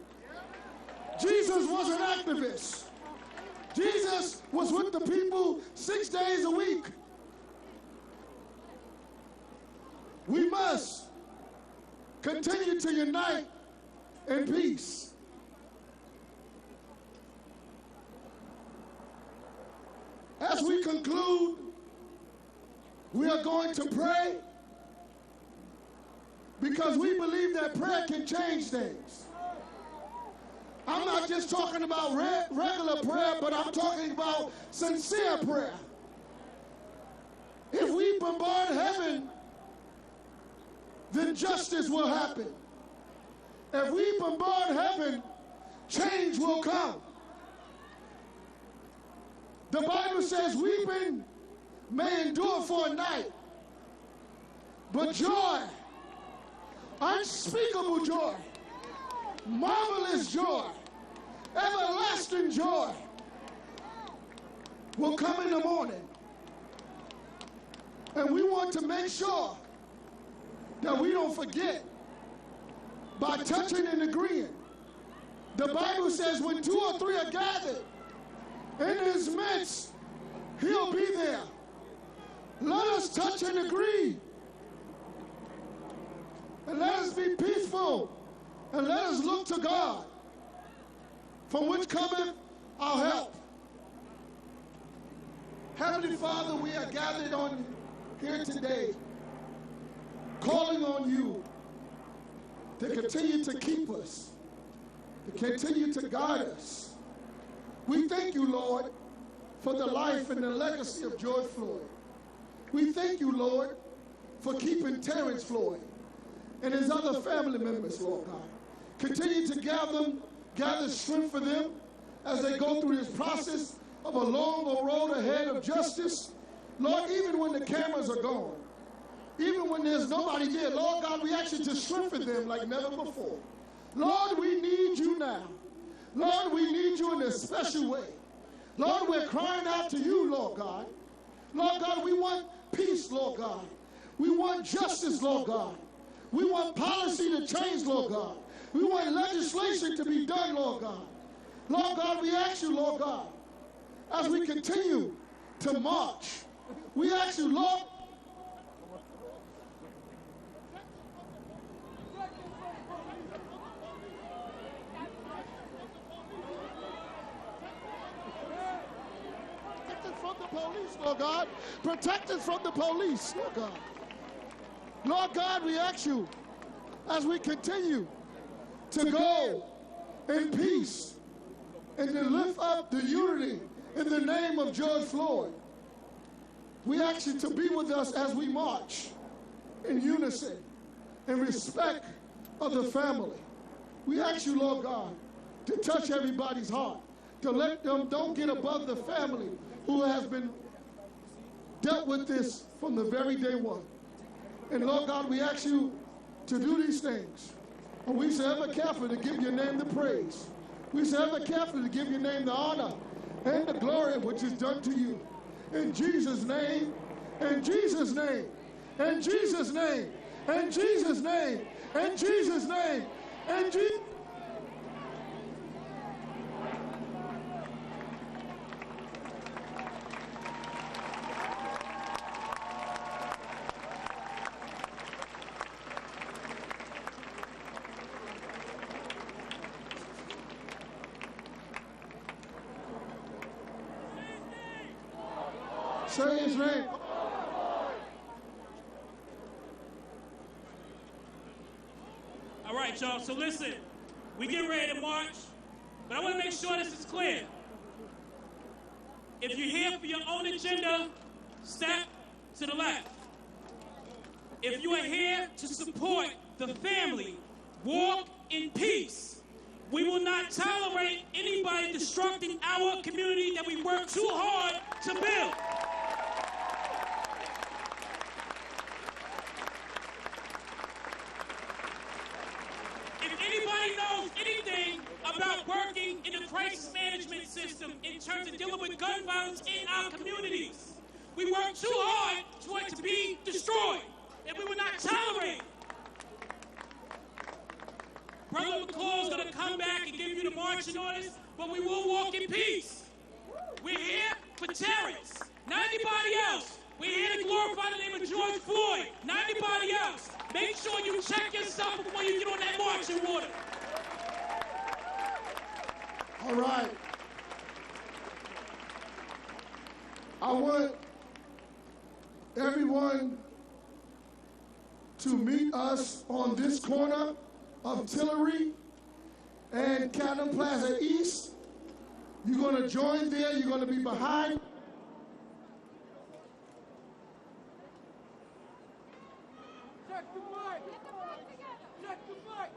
Jesus was an activist. Jesus was with the people 6 days a week. We must continue to unite in peace. As we conclude, we are going to pray because we believe that prayer can change things. I'm not just talking about regular prayer, but I'm talking about sincere prayer. If we bombard heaven, then justice will happen. If we bombard heaven, change will come. The Bible says weeping may endure for a night, but joy, unspeakable joy, marvelous joy, everlasting joy will come in the morning. And we want to make sure that we don't forget by touching and agreeing. The Bible says when 2 or 3 are gathered in his midst, he'll be there. Let us touch and agree. And let us be peaceful. And let us look to God, from which cometh our help. Heavenly Father, we are gathered on here today, calling on you to continue to keep us, to continue to guide us. We thank you, Lord, for the life and the legacy of George Floyd. We thank you, Lord, for keeping Terrence Floyd and his other family members, Lord God. Continue to gather strength for them as they go through this process of a long road ahead of justice. Lord, even when the cameras are gone, even when there's nobody there, Lord God, we ask you to strengthen them like never before. Lord, we need you now. Lord, we need you in a special way. Lord, we're crying out to you, Lord God. Lord God, we want peace, Lord God. We want justice, Lord God. We want policy to change, Lord God. We want legislation to be done, Lord God. Lord God, we ask you, Lord God, as we continue to march, we ask you, Lord, Lord God. Protect us from the police, Lord God. Lord God, we ask you, as we continue to go in peace and to lift up the unity in the name of George Floyd, we ask you to be with us as we march in unison, in respect of the family. We ask you, Lord God, to touch everybody's heart, to let them don't get above the family who has been dealt with this from the very day one. And Lord God, we ask you to do these things. And we say ever careful to give your name the praise. We say ever careful to give your name the honor and the glory which is done to you. In Jesus' name, in Jesus' name, in Jesus' name, in Jesus' name, in Jesus' name, in Jesus' name. Say his name. All right, y'all, so listen, we get ready to march, but I want to make sure this is clear. If you're here for your own agenda, step to the left. If you are here to support the family, walk in peace. We will not tolerate anybody destructing our community that we work too hard to build. About working in the crisis management system in terms of dealing with gun violence in our communities. We work too hard for it to be destroyed, and we will not tolerate it. Brother McCall is going to come back and give you the marching orders, but we will walk in peace. We're here for terrorists, not anybody else. We're here to glorify the name of George Floyd, not anybody else. Make sure you check yourself before you get on that marching order. All right. I want everyone to meet us on this corner of Tillery and Cannon Plaza East. You're going to join there. You're going to be behind. Check the mic. Check the mic.